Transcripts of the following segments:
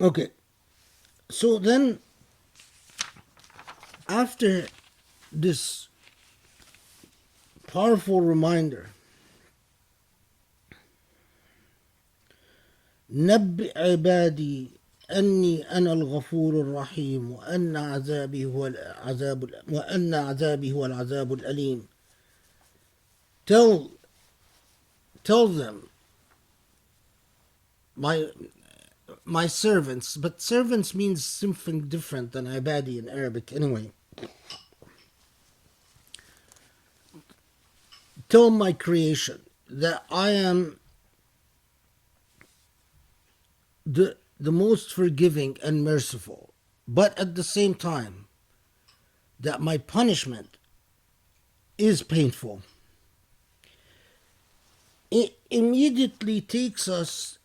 Okay, so then after this powerful reminder, نبئ عبادي أني أنا الغفور الرحيم وأن عذابي هو العذاب الأليم. Tell them, my servants, but servants means something different than ibadi in Arabic anyway. Tell my creation that I am the most forgiving and merciful, but at the same time that my punishment is painful. It immediately takes us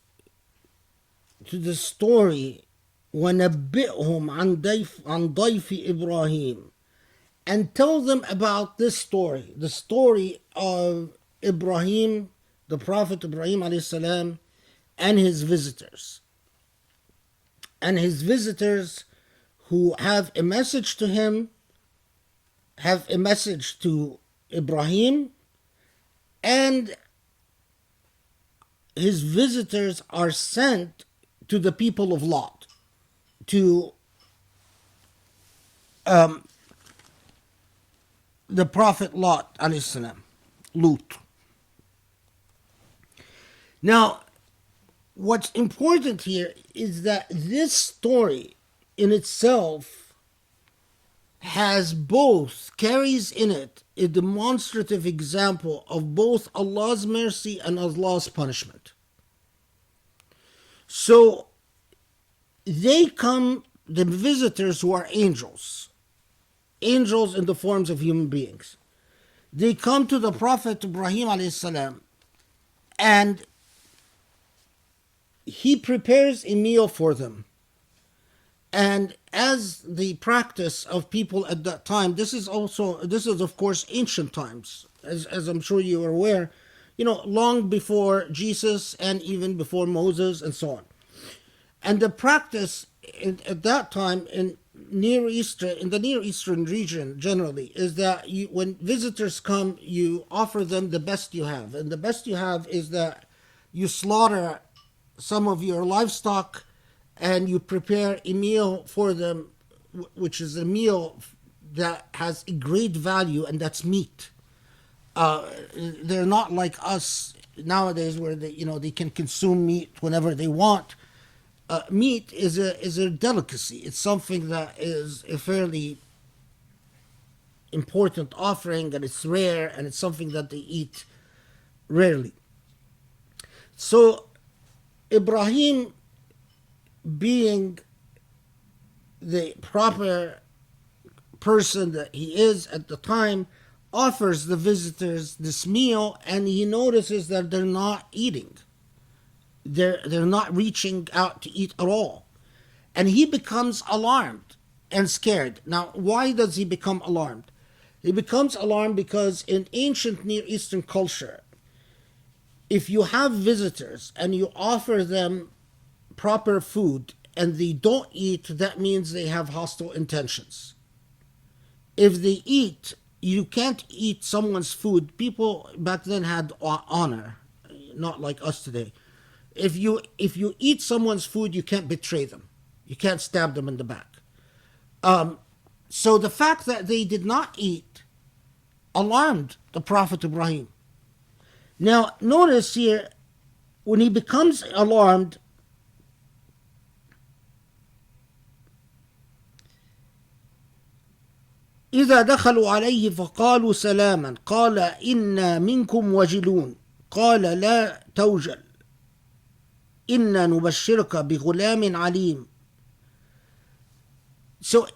to the story وَنَبِّئْهُمْ عَنْ ضَيْفِ إِبْرَاهِيمَ, and tell them about this story, the story of Ibrahim, the Prophet Ibrahim alayhi salam, and his visitors. And his visitors who have a message to him, have a message to Ibrahim, and his visitors are sent to the people of Lot, to the Prophet Lot alayhi salam, Lut. Now, what's important here is that this story in itself carries in it a demonstrative example of both Allah's mercy and Allah's punishment. So they come, the visitors who are angels in the forms of human beings. They come to the Prophet Ibrahim alayhi salam, and he prepares a meal for them. And as the practice of people at that time, this is of course ancient times, as I'm sure you are aware, long before Jesus and even before Moses and so on. And the practice at that time in the Near Eastern region generally is that when visitors come, you offer them the best you have. And the best you have is that you slaughter some of your livestock and you prepare a meal for them, which is a meal that has a great value, and that's meat. They're not like us nowadays where they can consume meat whenever they want. Meat is a delicacy. It's something that is a fairly important offering, and it's rare, and it's something that they eat rarely. So Ibrahim, being the proper person that he is at the time, offers the visitors this meal, and he notices that they're not eating. They're not reaching out to eat at all. And he becomes alarmed and scared. Now, why does he become alarmed? He becomes alarmed because in ancient Near Eastern culture, if you have visitors and you offer them proper food and they don't eat, that means they have hostile intentions. If they eat, you can't eat someone's food. People back then had honor, not like us today. If you eat someone's food, you can't betray them. You can't stab them in the back. So the fact that they did not eat alarmed the Prophet Ibrahim. Now, notice here, when he becomes alarmed, إذا دخلوا عليه فقالوا سلاما قال إنا منكم وجلون قال لا توجل إنا نبشرك بغلام عليم. So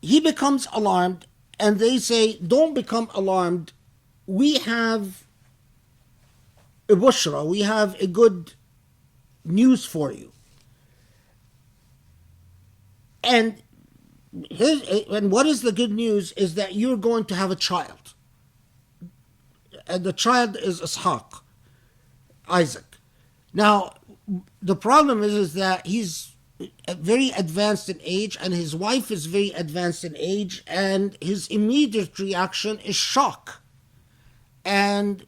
he becomes alarmed, and they say, don't become alarmed. We have a bushra, we have a good news for you. And what is the good news is that you're going to have a child. And the child is Ishaq, Isaac. Now, the problem is that he's very advanced in age, and his wife is very advanced in age, and his immediate reaction is shock. And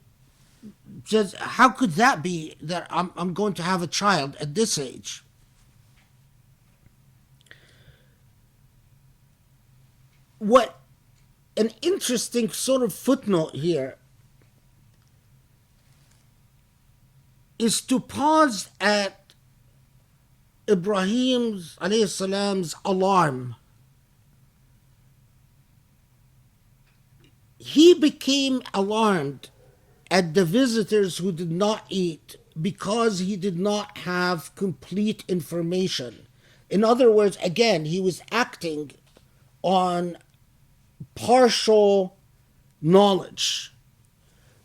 says, how could that be that I'm going to have a child at this age? What an interesting sort of footnote here is to pause at Ibrahim's alayhi salam's alarm. He became alarmed at the visitors who did not eat because he did not have complete information. In other words, again, he was acting on partial knowledge.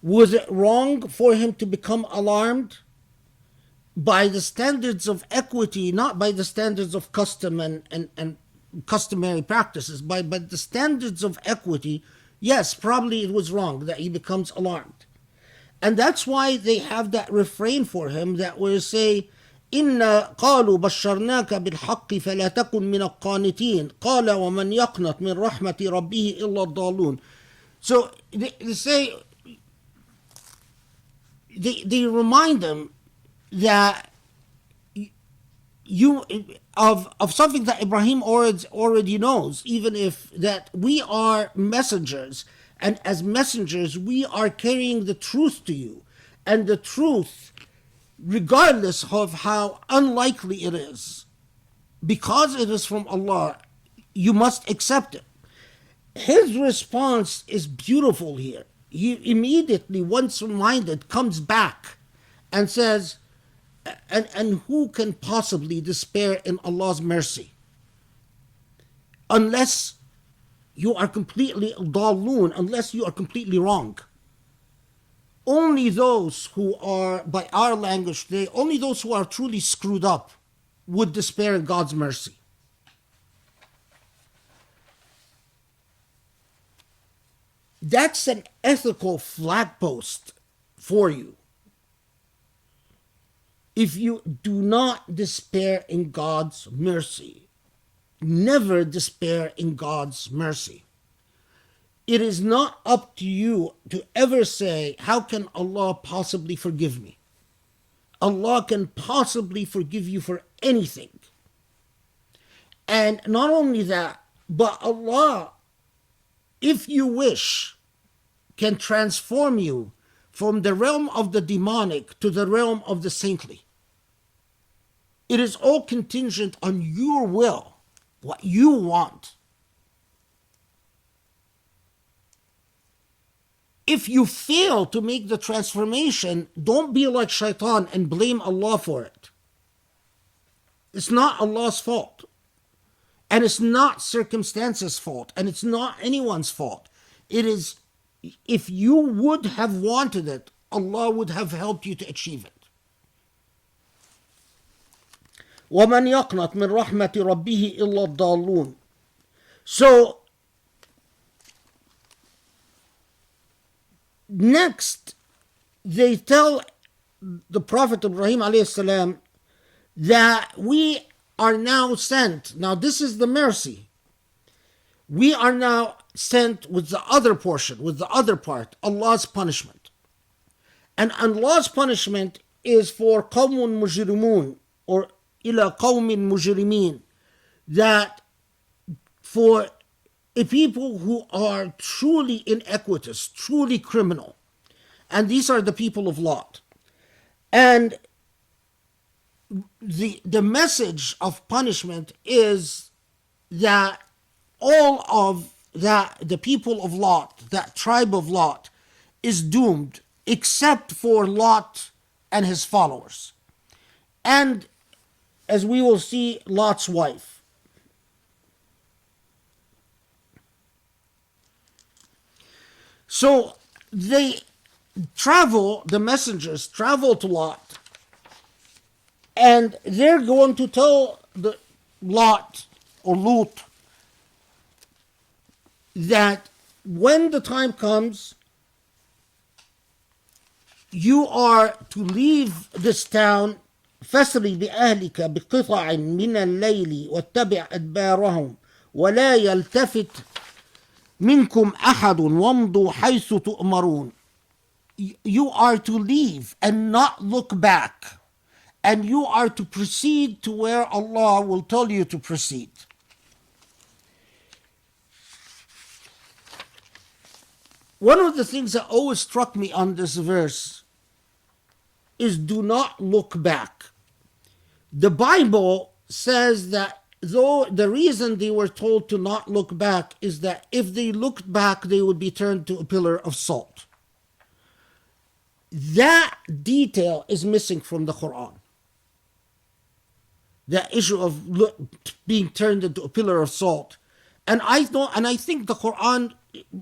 Was it wrong for him to become alarmed? By the standards of equity, not by the standards of custom and customary practices, by the standards of equity, yes, probably it was wrong that he becomes alarmed. And that's why they have that refrain for him that will say, إِنَّا قَالُوا بَشَّرْنَاكَ بِالْحَقِّ فَلَا تَكُنْ مِنَ القَّانِتِينَ قَالَ وَمَنْ يَقْنَطْ مِنْ رَحْمَةِ رَبِّهِ إِلَّا الضَّالُونَ. So they say, they remind them that you of something that Ibrahim already knows, even if that we are messengers, and as messengers we are carrying the truth to you, and the truth, regardless of how unlikely it is, because it is from Allah, you must accept it. His response is beautiful here. He immediately, once reminded, comes back and says, and who can possibly despair in Allah's mercy? Unless you are completely daloon, unless you are completely wrong. Only those who are, by our language today, only those who are truly screwed up would despair in God's mercy. That's an ethical flagpost for you. If you do not despair in God's mercy, never despair in God's mercy. It is not up to you to ever say, how can Allah possibly forgive me? Allah can possibly forgive you for anything. And not only that, but Allah, if you wish, can transform you from the realm of the demonic to the realm of the saintly. It is all contingent on your will, what you want. If you fail to make the transformation, don't be like shaitan and blame Allah for it. It's not Allah's fault. And it's not circumstances' fault. And it's not anyone's fault. It is, if you would have wanted it, Allah would have helped you to achieve it. وَمَنْ يَقْنَطْ مِنْ رَحْمَةِ رَبِّهِ إِلَّا الضَّالُّونَ. So, next, they tell the Prophet Ibrahim alayhi salam that we are now sent. Now, this is the mercy. We are now sent with the other portion, with the other part, Allah's punishment. And Allah's punishment is for قَوْمٌ مُجْرِمُونَ, or إِلَى قَوْمٍ مُجْرِمِينَ, that for a people who are truly iniquitous, truly criminal. And these are the people of Lot. And the message of punishment is that all of that, the people of Lot, that tribe of Lot, is doomed, except for Lot and his followers. And as we will see, Lot's wife. So they travel, the messengers travel to Lot, and they're going to tell the Lot or Lut that when the time comes, you are to leave this town فاسر بأهلك بقطع من الليل واتبع أدبارهم ولا يلتفت منكم أحد وامضوا حيث تؤمرون. You are to leave and not look back, and you are to proceed to where Allah will tell you to proceed. One of the things that always struck me on this verse is do not look back. The Bible says that though the reason they were told to not look back is that if they looked back, they would be turned to a pillar of salt. That detail is missing from the Quran. The issue of being turned into a pillar of salt. And I think the Quran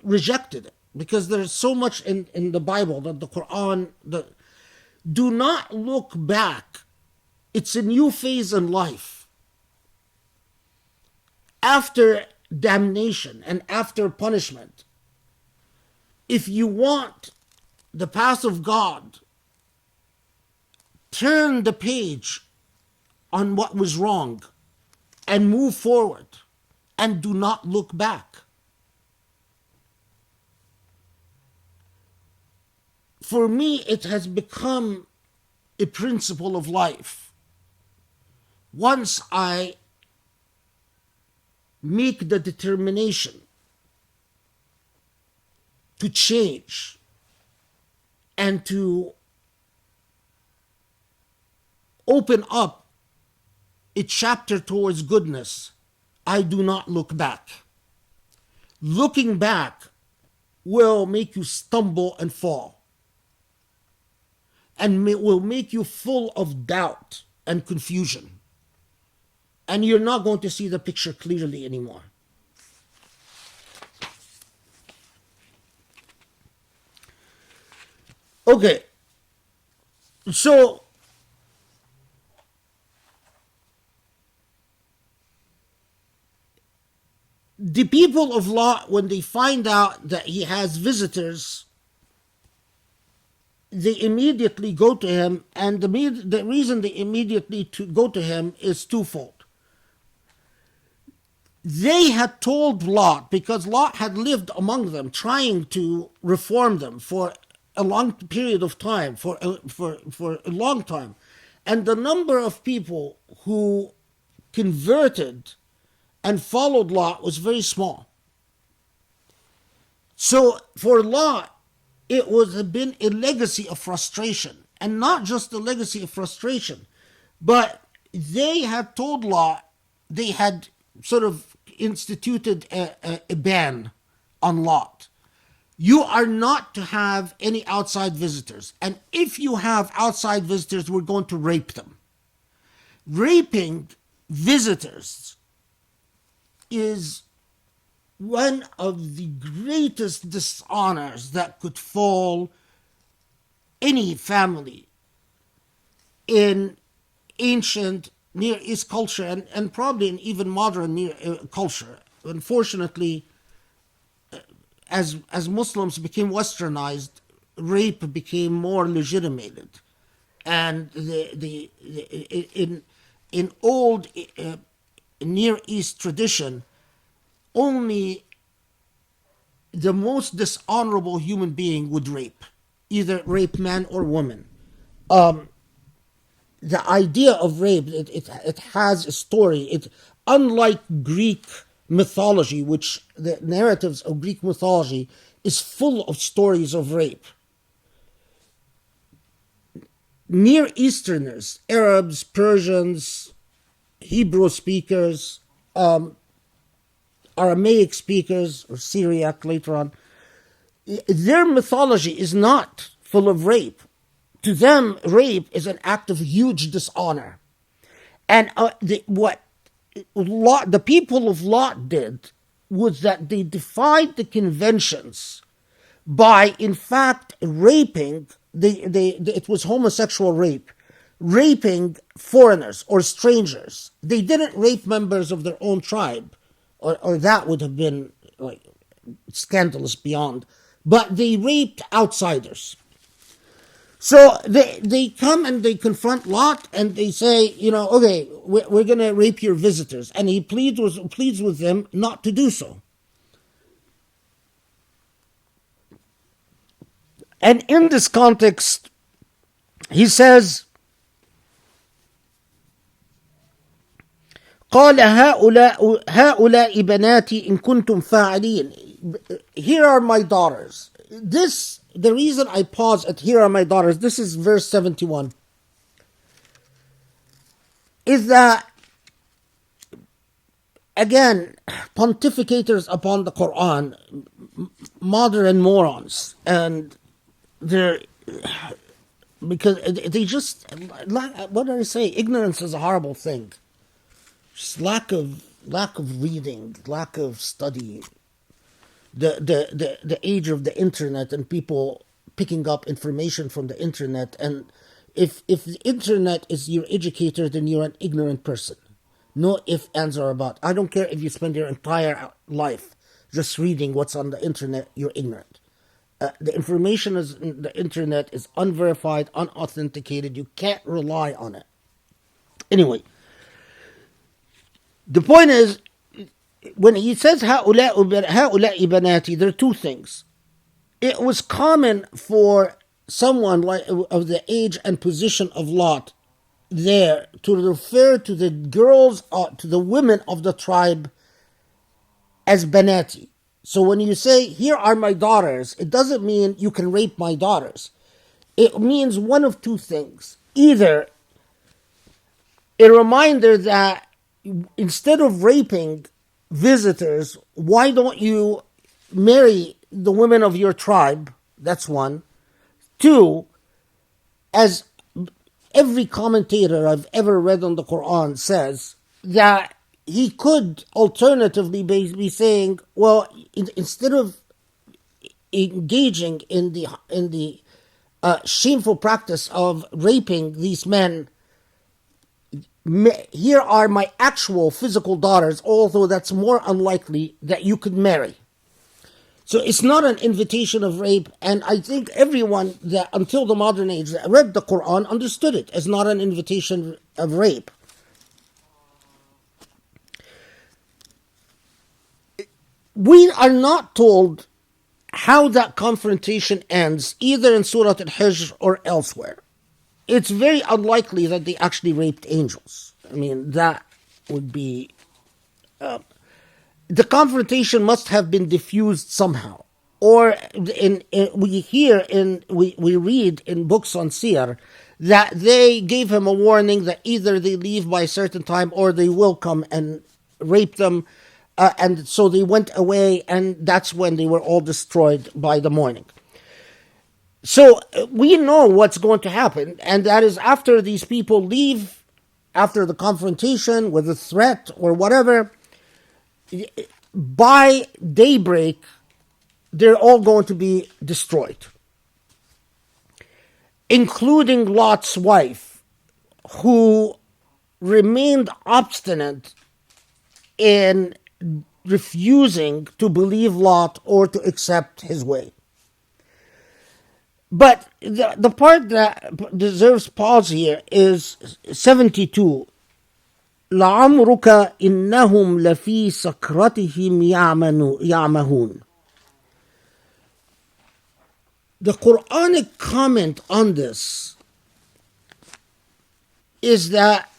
rejected it because there's so much in the Bible that the Quran, do not look back. It's a new phase in life. After damnation and after punishment, if you want the path of God, turn the page on what was wrong and move forward and do not look back. For me, it has become a principle of life. Once I make the determination to change and to open up a chapter towards goodness, I do not look back. Looking back will make you stumble and fall, and will make you full of doubt and confusion. And you're not going to see the picture clearly anymore. Okay, so the people of Lot, when they find out that he has visitors, they immediately go to him, and the reason they immediately go to him is twofold. They had told Lot, because Lot had lived among them, trying to reform them for a long period of time, for a long time. And the number of people who converted and followed Lot was very small. So for Lot, it would have been a legacy of frustration. And not just a legacy of frustration, but they had told Lot, they had sort of instituted a ban on Lot. You are not to have any outside visitors. And if you have outside visitors, we're going to rape them. Raping visitors is one of the greatest dishonors that could fall any family in ancient Near East culture and probably in even modern culture. Unfortunately, as Muslims became westernized, rape became more legitimated, and in old Near East tradition, only the most dishonorable human being would rape, either rape man or woman. The idea of rape, it has a story. Unlike Greek mythology, which the narratives of Greek mythology is full of stories of rape. Near Easterners, Arabs, Persians, Hebrew speakers, Aramaic speakers, or Syriac later on, their mythology is not full of rape. To them, rape is an act of huge dishonor. And what the people of Lot did was that they defied the conventions by, in fact, raping, it was homosexual rape, raping foreigners or strangers. They didn't rape members of their own tribe, or that would have been like scandalous beyond, but they raped outsiders. So they come and they confront Lot and they say, okay, we're going to rape your visitors. And he pleads with them not to do so. And in this context, he says, قال هؤلاء بناتي إن كنتم فاعلين. Here are my daughters. The reason I pause at here are my daughters, this is verse 71, is that, again, pontificators upon the Quran, modern morons, and they're, because they just, what do I say? Ignorance is a horrible thing. Just lack of reading, lack of study. The age of the internet and people picking up information from the internet, and if the internet is your educator, then you're an ignorant person. No ifs, ands, or about. I don't care if you spend your entire life just reading what's on the internet, you're ignorant. The information is the internet is unverified, unauthenticated. You can't rely on it. Anyway, the point is, when he says هؤلاء بناتي, there are two things. It was common for someone like of the age and position of Lot there to refer to the girls, to the women of the tribe, as banati. So when you say, here are my daughters, it doesn't mean you can rape my daughters. It means one of two things. Either a reminder that instead of raping visitors, why don't you marry the women of your tribe? That's one. Two, as every commentator I've ever read on the Quran says, that he could alternatively be saying, well, instead of engaging in the shameful practice of raping these men, here are my actual physical daughters, although that's more unlikely that you could marry. So it's not an invitation of rape, and I think everyone that until the modern age that read the Quran understood it as not an invitation of rape. We are not told how that confrontation ends, either in Surah Al-Hijr or elsewhere. It's very unlikely that they actually raped angels. I mean, that would be... the confrontation must have been diffused somehow. Or we read in books on seer that they gave him a warning that either they leave by a certain time or they will come and rape them. And so they went away, and that's when they were all destroyed by the morning. So we know what's going to happen, and that is after these people leave, after the confrontation with a threat or whatever, by daybreak, they're all going to be destroyed, including Lot's wife, who remained obstinate in refusing to believe Lot or to accept his way. But the part that deserves pause here is 72. لَعَمْرُكَ إِنَّهُمْ لَفِي سَكْرَتِهِمْ يَعْمَهُونَ. The Quranic comment on this is that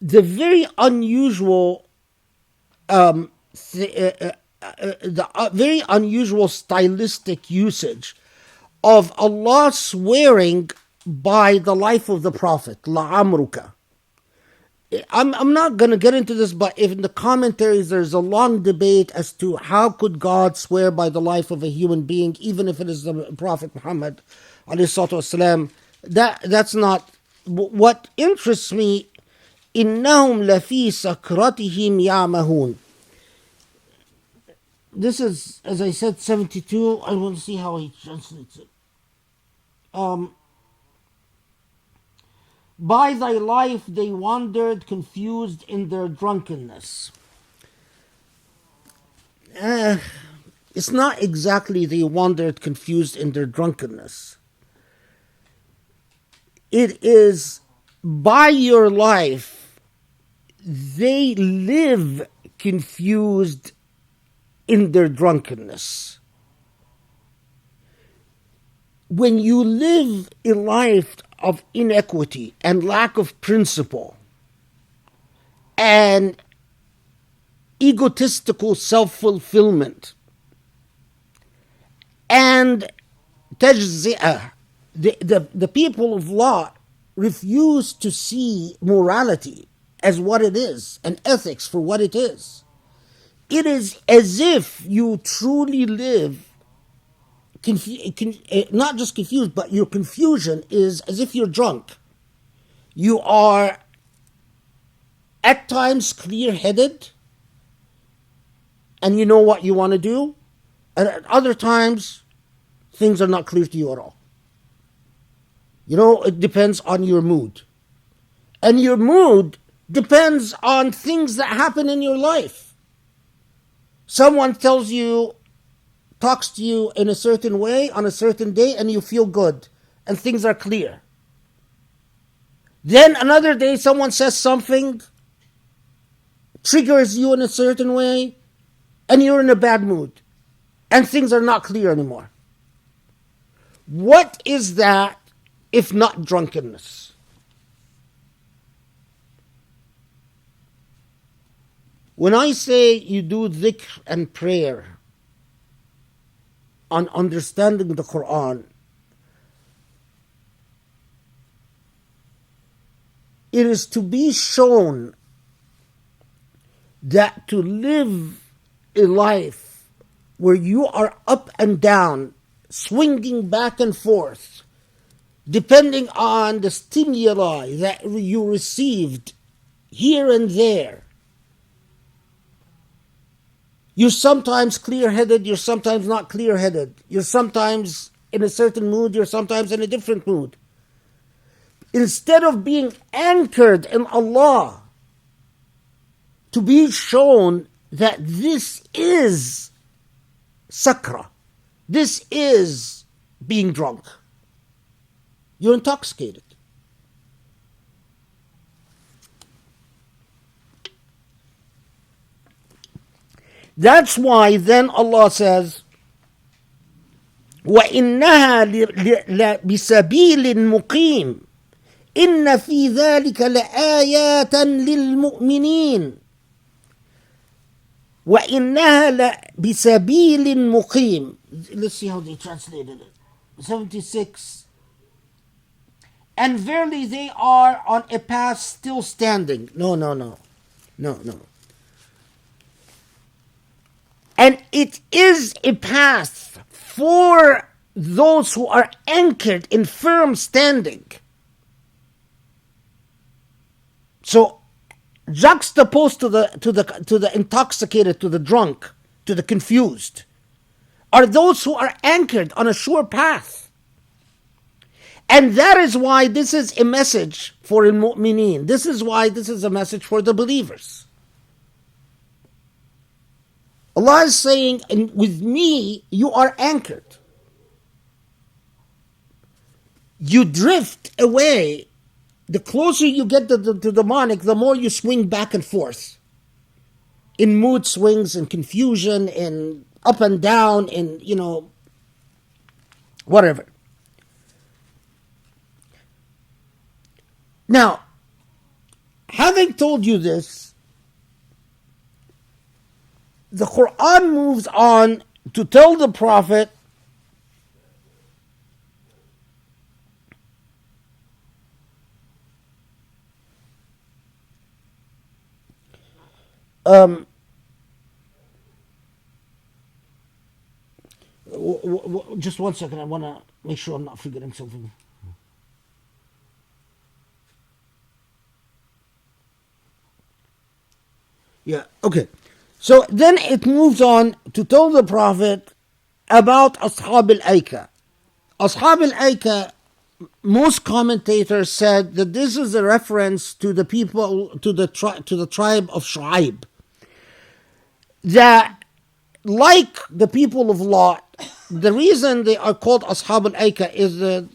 the very unusual very unusual stylistic usage of Allah swearing by the life of the Prophet, la'amruka. I'm not going to get into this, but in the commentaries there's a long debate as to how could God swear by the life of a human being, even if it is the Prophet Muhammad alayhi salatu wasalam. That's not what interests me. إِنَّهُمْ لَفِي سَكْرَتِهِمْ يَعْمَهُونَ. This is, as I said, 72. I will see how he translates it. By thy life they wandered confused in their drunkenness. It's not exactly they wandered confused in their drunkenness. it is by your life, they live confused in their drunkenness. When you live a life of inequity and lack of principle and egotistical self-fulfillment and tajzi'ah, the people of law refuse to see morality as what it is and ethics for what it is. It is as if you truly live not just confused, but your confusion is as if you're drunk. You are at times clear-headed and you know what you want to do, and at other times things are not clear to you at all. You know, it depends on your mood. And your mood depends on things that happen in your life. Someone talks to you in a certain way on a certain day and you feel good and things are clear. Then another day someone says something, triggers you in a certain way, and you're in a bad mood and things are not clear anymore. What is that if not drunkenness? When I say you do dhikr and prayer on understanding the Quran, it is to be shown that to live a life where you are up and down, swinging back and forth, depending on the stimuli that you received here and there. You're sometimes clear-headed, you're sometimes not clear-headed. You're sometimes in a certain mood, you're sometimes in a different mood. Instead of being anchored in Allah, to be shown that this is sakra, this is being drunk. You're intoxicated. That's why then Allah says, وَإِنَّهَا لَبِسَبِيلٍ مُقِيمٍ إِنَّ فِي ذَلِكَ لَآيَاتًا لِلْمُؤْمِنِينَ وَإِنَّهَا لَبِسَبِيلٍ مُقِيمٍ. Let's see how they translated it. 76. And verily they are on a path still standing. No. And it is a path for those who are anchored in firm standing. So, juxtaposed to the intoxicated, to the drunk, to the confused, are those who are anchored on a sure path. And that is why this is a message for al-mu'mineen. This is why this is a message for the believers. Allah is saying, and with me, you are anchored. You drift away. The closer you get to the demonic, the more you swing back and forth. In mood swings, in confusion, in up and down, in, whatever. Now, having told you this, the Quran moves on to tell the Prophet just one second, I want to make sure I'm not forgetting something. Yeah, okay. So then it moves on to tell the Prophet about Ashab al-Aika. Ashab al-Aika, most commentators said that this is a reference to the people, to the tribe of Shu'aib. That, like the people of Lot, the reason they are called Ashab al-Aika is that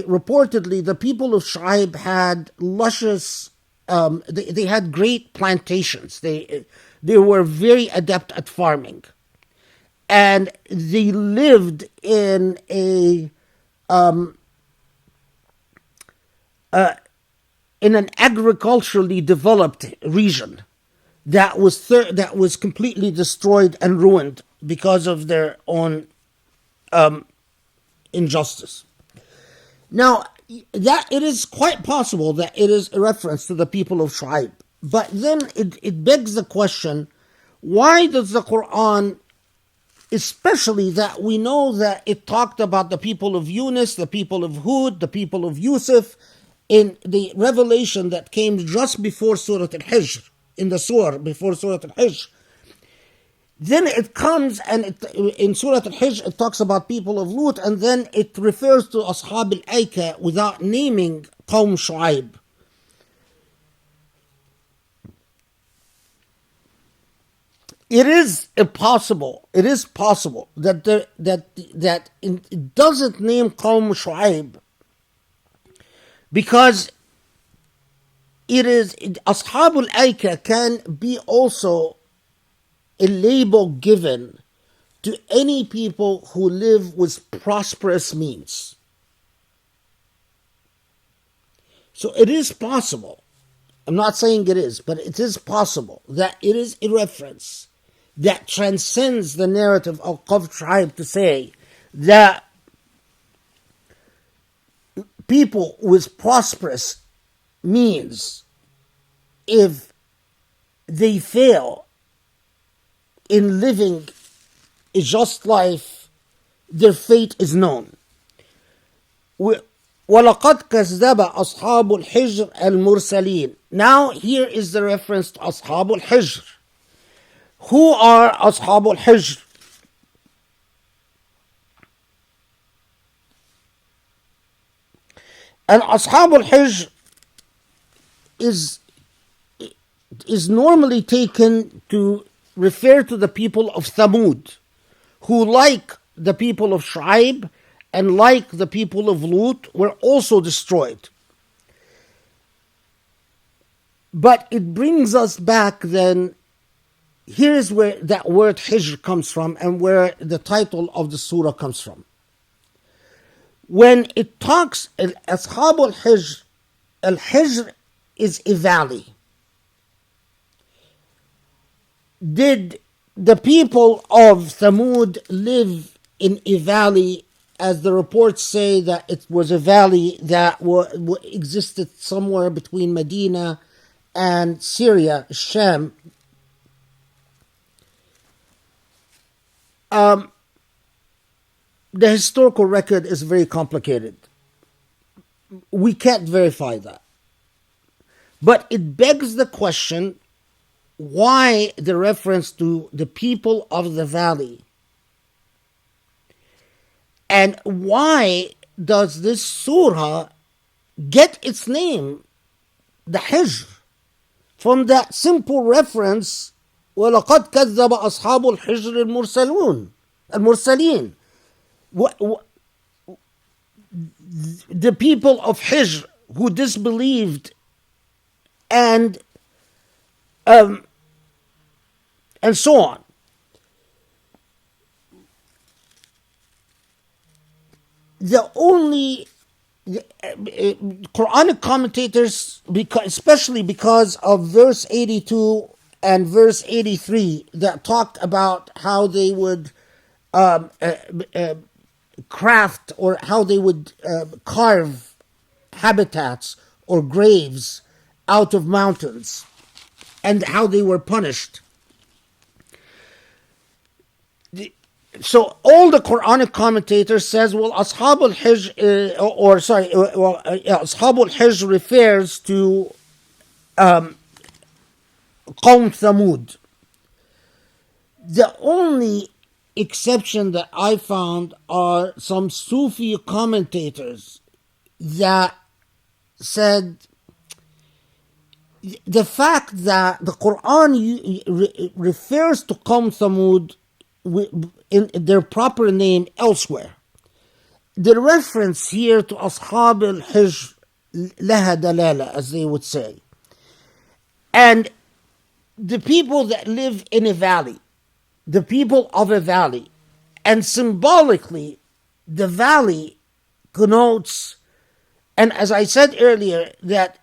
reportedly the people of Shu'aib had luscious, they had great plantations. They were very adept at farming. And they lived in an agriculturally developed region that was completely destroyed and ruined because of their own injustice. Now, that it is quite possible that it is a reference to the people of Shu'aib, but then it begs the question: why does the Quran, especially that we know that it talked about the people of Yunus, the people of Hud, the people of Yusuf, in the revelation that came just before Surah Al-Hijr, in the surah before Surah Al-Hijr, then it comes and in Surah Al-Hijr it talks about people of Lut, and then it refers to Ashab al-Aika without naming Qawm Shu'aib. It is possible that it doesn't name Qawm Shu'aib because it is Ashab al-Aika can be also a label given to any people who live with prosperous means. So it is possible, I'm not saying it is, but it is possible that it is a reference that transcends the narrative of Qawm Shu'aib to say that people with prosperous means, if they fail in living a just life, their fate is known. وَلَقَدْ كَذَّبَ أَصْحَابُ الْحِجْرِ الْمُرْسَلِينَ. Now here is the reference to Ashab al-Hijr. Who are Ashab al-Hijr? And Ashab al-Hijr is normally taken to refer to the people of Thamud, who, like the people of Shu'aib and like the people of Lut, were also destroyed. But it brings us back then, here is where that word Hijr comes from and where the title of the surah comes from. When it talks, Ashab al-Hijr, Al-Hijr is a valley. Did the people of Thamud live in a valley, as the reports say that it was a valley that existed somewhere between Medina and Syria, Sham? The historical record is very complicated. We can't verify that. But it begs the question, why the reference to the people of the valley? And why does this surah get its name, the Hijr, from that simple reference, وَلَقَدْ كَذَّبَ أَصْحَابُ الْحِجْرِ الْمُرْسَلِينَ. The people of Hijr who disbelieved and so on. The only Quranic commentators, especially because of verse 82 and verse 83, that talked about how they would craft, or how they would carve habitats or graves out of mountains, and how they were punished. So all the Quranic commentators says, well, Ashab al-Hijr, Ashab al-Hijr refers to Qawm Thamud. The only exception that I found are some Sufi commentators that said the fact that the Quran refers to Qawm Thamud in their proper name elsewhere. The reference here to Ashab al-Hijr laha dalala, as they would say. And the people that live in a valley, the people of a valley, and symbolically, the valley connotes, and as I said earlier, that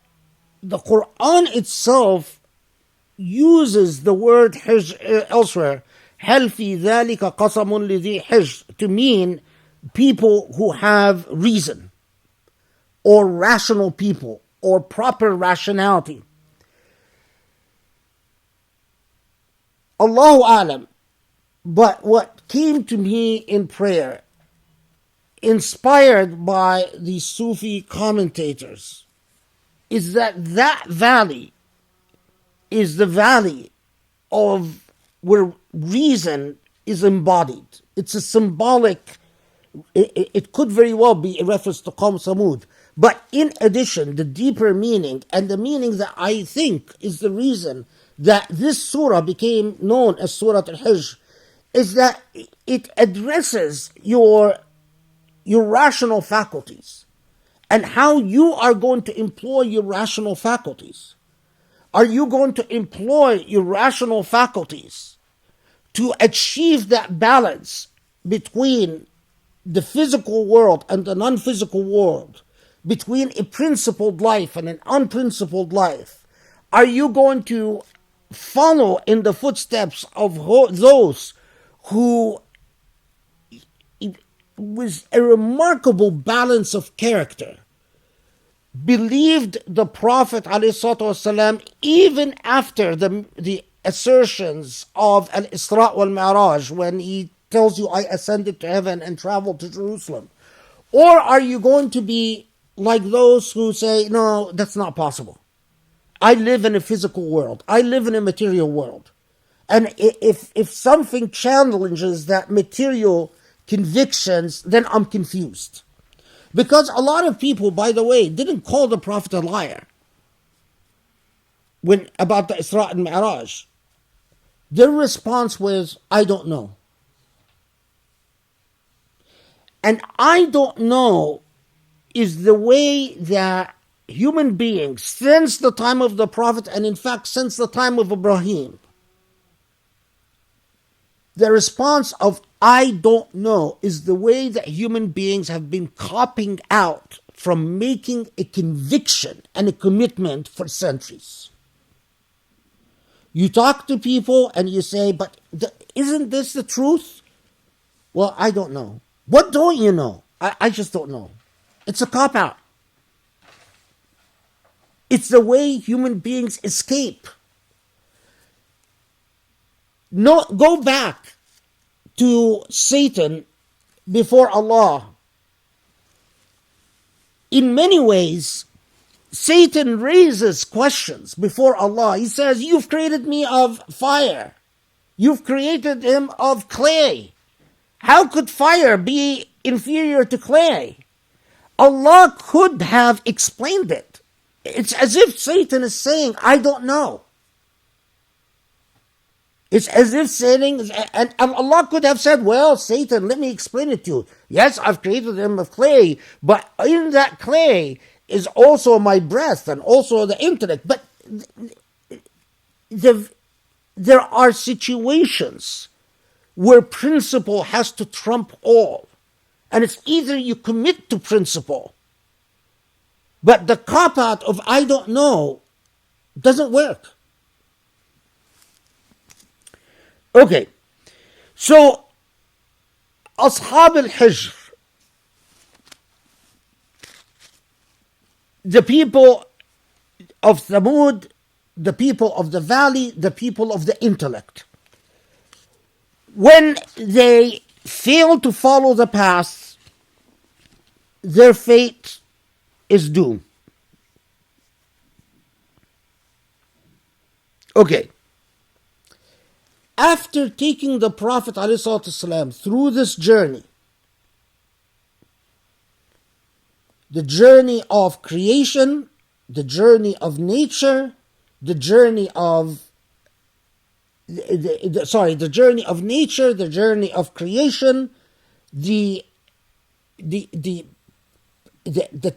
the Quran itself uses the word hijr elsewhere, هل في ذلك قسم لذي حجر, to mean people who have reason, or rational people, or proper rationality. Allahu Alam. But what came to me in prayer, inspired by the Sufi commentators, is that valley is the valley of where reason is embodied. It's a symbolic, it could very well be a reference to Qawm Samud. But in addition, the deeper meaning, and the meaning that I think is the reason that this surah became known as Surah Al-Hijr, is that it addresses your rational faculties and how you are going to employ your rational faculties. Are you going to employ your rational faculties to achieve that balance between the physical world and the non-physical world, between a principled life and an unprincipled life? Are you going to follow in the footsteps of those who, with a remarkable balance of character, believed the Prophet ﷺ even after the assertions of Al-Isra wal-Mi'raj, when he tells you, I ascended to heaven and traveled to Jerusalem? Or are you going to be like those who say, no, that's not possible. I live in a physical world. I live in a material world. And if something challenges that material convictions, then I'm confused. Because a lot of people, by the way, didn't call the Prophet a liar about the Isra and Mi'raj. Their response was, I don't know. And I don't know is the way that human beings, since the time of the Prophet, and in fact since the time of Ibrahim, the response of I don't know is the way that human beings have been copying out from making a conviction and a commitment for centuries. You talk to people and you say, but isn't this the truth? Well, I don't know. What don't you know? I just don't know. It's a cop-out. It's the way human beings escape. No, go back to Satan before Allah. In many ways, Satan raises questions before Allah. He says, you've created me of fire. You've created him of clay. How could fire be inferior to clay? Allah could have explained it. It's as if Satan is saying, I don't know. It's as if saying, and Allah could have said, well, Satan, let me explain it to you. Yes, I've created him of clay, but in that clay is also my breath and also the intellect. But there are situations where principle has to trump all. And it's either you commit to principle, but the cop-out of I don't know doesn't work. Okay, so Ashab al-Hijr, the people of Thamud, the people of the valley, the people of the intellect, when they fail to follow the path, their fate is doom. Okay. After taking the Prophet ﷺ through this journey, the journey of creation, the journey of nature, the journey of the journey of nature, the journey of creation, the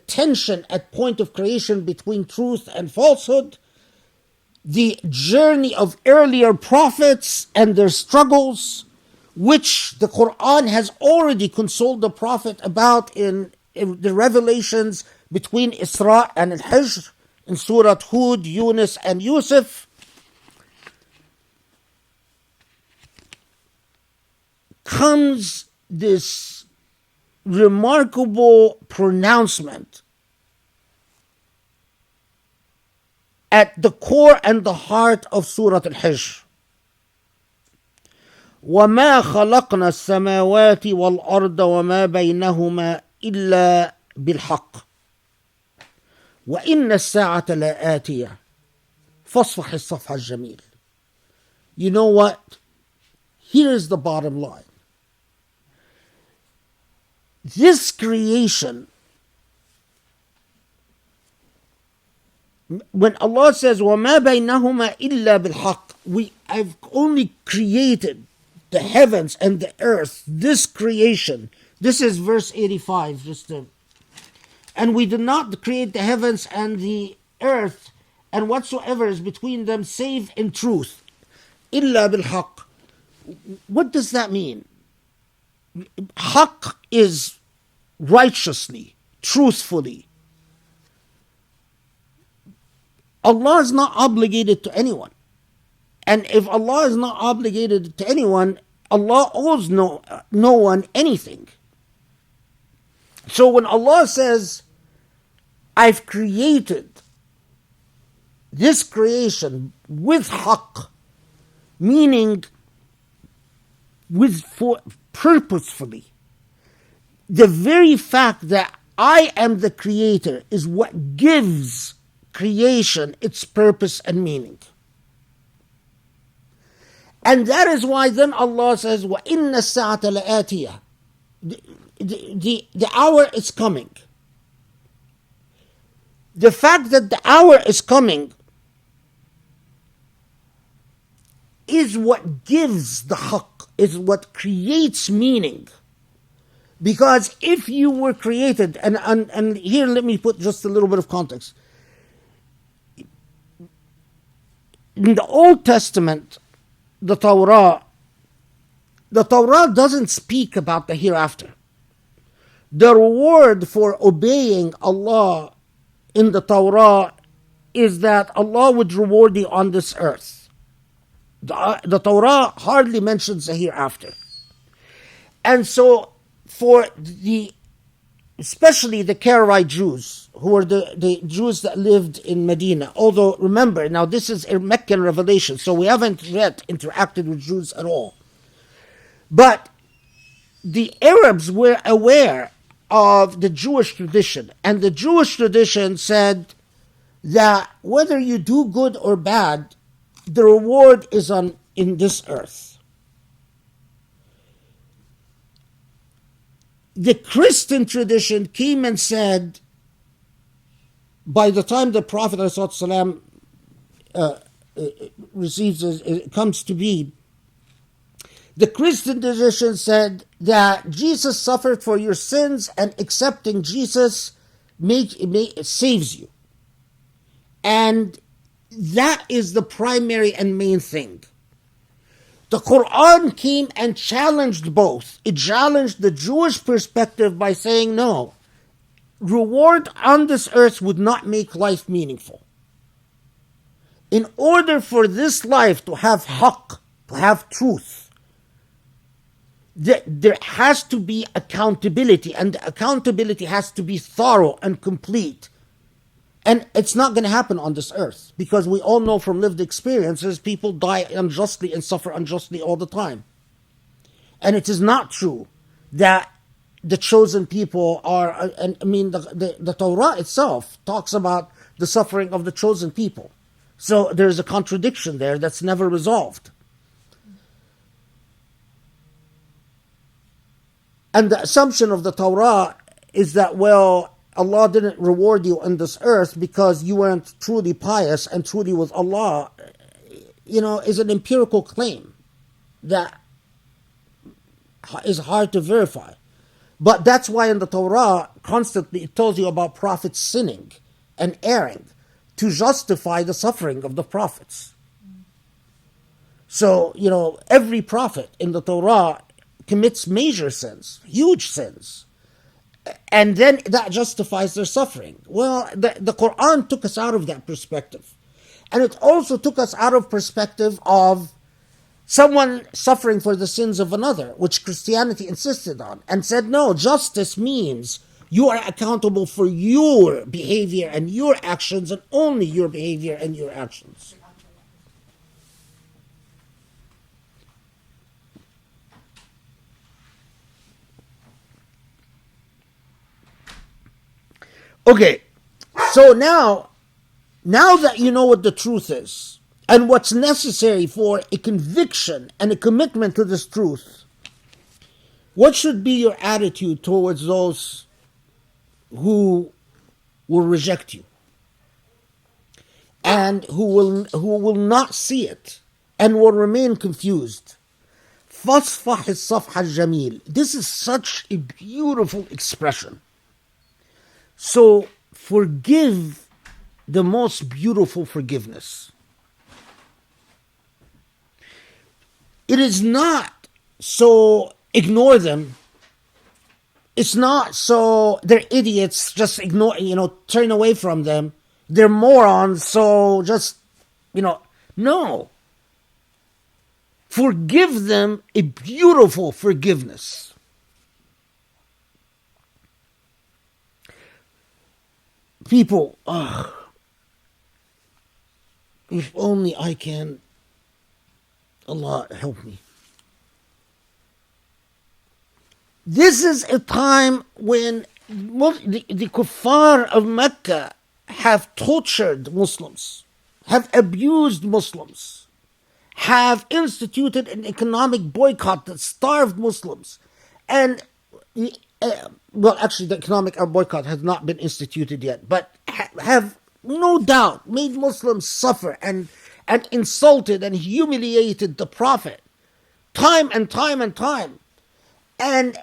tension at point of creation between truth and falsehood, the journey of earlier prophets and their struggles, which the Quran has already consoled the Prophet about in the revelations between Isra and Al-Hijr, in Surah Hud, Yunus, and Yusuf, comes this remarkable pronouncement at the core and the heart of Surah Al-Hijr. وَمَا خَلَقْنَا السَّمَاوَاتِ وَالْأَرْضَ وَمَا بَيْنَهُمَا إِلَّا بِالْحَقِّ وَإِنَّ السَّاعَةَ لَآتِيَةٌ فَاصْفَحِ الصَّفْحَ الجَّمِيلَ. You know what? Here's the bottom line. This creation, when Allah says, وَمَا بَيْنَهُمَا إِلَّا بِالْحَقِّ, I've only created the heavens and the earth, this creation. This is verse 85. And we did not create the heavens and the earth and whatsoever is between them save in truth. إِلَّا بِالْحَقِّ. What does that mean? Haqq is righteously, truthfully. Allah is not obligated to anyone. And if Allah is not obligated to anyone, Allah owes no one anything. So when Allah says, I've created this creation with haqq, meaning purposefully, the very fact that I am the creator is what gives creation its purpose and meaning. And that is why then Allah says, وَإِنَّ السَّاعَةَ لَآتِيَةٌ. The hour is coming. The fact that the hour is coming is what gives the haqq, is what creates meaning. Because if you were created, and here let me put just a little bit of context. In the Old Testament, the Torah doesn't speak about the hereafter. The reward for obeying Allah in the Torah is that Allah would reward you on this earth. The Torah hardly mentions the hereafter. And so for especially the Karaite Jews, who were the Jews that lived in Medina, although remember, now this is a Meccan revelation, so we haven't yet interacted with Jews at all. But the Arabs were aware of the Jewish tradition, and the Jewish tradition said that whether you do good or bad, the reward is in this earth. The Christian tradition came and said, by the time the Prophet ﷺ comes to be, the Christian tradition said that Jesus suffered for your sins, and accepting Jesus saves you. And that is the primary and main thing. The Quran came and challenged both. It challenged the Jewish perspective by saying, no, reward on this earth would not make life meaningful. In order for this life to have haqq, to have truth, there has to be accountability, and the accountability has to be thorough and complete. And it's not going to happen on this earth, because we all know from lived experiences, people die unjustly and suffer unjustly all the time. And it is not true that the chosen people are, the Torah itself talks about the suffering of the chosen people. So there's a contradiction there that's never resolved. And the assumption of the Torah is that, well, Allah didn't reward you on this earth because you weren't truly pious and truly with Allah. is an empirical claim that is hard to verify. But that's why in the Torah, constantly it tells you about prophets sinning and erring to justify the suffering of the prophets. So, every prophet in the Torah commits major sins, huge sins. And then that justifies their suffering. Well, the Quran took us out of that perspective. And it also took us out of perspective of someone suffering for the sins of another, which Christianity insisted on, and said, no, justice means you are accountable for your behavior and your actions, and only your behavior and your actions. Okay, so now that you know what the truth is, and what's necessary for a conviction and a commitment to this truth, what should be your attitude towards those who will reject you and who will not see it and will remain confused? فَاصْفَحِ الصَّفْحَ الجَّمِيلِ. This is such a beautiful expression. So forgive the most beautiful forgiveness. It is not so ignore them. It's not so they're idiots, just ignore, turn away from them. They're morons, so just, no. Forgive them a beautiful forgiveness. People, if only I can, Allah help me. This is a time when the kuffar of Mecca have tortured Muslims, have abused Muslims, have instituted an economic boycott that starved Muslims, and actually the economic boycott has not been instituted yet, but have no doubt made Muslims suffer and insulted and humiliated the Prophet time and time and time. And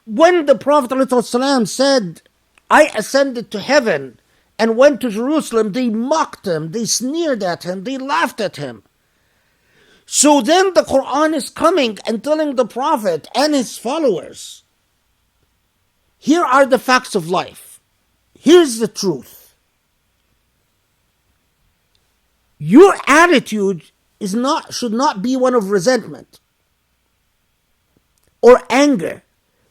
when the Prophet ﷺ said, I ascended to heaven and went to Jerusalem, they mocked him, they sneered at him, they laughed at him. So then the Quran is coming and telling the Prophet and his followers, here are the facts of life. Here's the truth. Your attitude should not be one of resentment or anger,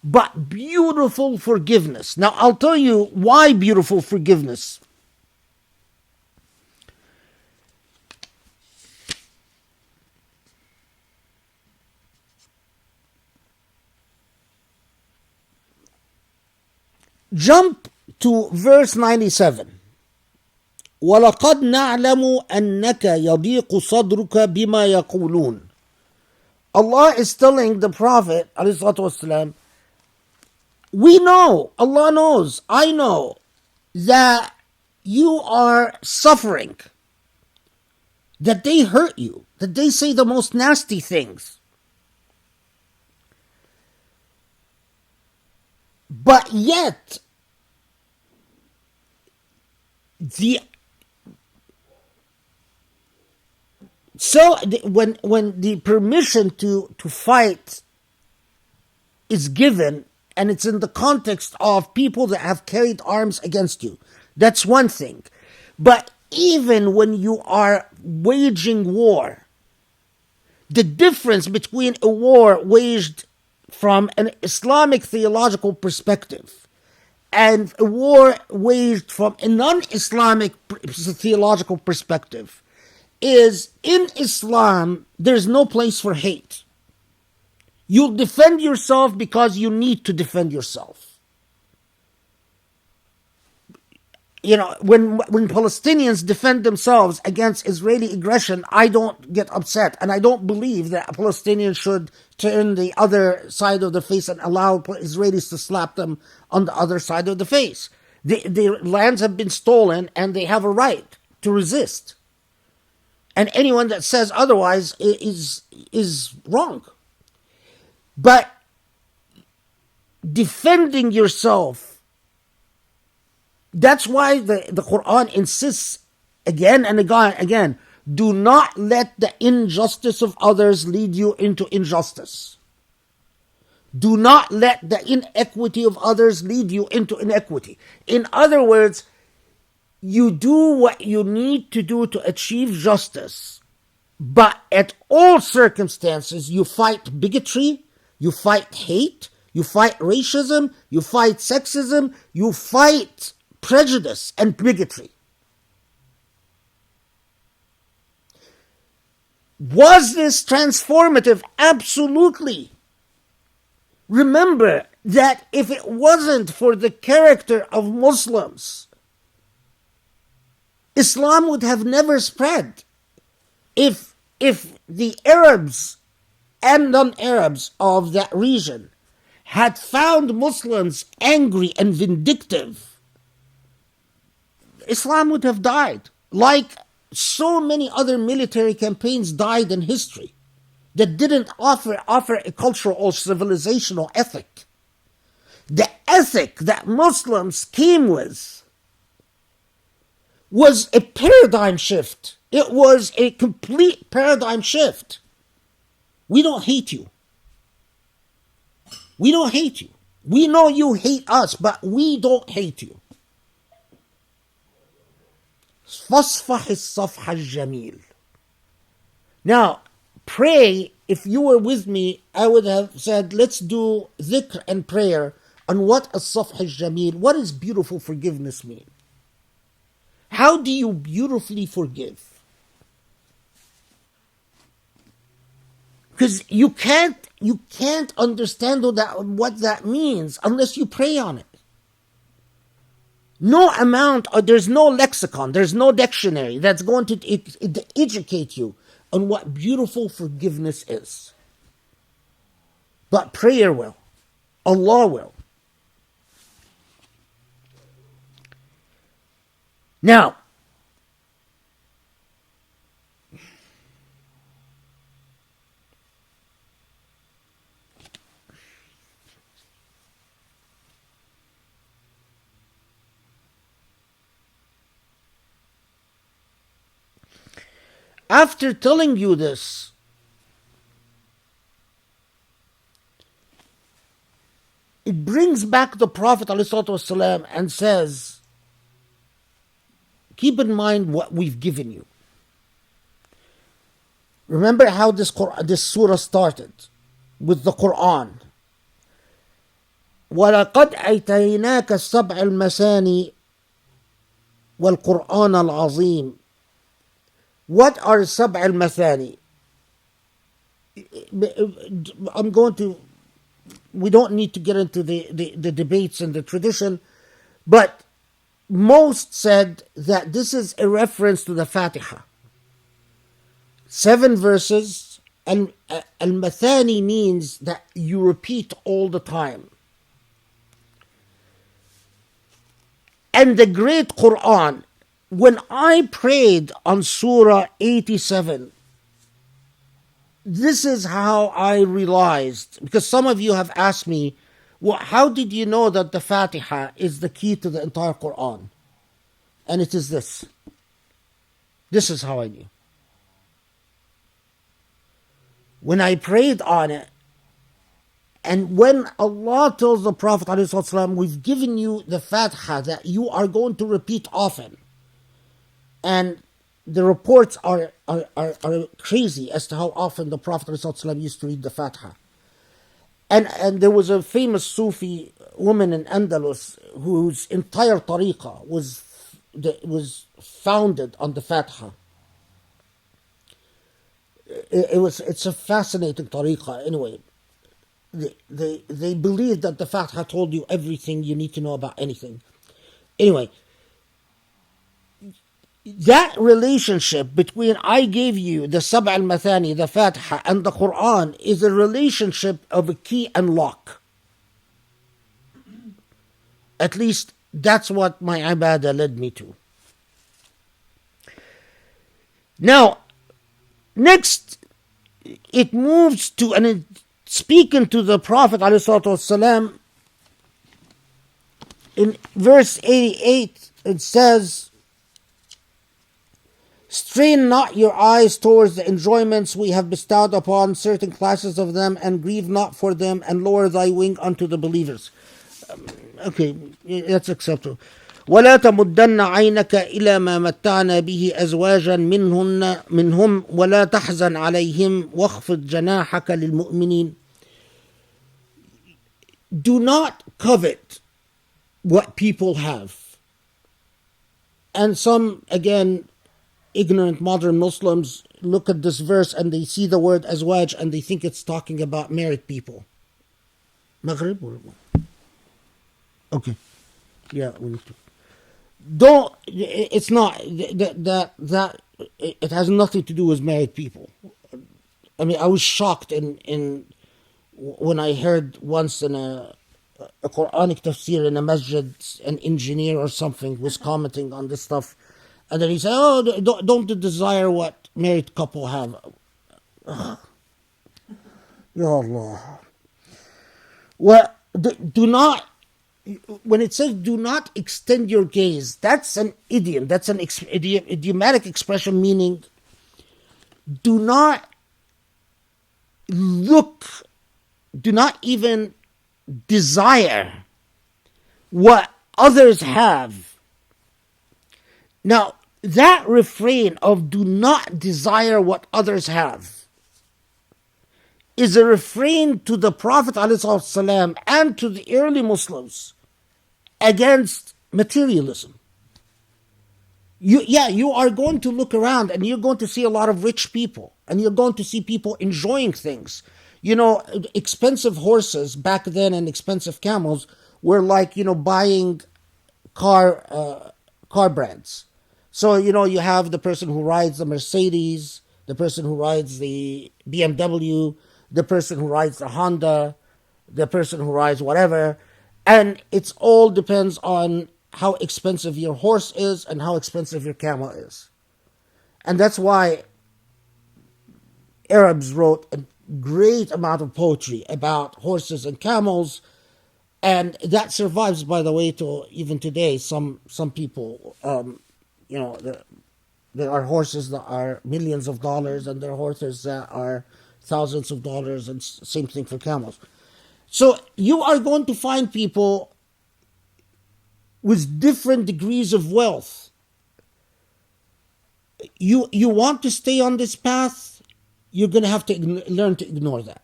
but beautiful forgiveness. Now I'll tell you why beautiful forgiveness. Jump to verse 97. وَلَقَدْ نَعْلَمُ أَنَّكَ يَضِيقُ صَدْرُكَ بِمَا يَقُولُونَ. Allah is telling the Prophet ﷺ, we know, Allah knows, I know that you are suffering, that they hurt you, that they say the most nasty things. But yet, when the permission to fight is given, and it's in the context of people that have carried arms against you, that's one thing. But even when you are waging war, the difference between a war waged from an Islamic theological perspective and a war waged from a non-Islamic theological perspective is, in Islam, there's no place for hate. You'll defend yourself because you need to defend yourself. When Palestinians defend themselves against Israeli aggression, I don't get upset, and I don't believe that Palestinians should turn the other side of the face and allow Israelis to slap them on the other side of the face. The lands have been stolen, and they have a right to resist. And anyone that says otherwise is wrong. But defending yourself, that's why the Quran insists again and again, do not let the injustice of others lead you into injustice. Do not let the inequity of others lead you into inequity. In other words, you do what you need to do to achieve justice, but at all circumstances, you fight bigotry, you fight hate, you fight racism, you fight sexism, you fight prejudice and bigotry. Was this transformative? Absolutely. Remember that if it wasn't for the character of Muslims, Islam would have never spread. If the Arabs and non-Arabs of that region had found Muslims angry and vindictive, Islam would have died, like so many other military campaigns died in history that didn't offer a cultural or civilizational ethic. The ethic that Muslims came with was a paradigm shift. It was a complete paradigm shift. We don't hate you. We don't hate you. We know you hate us, but we don't hate you. فاصفح الصفح الجميل. Now, pray. If you were with me, I would have said, let's do dhikr and prayer on what as-safh al-jameel, what does beautiful forgiveness mean? How do you beautifully forgive? Because you can't understand what that means unless you pray on it. No amount, there's no lexicon, there's no dictionary that's going to educate you on what beautiful forgiveness is. But prayer will. Allah will. Now, after telling you this, it brings back the Prophet ﷺ and says, keep in mind what we've given you. Remember how this surah started with the Quran. وَلَقَدْ أَيْتَيْنَاكَ السَّبْعَ الْمَثَانِي وَالْقُرْآنَ الْعَظِيمِ. What are سبع المثاني? We don't need to get into the debates and the tradition, but most said that this is a reference to the Fatiha. 7 verses, and al-mathani means that you repeat all the time. And the great Quran, when I prayed on Surah 87, this is how I realized, because some of you have asked me, well, how did you know that the Fatiha is the key to the entire Quran? And it is this. This is how I knew. When I prayed on it, and when Allah tells the Prophet ﷺ, we've given you the Fatiha that you are going to repeat often, and the reports are crazy as to how often the Prophet ﷺ used to read the Fatiha. And there was a famous Sufi woman in Andalus whose entire tariqah was founded on the Fatiha. It's a fascinating tariqah. Anyway, they believe that the Fatiha told you everything you need to know about anything. Anyway, that relationship between I gave you the Sab' al-Mathani, the Fatiha, and the Quran is a relationship of a key and lock. At least that's what my ibadah led me to. Now, next, it moves to, and speaking to the Prophet ﷺ, in verse 88, it says, strain not your eyes towards the enjoyments we have bestowed upon certain classes of them, and grieve not for them, and lower thy wing unto the believers. Okay, that's acceptable. ولا تمدن عينك إلى ما متعنا به أزواجا منهم ولا تحزن عليهم واخفض جناحك للمؤمنين. Do not covet what people have. And some, again, ignorant modern Muslims look at this verse and they see the word azwaj and they think it's talking about married people. Maghrib or okay. Yeah, we need to. Don't, it's not that it has nothing to do with married people. I mean, I was shocked in when I heard once in a Quranic tafsir in a masjid, an engineer or something was commenting on this stuff, and then he said, "Oh, don't desire what married couple have." Ya Allah. Well, do not. When it says "do not extend your gaze," that's an idiom. That's an idiomatic expression meaning do not look, do not even desire what others have. Now, that refrain of "do not desire what others have" is a refrain to the Prophet ﷺ and to the early Muslims against materialism. You are going to look around and you're going to see a lot of rich people and you're going to see people enjoying things. You know, expensive horses back then and expensive camels were like, buying car brands. So, you have the person who rides the Mercedes, the person who rides the BMW, the person who rides the Honda, the person who rides whatever. And it all depends on how expensive your horse is and how expensive your camel is. And that's why Arabs wrote a great amount of poetry about horses and camels. And that survives, by the way, to even today. Some people, there are horses that are millions of dollars and there are horses that are thousands of dollars, and same thing for camels. So you are going to find people with different degrees of wealth. You want to stay on this path, you're going to have to learn to ignore that.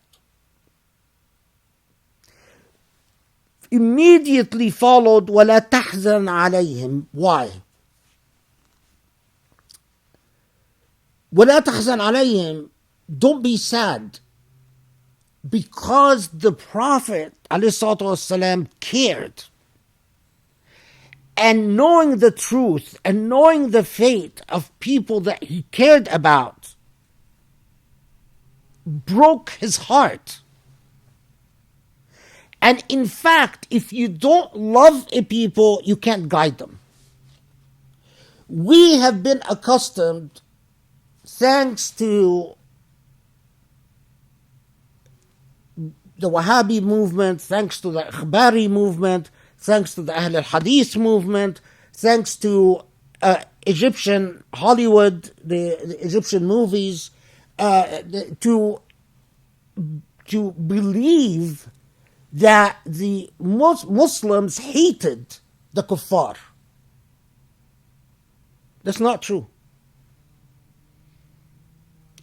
Immediately followed وَلَا تَحْزَنْ عَلَيْهِمْ. Why? وَلَا تَحْزَنْ عَلَيْهِمْ. Don't be sad. Because the Prophet ﷺ cared. And knowing the truth and knowing the fate of people that he cared about broke his heart. And in fact, if you don't love a people, you can't guide them. We have been accustomed, thanks to the Wahhabi movement, thanks to the Akhbari movement, thanks to the Ahl al-Hadith movement, thanks to Egyptian Hollywood, the Egyptian movies, to believe that the Muslims hated the kuffar. That's not true.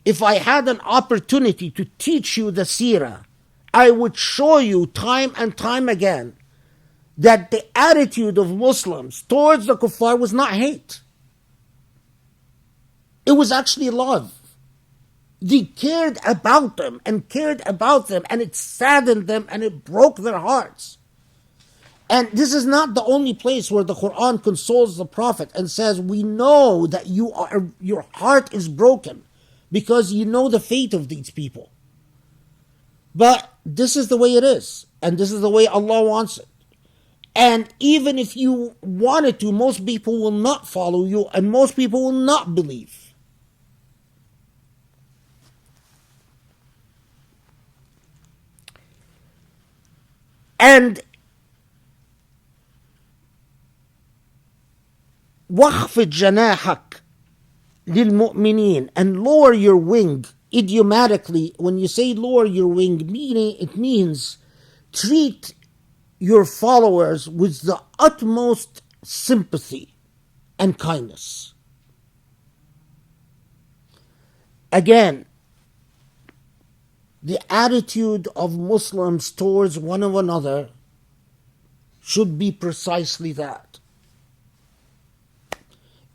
If I had an opportunity to teach you the seerah, I would show you time and time again that the attitude of Muslims towards the kuffar was not hate. It was actually love. They cared about them, and it saddened them, and it broke their hearts. And this is not the only place where the Quran consoles the Prophet and says, we know that your heart is broken because you know the fate of these people. But this is the way it is, and this is the way Allah wants it. And even if you wanted to, most people will not follow you, and most people will not believe. And واخفض جناحك للمؤمنين, and lower your wing. Idiomatically, when you say lower your wing, meaning it means treat your followers with the utmost sympathy and kindness. Again, the attitude of Muslims towards one another should be precisely that.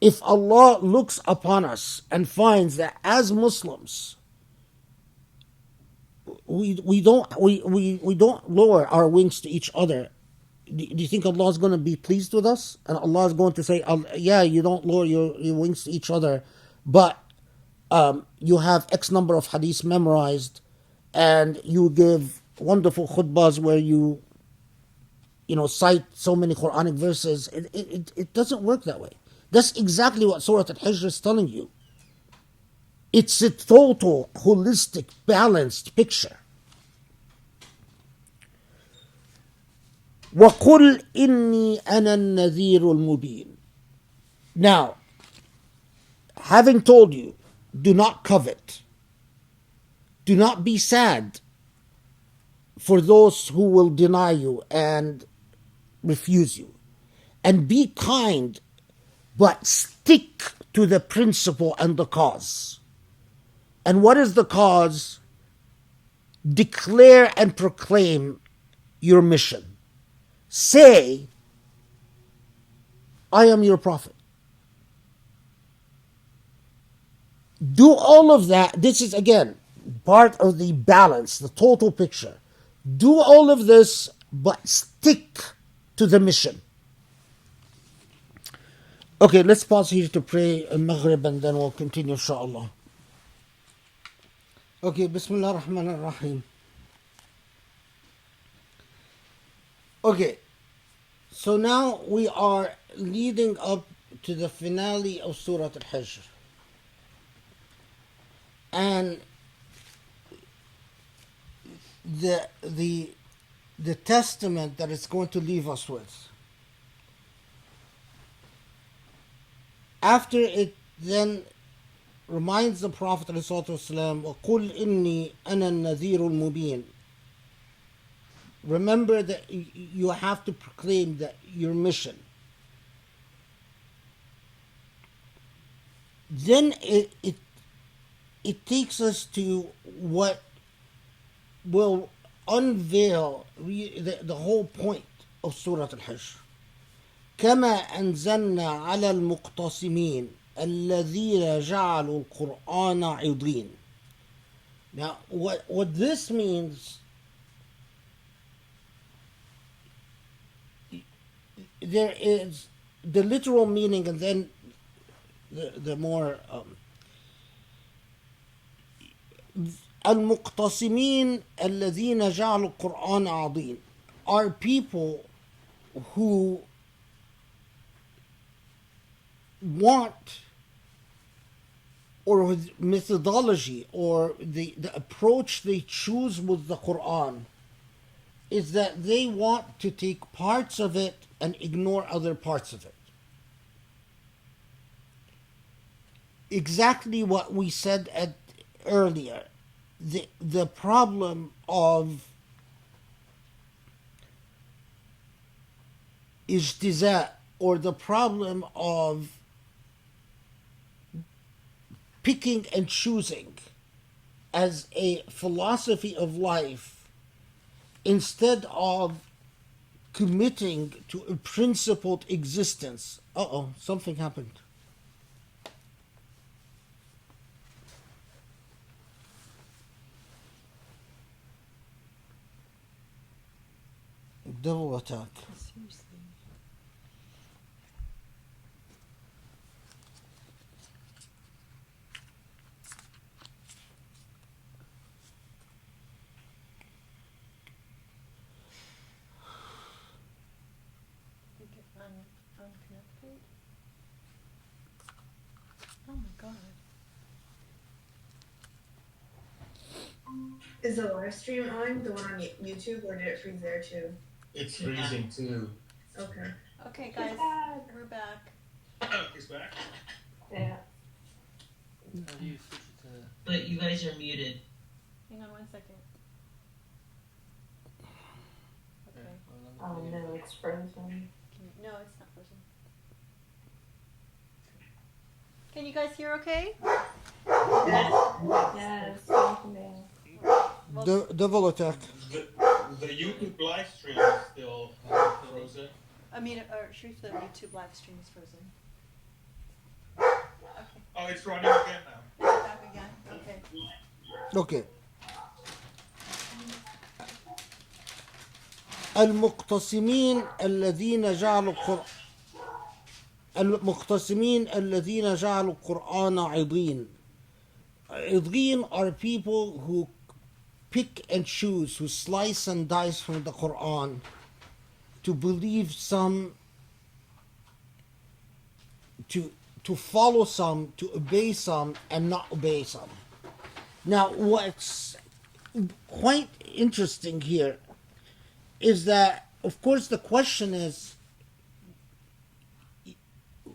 If Allah looks upon us and finds that as Muslims we don't lower our wings to each other, do you think Allah is going to be pleased with us? And Allah is going to say, yeah, you don't lower your wings to each other, but you have X number of hadiths memorized, and you give wonderful khutbahs where you cite so many Quranic verses. It doesn't work that way. That's exactly what Surah Al-Hijr is telling you. It's a total, holistic, balanced picture. وَقُلْ إِنِّي أَنَا النَّذِيرُ الْمُبِينُ. Now, having told you, do not covet, do not be sad for those who will deny you and refuse you, and be kind, but stick to the principle and the cause. And what is the cause? Declare and proclaim your mission. Say, I am your prophet. Do all of that. This is, again, part of the balance, the total picture. Do all of this, but stick to the mission. Okay, let's pause here to pray Maghrib, and then we'll continue, inshallah. Okay, Bismillah ar-Rahman ar-Rahim. Okay, so now we are leading up to the finale of Surah Al-Hijr. And the testament that it's going to leave us with. After it then reminds the Prophet ﷺ, وَقُلْ إِنِّي أَنَا النَّذِيرُ الْمُبِينُ. Remember that you have to proclaim that your mission. Then it takes us to what will unveil the whole point of Surah Al-Hijr. كما أنزلنا على المقتصمين الذين جعلوا القرآن عضين. Now, what this means, there is the literal meaning, and then the more المقتصمين الذين جعلوا القرآن عضين are people who want, or with methodology, or the approach they choose with the Quran is that they want to take parts of it and ignore other parts of it. Exactly what we said earlier. The problem of ijtiza, or the problem of picking and choosing as a philosophy of life instead of committing to a principled existence. Something happened. Double attack. Seriously. Unconnected? Oh my god. Is the live stream on the one on YouTube, or did it freeze there too? It's freezing too. Okay. Okay, guys, we're back. Oh, he's back. Yeah. How do you switch it to? But you guys are muted. Hang on 1 second. Okay. Well, let me Oh no, it's frozen. No, it's not frozen. Can you guys hear okay? Yes, welcome in. Well, Devil attack. The YouTube live stream is still frozen. I mean, Sharif, the YouTube live stream is frozen. Okay. Oh, it's running again now. Is it back again? Okay. Okay. المقتسمين الذين جعلوا القرآن عضين. عضين are people who pick and choose, who slice and dice from the Quran to believe some, to follow some, to obey some, and not obey some. Now, what's quite interesting here is that, of course, the question is,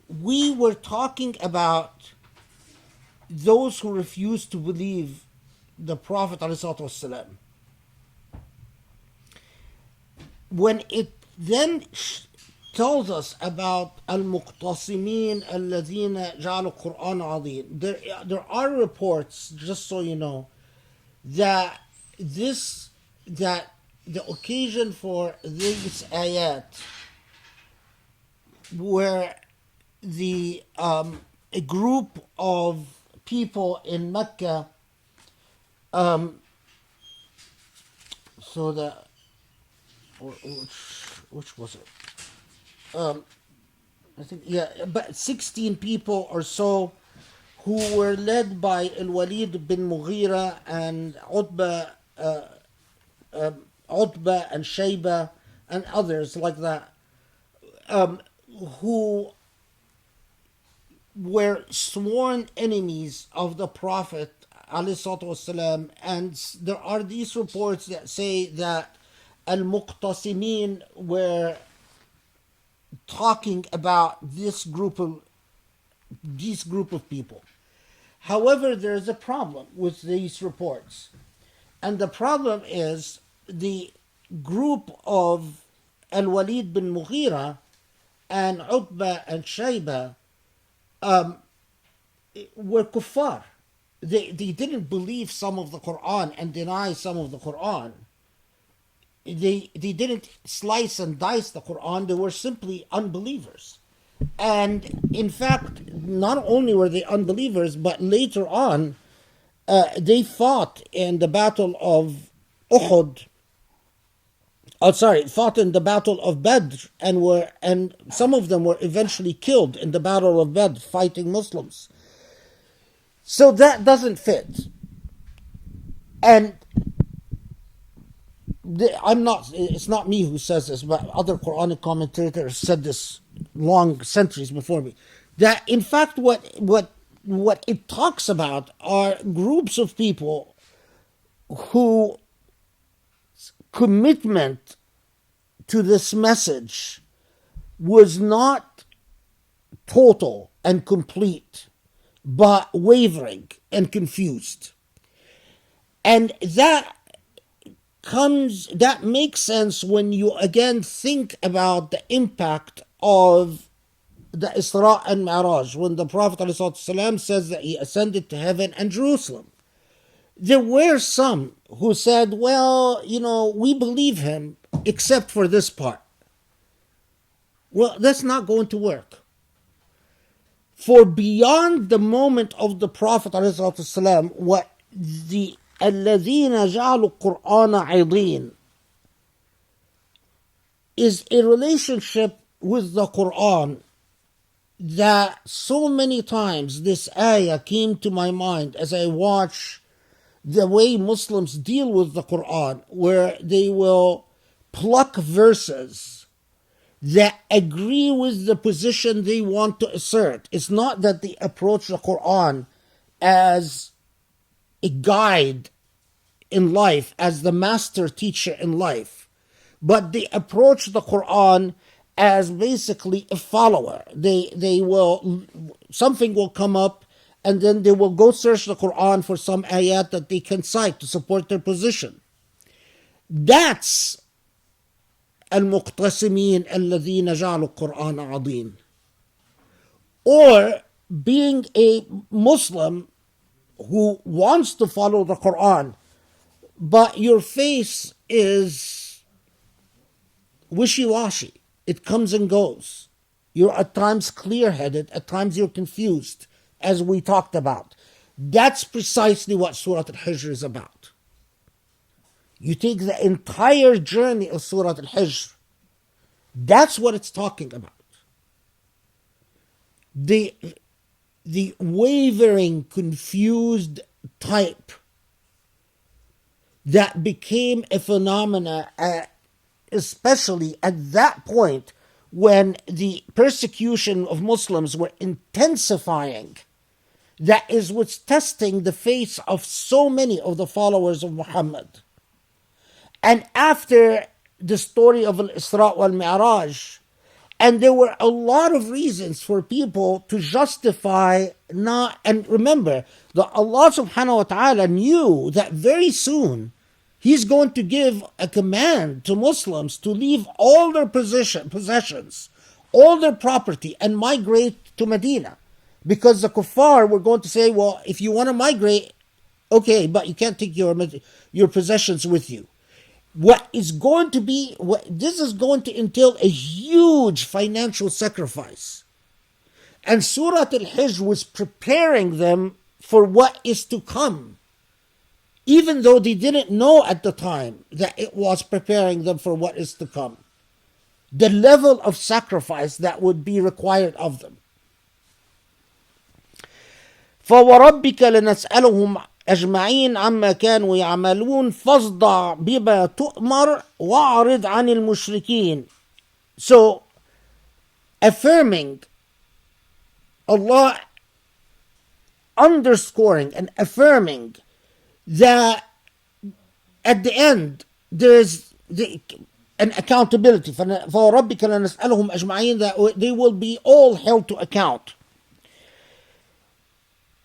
we were talking about those who refuse to believe the Prophet ﷺ. When it then tells us about al-muqtasimin alladhina ja'alu Qur'an adhim, there are reports, just so you know, that the occasion for these ayat were a group of people in Mecca, so that, which was it? I think, yeah, but 16 people or so who were led by Al-Walid bin Mughira and Utbah and Shayba and others like that, who were sworn enemies of the Prophet ﷺ. And there are these reports that say that Al-Muqtasimin were talking about this group of people. However, there is a problem with these reports, and the problem is the group of Al-Walid bin Mughira and Utbah and Shayba were kuffar. They didn't believe some of the Quran and deny some of the Quran. They didn't slice and dice the Quran. They were simply unbelievers. And in fact, not only were they unbelievers, but later on, they fought in the Battle of Uhud. Fought in the Battle of Badr, and some of them were eventually killed in the Battle of Badr fighting Muslims. So that doesn't fit. And it's not me who says this, but other Quranic commentators said this long centuries before me, that in fact what it talks about are groups of people who commitment to this message was not total and complete, but wavering and confused. And that makes sense when you again think about the impact of the Isra and Mi'raj, when the Prophet ﷺ says that he ascended to heaven and Jerusalem. There were some who said, well, we believe him except for this part. Well, that's not going to work. For beyond the moment of the Prophet ﷺ, what the الَّذِينَ جَعَلُوا الْقُرْآنَ عِضِينَ is a relationship with the Quran that so many times this ayah came to my mind as I watch the way Muslims deal with the Quran, where they will pluck verses that agree with the position they want to assert. It's not that they approach the Quran as a guide in life, as the master teacher in life, but they approach the Quran as basically a follower. They will, something will come up, and then they will go search the Quran for some ayat that they can cite to support their position. That's المقتسمين الذين جعلوا القرآن عظيم. Or being a Muslim who wants to follow the Quran, but your face is wishy-washy. It comes and goes. You're at times clear-headed, at times you're confused, as we talked about. That's precisely what Surah Al-Hijr is about. You take the entire journey of Surah Al-Hijr, that's what it's talking about. The wavering, confused type that became a phenomena, especially at that point when the persecution of Muslims were intensifying. That is what's testing the faith of so many of the followers of Muhammad. And after the story of Al-Isra wal-Mi'raj, and there were a lot of reasons for people to justify not, and remember, that Allah subhanahu wa ta'ala knew that very soon He's going to give a command to Muslims to leave all their possessions, all their property, and migrate to Medina. Because the kuffar were going to say, well, if you want to migrate, okay, but you can't take your possessions with you. This is going to entail a huge financial sacrifice. And Surah Al-Hijr was preparing them for what is to come, even though they didn't know at the time that it was preparing them for what is to come. The level of sacrifice that would be required of them. فَوَرَبِّكَ لَنَسْأَلُهُمْ أجمعين عما كانوا يعملون فاصدع بما تؤمر وأعرض عن المشركين. So, affirming, Allah underscoring and affirming that at the end there is an accountability. فَوَرَبِّكَ لَنَسْأَلُهُمْ أجمعين, that they will be all held to account.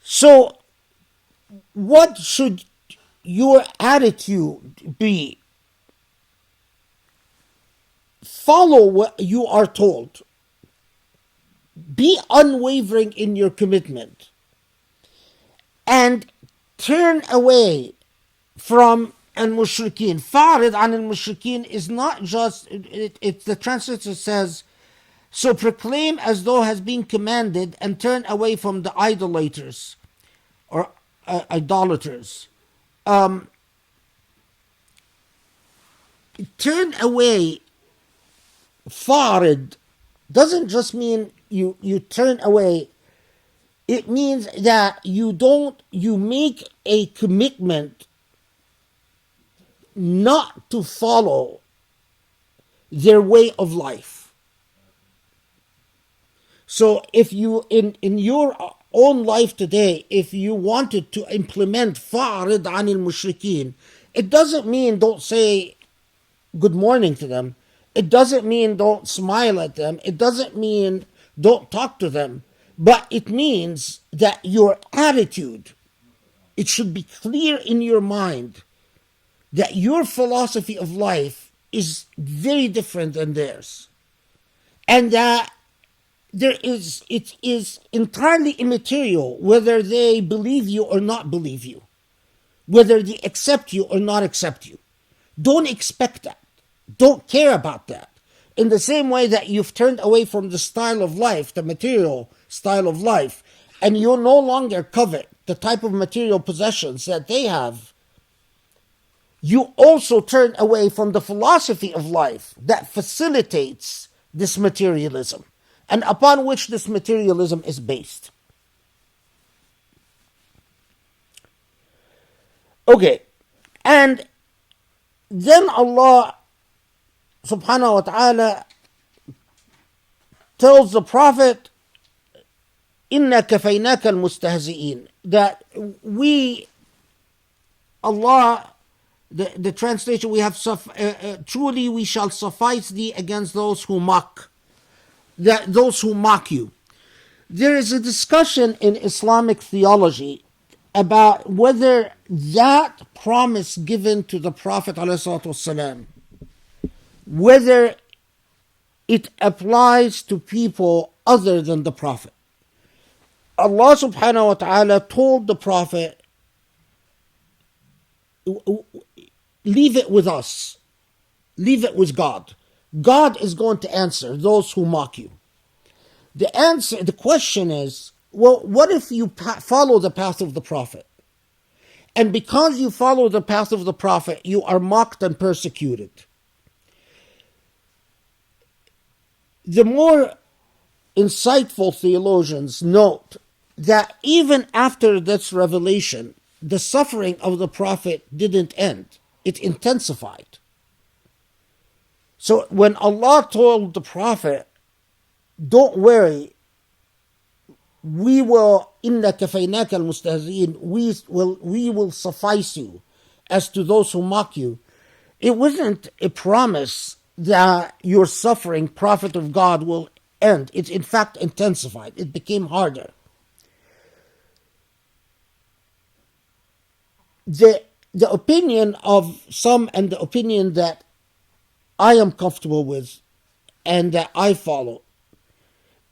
So, what should your attitude be? Follow what you are told. Be unwavering in your commitment. And turn away from al-mushrikeen. Fa'rid an al-mushrikeen is not just, the translator says, so proclaim as though has been commanded and turn away from the idolaters or idolaters. Turn away. Farid doesn't just mean you turn away. It means that you make a commitment not to follow their way of life. So if you, in your own life today, if you wanted to implement fa'rid anil mushrikeen, it doesn't mean don't say good morning to them. It doesn't mean don't smile at them. It doesn't mean don't talk to them. But it means that your attitude, it should be clear in your mind that your philosophy of life is very different than theirs. And that it is entirely immaterial whether they believe you or not believe you, whether they accept you or not accept you. Don't expect that. Don't care about that. In the same way that you've turned away from the style of life, the material style of life, and you no longer covet the type of material possessions that they have, you also turn away from the philosophy of life that facilitates this materialism, and upon which this materialism is based. Okay, and then Allah subhanahu wa ta'ala tells the Prophet, إِنَّا كَفَيْنَاكَ الْمُسْتَهْزِئِينَ, that we, Allah, The translation we have, truly we shall suffice thee against those who mock, those who mock you. There is a discussion in Islamic theology about whether that promise given to the Prophet ﷺ, whether it applies to people other than the Prophet. Allah subhanahu wa ta'ala told the Prophet, leave it with us. Leave it with God. God is going to answer those who mock you. The question is, well, what if you follow the path of the Prophet? And because you follow the path of the Prophet, you are mocked and persecuted. The more insightful theologians note that even after this revelation, the suffering of the Prophet didn't end. It intensified. So when Allah told the Prophet, don't worry, we will, إِنَّا كَفَيْنَاكَ الْمُسْتَهْزِئِينَ, we will suffice you as to those who mock you. It wasn't a promise that your suffering, Prophet of God, will end. It in fact intensified. It became harder. The opinion of some, and the opinion that I am comfortable with and that I follow,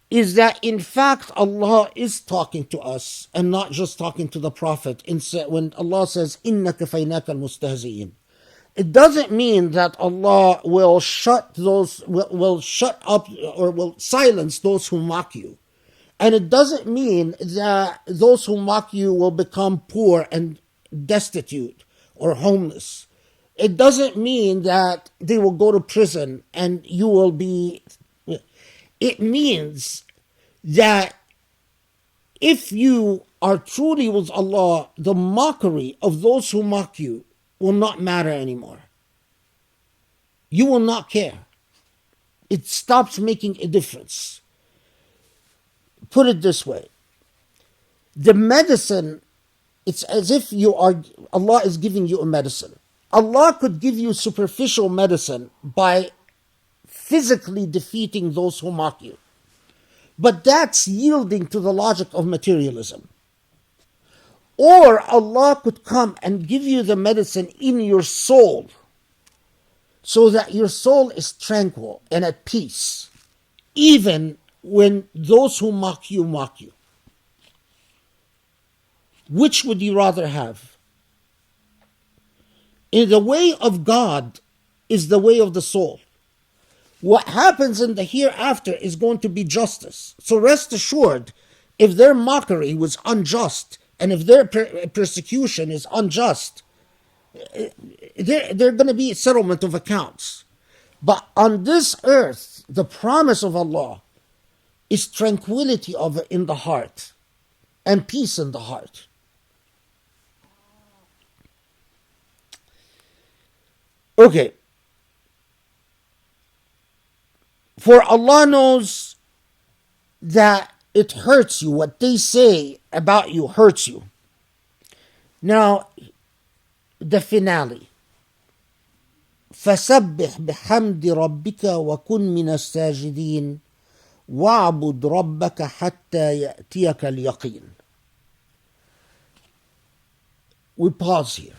is that in fact Allah is talking to us and not just talking to the Prophet. When Allah says, إِنَّا كَفَيْنَاكَ الْمُسْتَهْزِئِينَ, it doesn't mean that Allah will shut up or will silence those who mock you. And it doesn't mean that those who mock you will become poor and destitute or homeless. It doesn't mean that they will go to prison and you will be... It means that if you are truly with Allah, the mockery of those who mock you will not matter anymore. You will not care. It stops making a difference. Put it this way. The medicine, it's as if Allah is giving you a medicine. Allah could give you superficial medicine by physically defeating those who mock you. But that's yielding to the logic of materialism. Or Allah could come and give you the medicine in your soul so that your soul is tranquil and at peace, even when those who mock you mock you. Which would you rather have? In the way of God is the way of the soul. What happens in the hereafter is going to be justice. So rest assured, if their mockery was unjust, and if their persecution is unjust, they're going to be a settlement of accounts. But on this earth, the promise of Allah is tranquility in the heart and peace in the heart. Okay. For Allah knows that it hurts you. What they say about you hurts you. Now, the finale. فَسَبِّحْ بِحَمْدِ رَبِّكَ وَكُنْ مِنَ السَّاجِدِينَ وَاعْبُدْ رَبَّكَ حَتَّى يَأْتِيَكَ الْيَقِينَ. We pause here.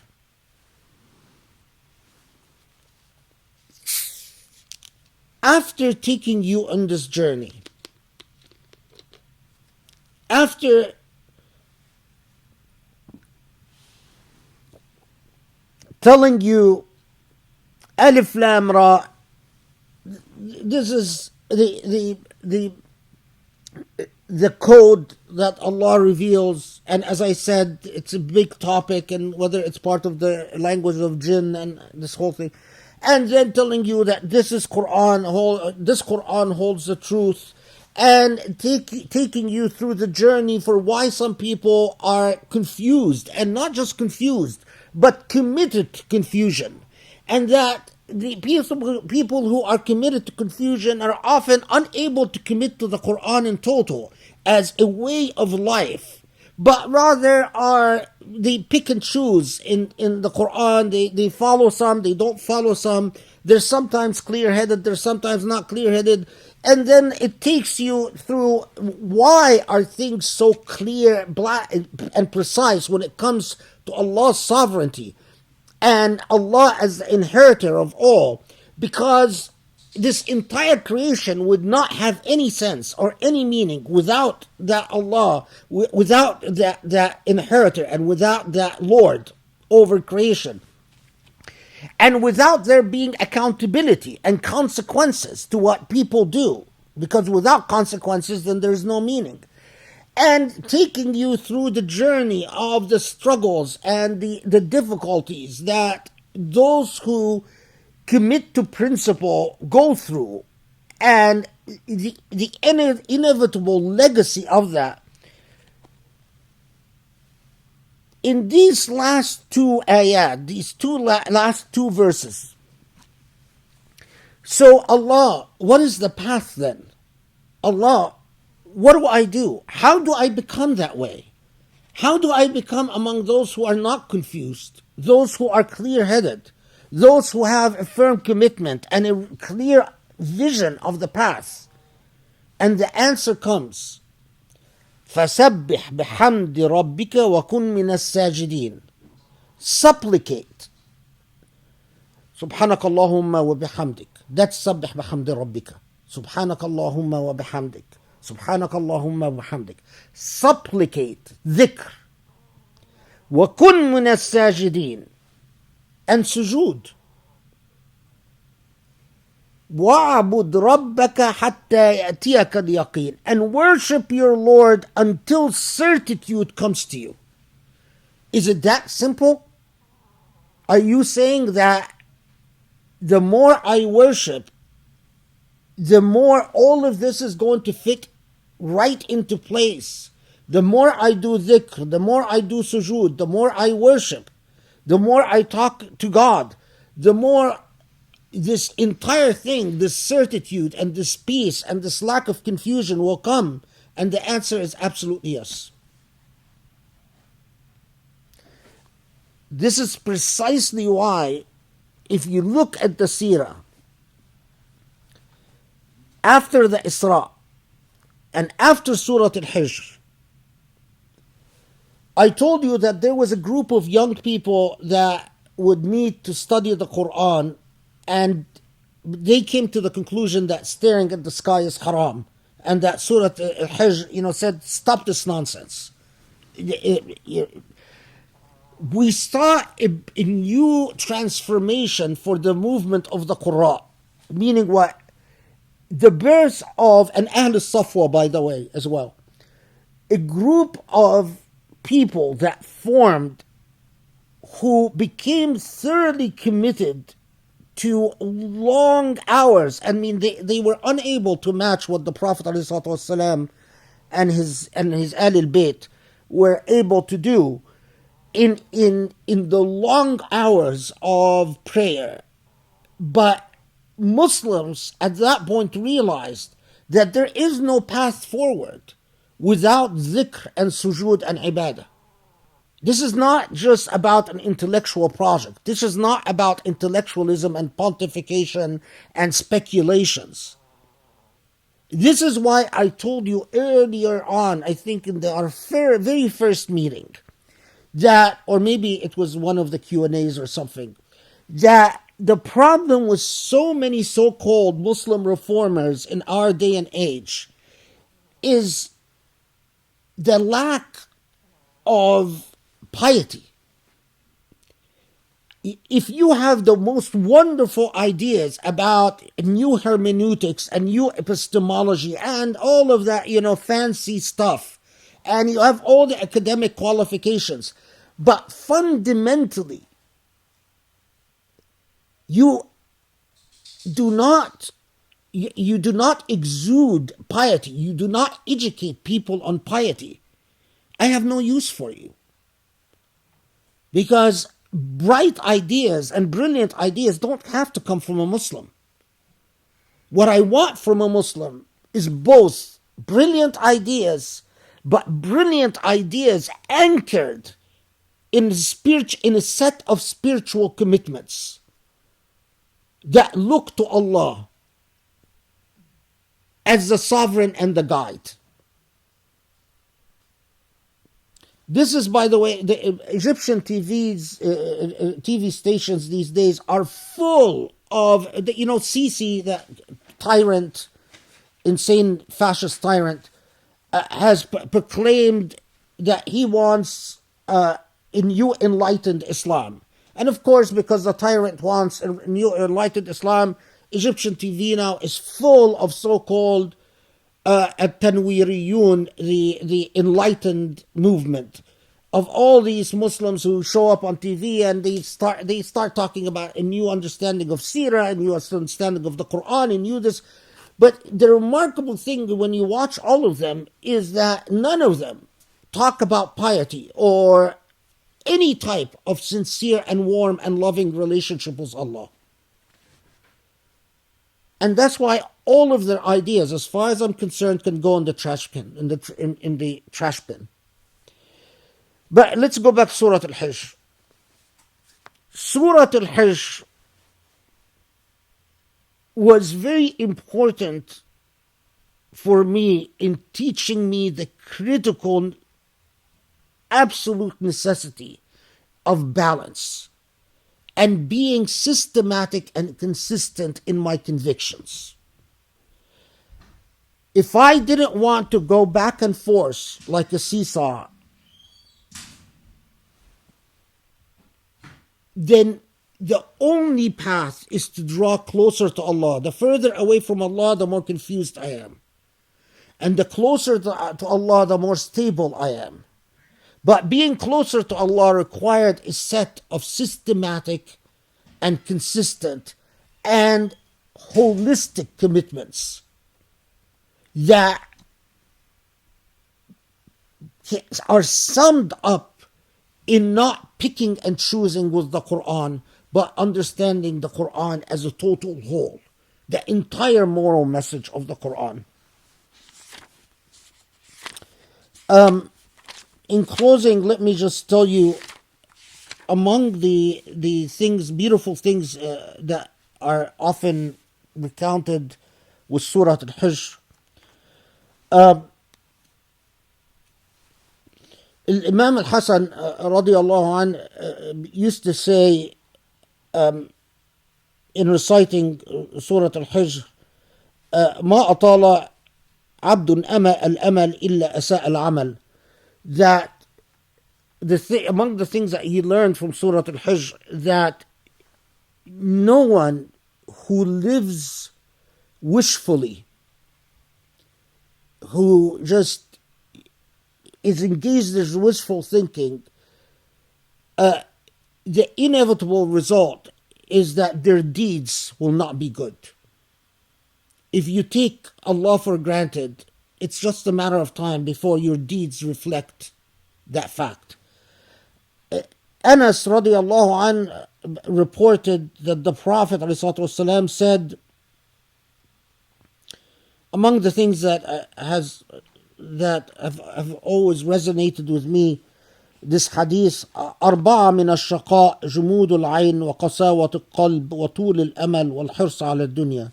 After taking you on this journey, after telling you Alif Lam Ra, this is the code that Allah reveals, and as I said, it's a big topic, and whether it's part of the language of jinn and this whole thing. And then telling you that this Quran holds the truth, and taking you through the journey for why some people are confused, and not just confused, but committed to confusion, and that the people who are committed to confusion are often unable to commit to the Quran in total as a way of life, but rather they pick and choose in the Quran. They follow some, they don't follow some. They're sometimes clear-headed, they're sometimes not clear-headed. And then it takes you through why are things so clear, black, and precise when it comes to Allah's sovereignty and Allah as the inheritor of all. Because this entire creation would not have any sense or any meaning without that Allah, without that inheritor, and without that Lord over creation. And without there being accountability and consequences to what people do. Because without consequences, then there's no meaning. And taking you through the journey of the struggles and the difficulties that those who commit to principle go through, and the inevitable legacy of that. In these last two ayat, these last two verses, so Allah, what is the path then? Allah, what do I do? How do I become that way? How do I become among those who are not confused, those who are clear-headed, those who have a firm commitment and a clear vision of the path? And the answer comes, فَسَبِّحْ بِحَمْدِ رَبِّكَ وَكُنْ مِنَ السَّاجِدِينَ. Supplicate. سبحانك اللهم وبحمدك. That's سبح بحمد ربك. سبحانك اللهم وبحمدك. سبحانك اللهم وبحمدك. Supplicate. ذكر. وكن من الساجدين. And sujood. وَاعْبُدْ رَبَّكَ حَتَّى يَأْتِيَكَ الْيَقِينَ. And worship your Lord until certitude comes to you. Is it that simple? Are you saying that the more I worship, the more all of this is going to fit right into place? The more I do dhikr, the more I do sujood, the more I worship, the more I talk to God, the more this entire thing, this certitude and this peace and this lack of confusion will come? And the answer is absolutely yes. This is precisely why, if you look at the seerah, after the Isra and after Surah Al-Hijr, I told you that there was a group of young people that would meet to study the Quran, and they came to the conclusion that staring at the sky is haram, and that Surah Al-Hijr, said, stop this nonsense. We saw a new transformation for the movement of the Qur'an, meaning what? The birth of an Ahl Safwa, by the way, as well. A group of people that formed who became thoroughly committed to long hours. I mean, they were unable to match what the Prophet ﷺ and his Ahlul Bayt were able to do in the long hours of prayer. But Muslims at that point realized that there is no path forward without dhikr and sujood and ibadah. This is not just about an intellectual project. This is not about intellectualism and pontification and speculations. This is why I told you earlier on, I think in our very first meeting, that, or maybe it was one of the Q&As or something, that the problem with so many so-called Muslim reformers in our day and age is the lack of piety. If you have the most wonderful ideas about new hermeneutics and new epistemology and all of that, fancy stuff, and you have all the academic qualifications, but fundamentally, you do not exude piety, you do not educate people on piety, I have no use for you. Because bright ideas and brilliant ideas don't have to come from a Muslim. What I want from a Muslim is both brilliant ideas, but brilliant ideas anchored in a set of spiritual commitments that look to Allah as the sovereign and the guide. This is, by the way, the Egyptian TV stations these days are full of, Sisi, the tyrant, insane fascist tyrant, has proclaimed that he wants a new enlightened Islam. And of course, because the tyrant wants a new enlightened Islam, Egyptian TV now is full of so-called at-tanwiriyun, the enlightened movement, of all these Muslims who show up on TV and they start talking about a new understanding of Sirah, a new understanding of the Quran, a new this. But the remarkable thing when you watch all of them is that none of them talk about piety or any type of sincere and warm and loving relationship with Allah. And that's why all of their ideas, as far as I'm concerned, can go in the trash bin, in the trash bin. But let's go back to Surah Al-Hijr. Surah Al-Hijr was very important for me in teaching me the critical, absolute necessity of balance and being systematic and consistent in my convictions. If I didn't want to go back and forth like a seesaw, then the only path is to draw closer to Allah. The further away from Allah, the more confused I am. And the closer to Allah, the more stable I am. But being closer to Allah required a set of systematic and consistent and holistic commitments that are summed up in not picking and choosing with the Quran, but understanding the Quran as a total whole, the entire moral message of the Quran. In closing, let me just tell you, among the things, beautiful things that are often recounted with Surah Al-Hijr, Imam Al-Hasan radiallahu anh used to say in reciting Surah Al-Hijr, ما أطال عبد الأمل إلا أساء العمل, that among the things that he learned from Surah Al-Hijr, that no one who lives wishfully, who just is engaged in wishful thinking, the inevitable result is that their deeds will not be good. If you take Allah for granted, it's just a matter of time before your deeds reflect that fact. Anas radiallahu anh reported that the Prophet ﷺ said, among the things that have always resonated with me, this hadith, أربعة من الشقاء جمود العين وقساوة القلب وطول الأمل والحرص على الدنيا.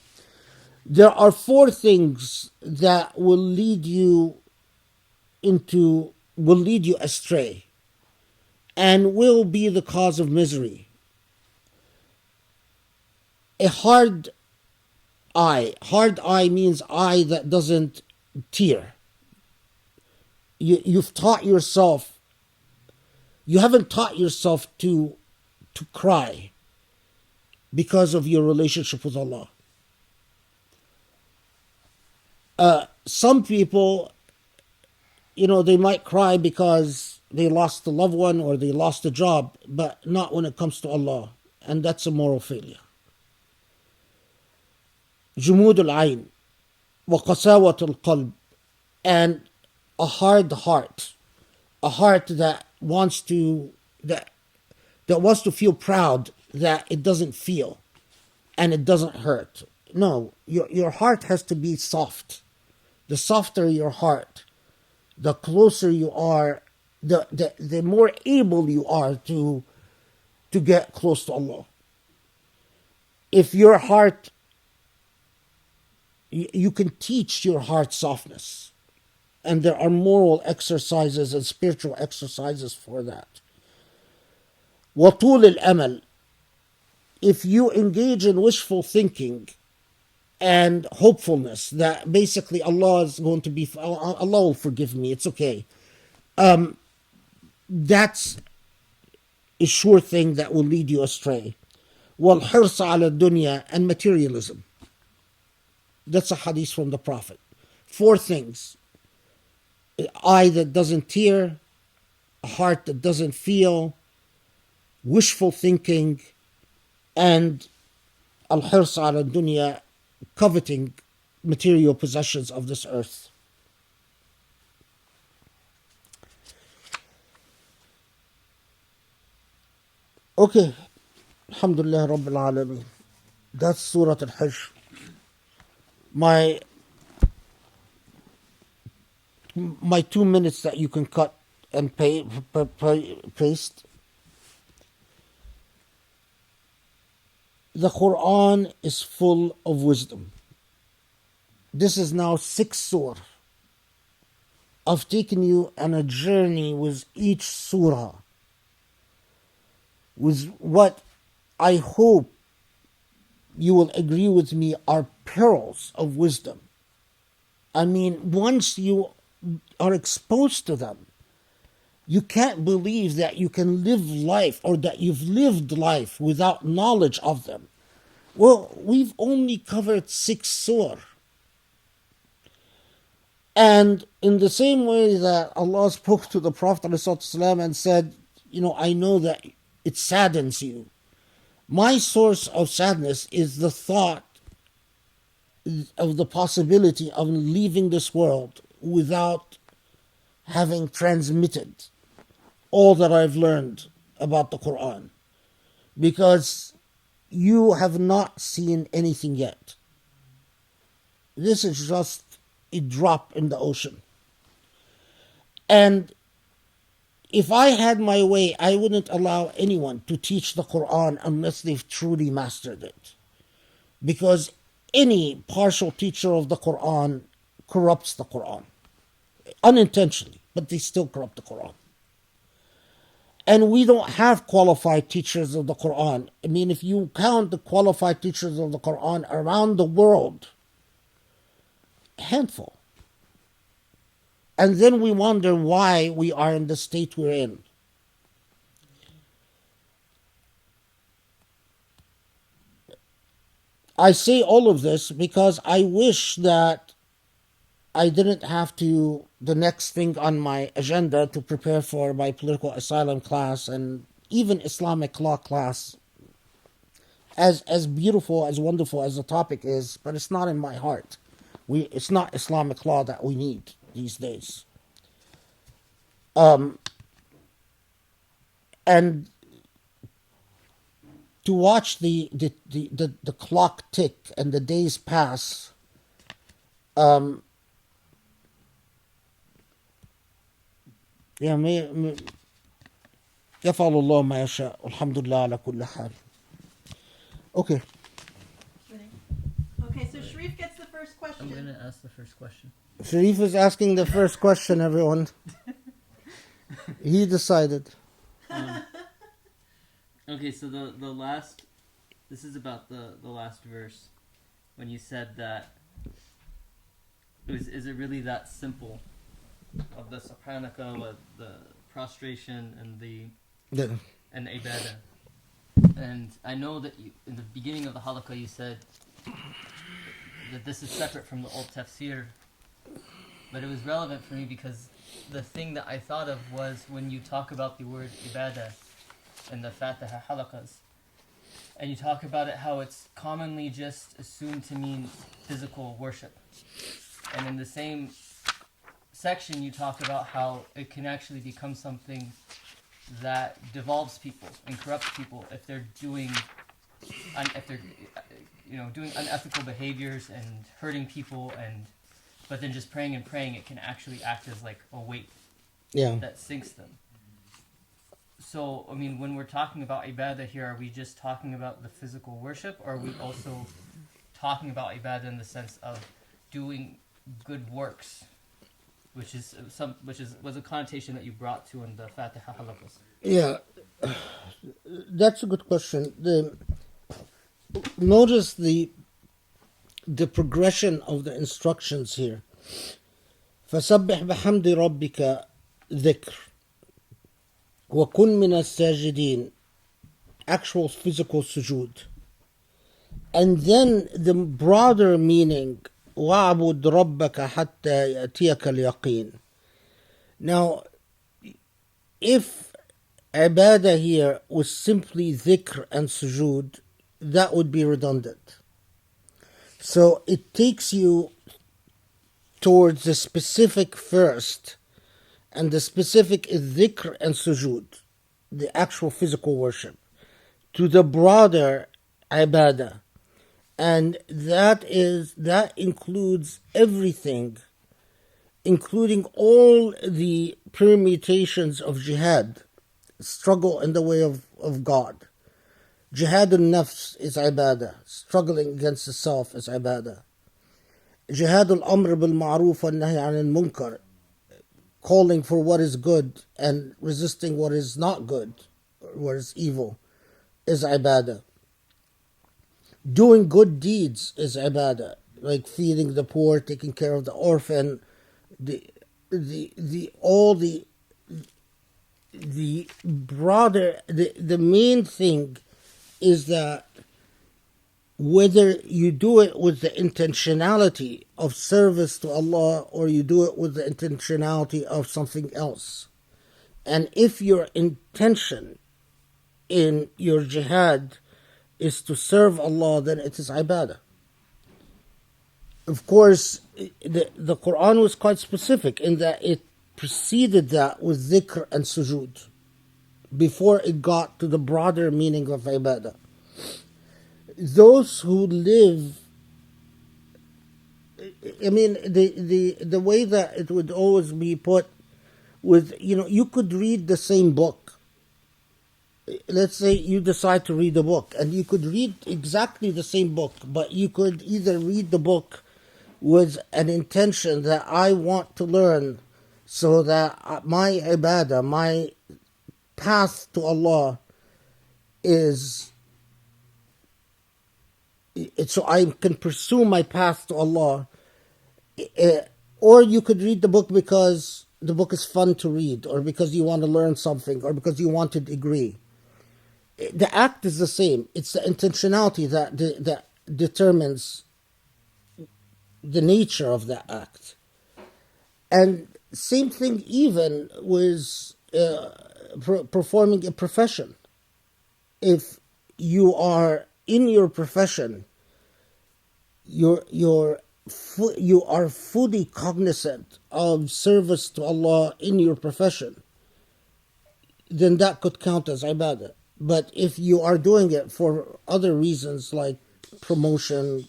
There are four things that will lead you astray and will be the cause of misery. A hard eye. Hard eye means eye that doesn't tear. You haven't taught yourself to cry because of your relationship with Allah. Some people, they might cry because they lost a loved one or they lost a job, but not when it comes to Allah. And that's a moral failure. جمود العين وقساوة القلب, and a hard heart, a heart that wants to feel proud that it doesn't feel and it doesn't hurt. No, your heart has to be soft. The softer your heart, the closer you are, the more able you are to get close to Allah. If your heart, you can teach your heart softness. And there are moral exercises and spiritual exercises for that. وَطُولِ الْأَمَلِ. If you engage in wishful thinking and hopefulness that basically Allah is going to be, Allah will forgive me, it's okay. That's a sure thing that will lead you astray. وَالْحِرْصَ عَلَى الدُّنْيَا, and materialism. That's a hadith from the Prophet. 4 things. An eye that doesn't tear, a heart that doesn't feel, wishful thinking, and al-hirs ala dunya, coveting material possessions of this earth. Okay, alhamdulillah rabbil alameen. That's Surah Al-Hijr. My 2 minutes that you can cut and paste. The Quran is full of wisdom. This is now 6 surah. I've taken you on a journey with each surah, with what I hope you will agree with me are pearls of wisdom. I mean, once you are exposed to them, you can't believe that you can live life, or that you've lived life without knowledge of them. Well, we've only covered 6 surah. And in the same way that Allah spoke to the Prophet ﷺ and said, I know that it saddens you. My source of sadness is the thought of the possibility of leaving this world without having transmitted all that I've learned about the Quran. Because you have not seen anything yet. This is just a drop in the ocean. And if I had my way, I wouldn't allow anyone to teach the Quran unless they've truly mastered it. Because any partial teacher of the Quran corrupts the Quran. Unintentionally, but they still corrupt the Quran. And we don't have qualified teachers of the Quran. I mean, if you count the qualified teachers of the Quran around the world, a handful. And then we wonder why we are in the state we're in. I say all of this because I wish that I didn't have to, the next thing on my agenda to prepare for my political asylum class and even Islamic law class, as beautiful, as wonderful as the topic is, but it's not in my heart. It's not Islamic law that we need these days. And to watch the clock tick and the days pass, يفعل الله ما يشاء والحمد لله على كل حال. Okay. Okay, so Sharif gets the first question. I'm going to ask the first question. Sharif is asking the first question, everyone. He decided. Okay, so the last, this is about the last verse, when you said that, is it really that simple, of the subhanaka, the prostration and the and ibadah? And I know that in the beginning of the halaqah you said that this is separate from the old tafsir, but it was relevant for me because the thing that I thought of was when you talk about the word ibadah in the Fatiha halaqas, and you talk about it how it's commonly just assumed to mean physical worship, and in the same section you talk about how it can actually become something that devolves people and corrupts people if they're doing doing unethical behaviors and hurting people and but then just praying and praying, it can actually act as like a weight Yeah. that sinks them. So, I mean, when we're talking about ibadah here, are we just talking about the physical worship, or are we also talking about ibadah in the sense of doing good works, which was a connotation that you brought to in the Fatiha halaqas? Yeah, that's a good question. Notice the progression of the instructions here. فَسَبِّحْ بِحَمْدِ رَبِّكَ ذِكْر وَكُنْ مِنَ السَّاجِدِينَ, actual physical sujood. And then the broader meaning, وَعْبُدْ رَبَّكَ حَتَّى يَأْتِيَكَ الْيَقِينَ. Now, if ibadah here was simply dhikr and sujood, that would be redundant. So it takes you towards the specific first, and the specific is dhikr and sujood, the actual physical worship, to the broader ibadah. And that includes everything, including all the permutations of jihad, struggle in the way of God. Jihad al-nafs is ibadah. Struggling against the self is ibadah. Jihad al-amr bil-ma'ruf wa nahy al-munkar, calling for what is good and resisting what is not good, or what is evil, is ibadah. Doing good deeds is ibadah, like feeding the poor, taking care of the orphan, the broader, the main thing is that whether you do it with the intentionality of service to Allah or you do it with the intentionality of something else. And if your intention in your jihad is to serve Allah, then it is ibadah. Of course, the Quran was quite specific in that it preceded that with dhikr and sujood before it got to the broader meaning of ibadah. Those who live, I mean, the way that it would always be put with, you could read the same book. Let's say you decide to read a book, and you could read exactly the same book, but you could either read the book with an intention that I want to learn so that my ibadah, my path to Allah is, so I can pursue my path to Allah. Or you could read the book because the book is fun to read, or because you want to learn something, or because you want a degree. The act is the same. It's the intentionality that determines the nature of that act. And same thing even with performing a profession. If you are in your profession, you are fully cognizant of service to Allah in your profession, then that could count as ibadah. But if you are doing it for other reasons like promotion,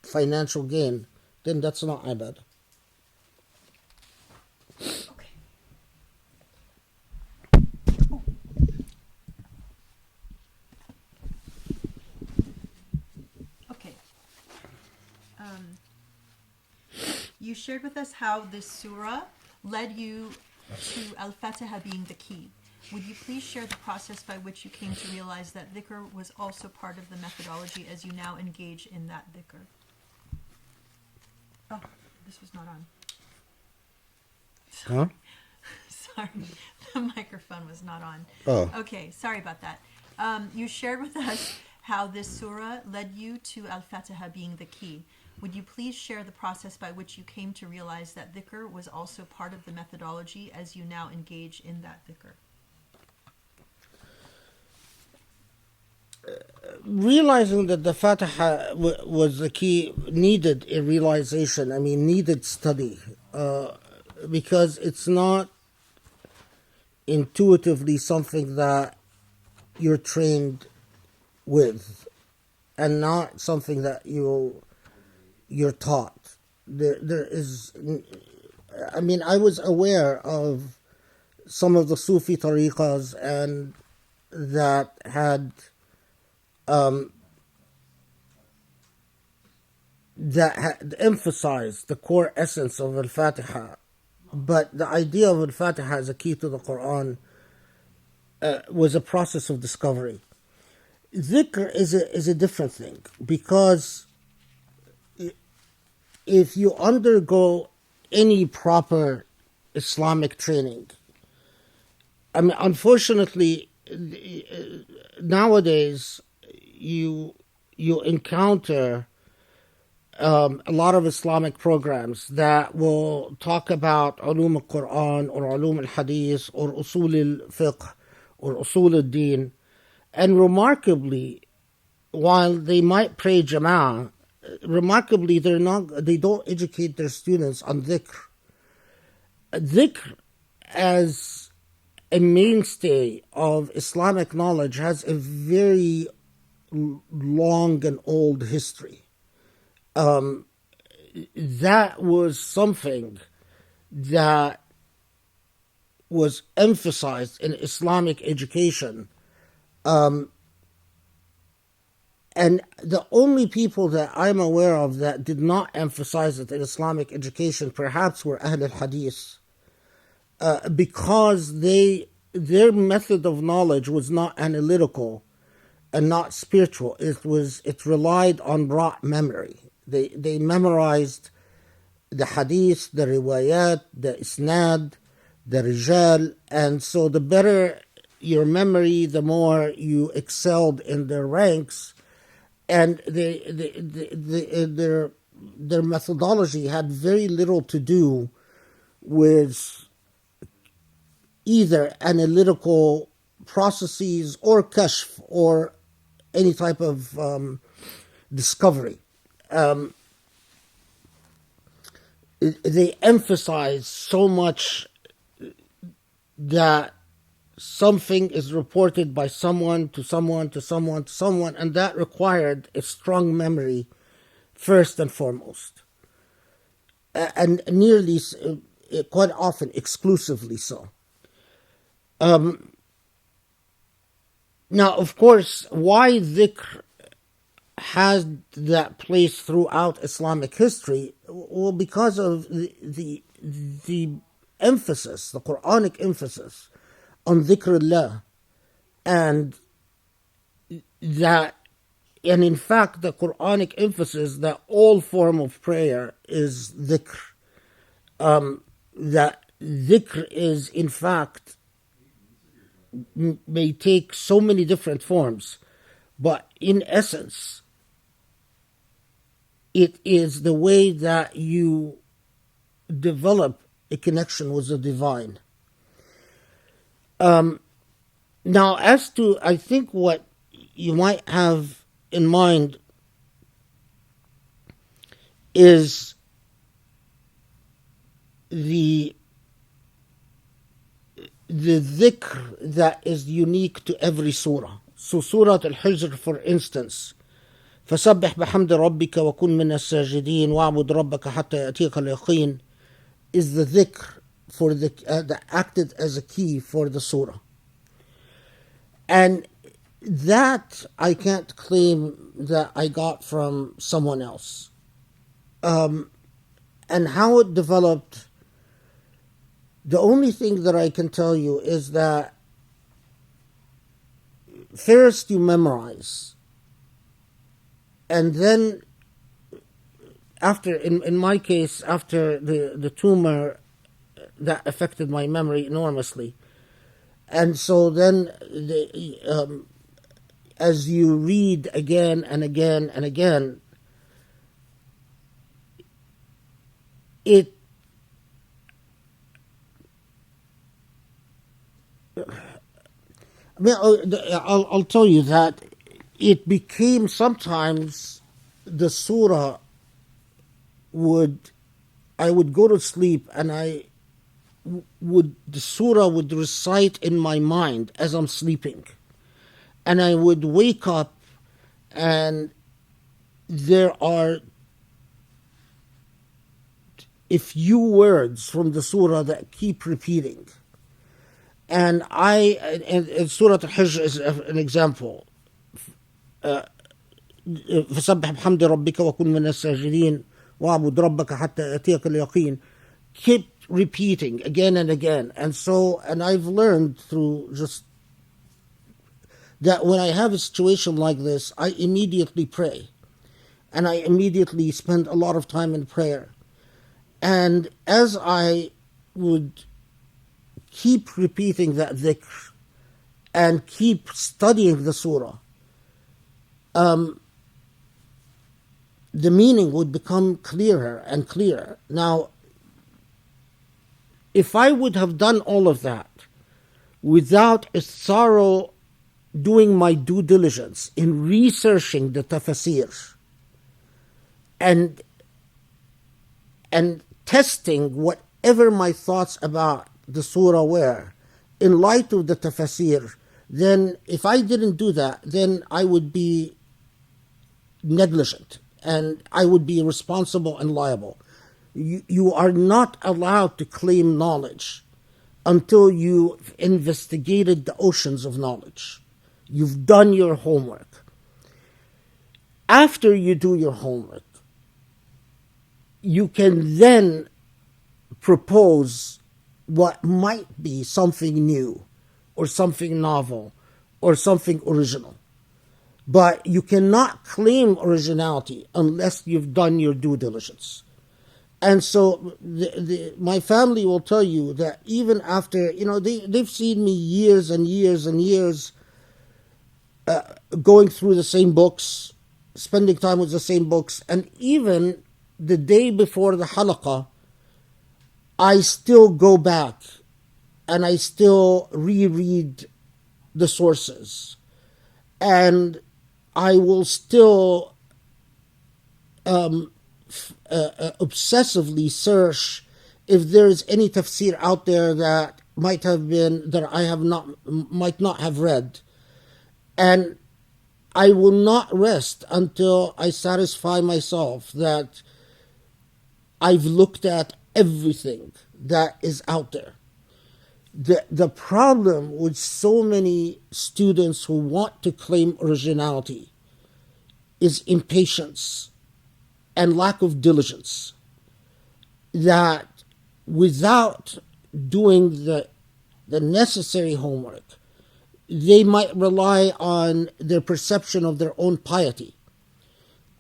financial gain, then that's not ibadah. Okay. Okay. You shared with us how this surah led you to Al-Fatiha being the key. Would you please share the process by which you came to realize that dhikr was also part of the methodology as you now engage in that dhikr? Oh, this was not on. Huh? Sorry, the microphone was not on. Oh. Okay, sorry about that. You shared with us how this surah led you to Al-Fatiha being the key. Would you please share the process by which you came to realize that dhikr was also part of the methodology as you now engage in that dhikr? Realizing that the Fatiha was the key needed a realization, needed study, because it's not intuitively something that you're trained with, and not something that you're taught. there is, I mean, I was aware of some of the Sufi tariqas and that had emphasized the core essence of Al-Fatiha, but the idea of Al-Fatiha as a key to the Quran was a process of discovery. Dhikr is a different thing, because if you undergo any proper Islamic training, I mean, unfortunately, nowadays you encounter a lot of Islamic programs that will talk about ulum al-Quran or ulum al-Hadith or usul al-fiqh or usul al-Din, and remarkably, while they might pray Jama'ah, remarkably they don't educate their students on dhikr. Dhikr as a mainstay of Islamic knowledge has a very long and old history. That was something that was emphasized in Islamic education. And the only people that I'm aware of that did not emphasize it in Islamic education perhaps were Ahl al-Hadith, because their method of knowledge was not analytical and not spiritual. It relied on rote memory. They memorized the hadith, the riwayat, the isnad, the rijal, and so the better your memory, the more you excelled in their ranks, and their methodology had very little to do with either analytical processes or kashf or any type of discovery. They emphasize so much that something is reported by someone to someone to someone to someone, and that required a strong memory first and foremost, and nearly, quite often, exclusively so. Now, of course, why dhikr has that place throughout Islamic history? Well, because of the emphasis, the Quranic emphasis on dhikrullah, and in fact the Quranic emphasis that all form of prayer is dhikr. That dhikr is, in fact, may take so many different forms, but in essence, it is the way that you develop a connection with the divine. Now, as to, I think what you might have in mind is the dhikr that is unique to every surah. So Surah Al-Hijr, for instance, فَسَبِّحْ بِحَمْدِ رَبِّكَ وَكُنْ مِنَ السَّاجِدِينَ وَاعْبُدْ رَبَّكَ حَتَّى يَأْتِيكَ الْيَقِينَ, is the dhikr for that acted as a key for the surah. And that I can't claim that I got from someone else. And how it developed, the only thing that I can tell you is that first you memorize, and then after, in my case, after the tumor that affected my memory enormously, and so then as you read again and again and again, I mean, I'll tell you that it became sometimes the surah I would go to sleep and the surah would recite in my mind as I'm sleeping. And I would wake up and there are a few words from the surah that keep repeating. And Surah Al-Hijr is an example. فسبح بحمد ربك وكن من الساجدين واعبد ربك حتى يأتيك اليقين. Keep repeating again and again. And I've learned through just that when I have a situation like this, I immediately pray. And I immediately spend a lot of time in prayer. And as I would keep repeating that dhikr and keep studying the surah, the meaning would become clearer and clearer. Now, if I would have done all of that without a thorough doing my due diligence in researching the tafsir and testing whatever my thoughts about the surah were in light of the tafsir, then if I didn't do that, then I would be negligent and I would be responsible and liable. You are not allowed to claim knowledge until you've investigated the oceans of knowledge. You've done your homework. After you do your homework, you can then propose what might be something new or something novel or something original. But you cannot claim originality unless you've done your due diligence. And so my family will tell you that even after, they've seen me years and years and years going through the same books, spending time with the same books, and even the day before the halaqah, I still go back and I still reread the sources. And I will still obsessively search if there is any tafsir out there that might not have read. And I will not rest until I satisfy myself that I've looked at everything that is out there. The problem with so many students who want to claim originality is impatience and lack of diligence. That without doing the necessary homework, they might rely on their perception of their own piety.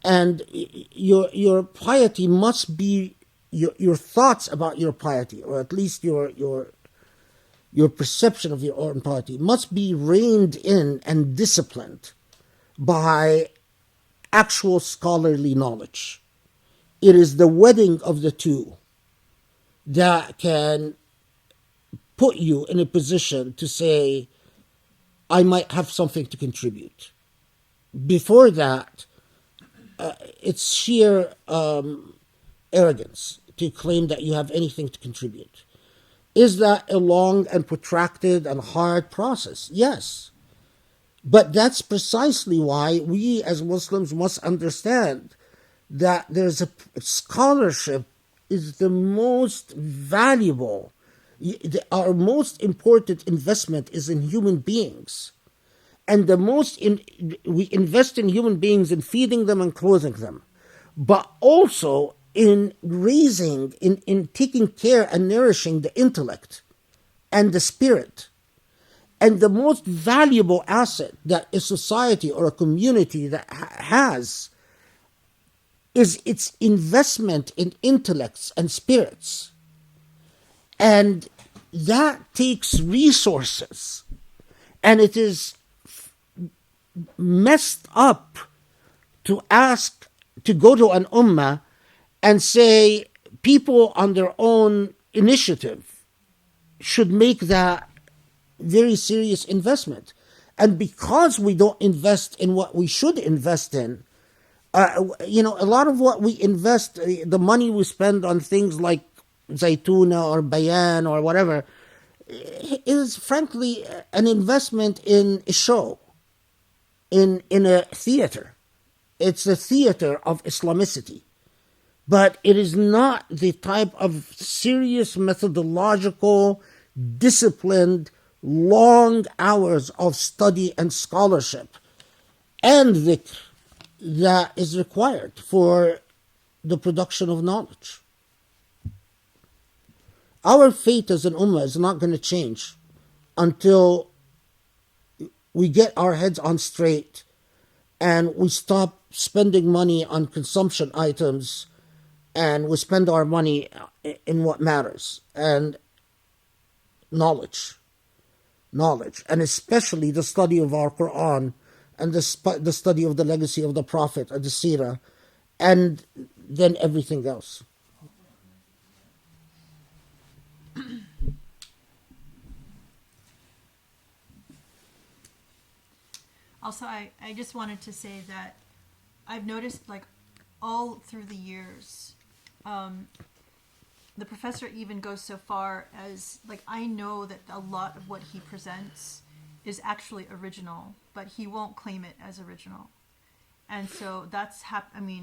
And your piety must be, your thoughts about your piety, or at least your perception of your own piety, must be reined in and disciplined by actual scholarly knowledge. It is the wedding of the two that can put you in a position to say, I might have something to contribute. Before that, it's sheer arrogance to claim that you have anything to contribute. Is that a long and protracted and hard process? Yes. But that's precisely why we as Muslims must understand that there's scholarship is the most valuable. Our most important investment is in human beings. And we invest in human beings in feeding them and clothing them, but also in raising, in taking care and nourishing the intellect and the spirit. And the most valuable asset that a society or a community that has is its investment in intellects and spirits. And that takes resources. And it is messed up to go to an ummah and say people on their own initiative should make that very serious investment. And because we don't invest in what we should invest in, a lot of what we invest, the money we spend on things like Zaytuna or Bayan or whatever, is frankly an investment in a show, in a theater. It's a theater of Islamicity. But it is not the type of serious methodological, disciplined, long hours of study and scholarship and dhikr that is required for the production of knowledge. Our fate as an ummah is not going to change until we get our heads on straight and we stop spending money on consumption items and we spend our money in what matters, and knowledge, and especially the study of our Quran and the study of the legacy of the Prophet and the Seerah, and then everything else. Also, I just wanted to say that I've noticed, like, all through the years, the professor even goes so far as, like, I know that a lot of what he presents is actually original, but he won't claim it as original. And so that's,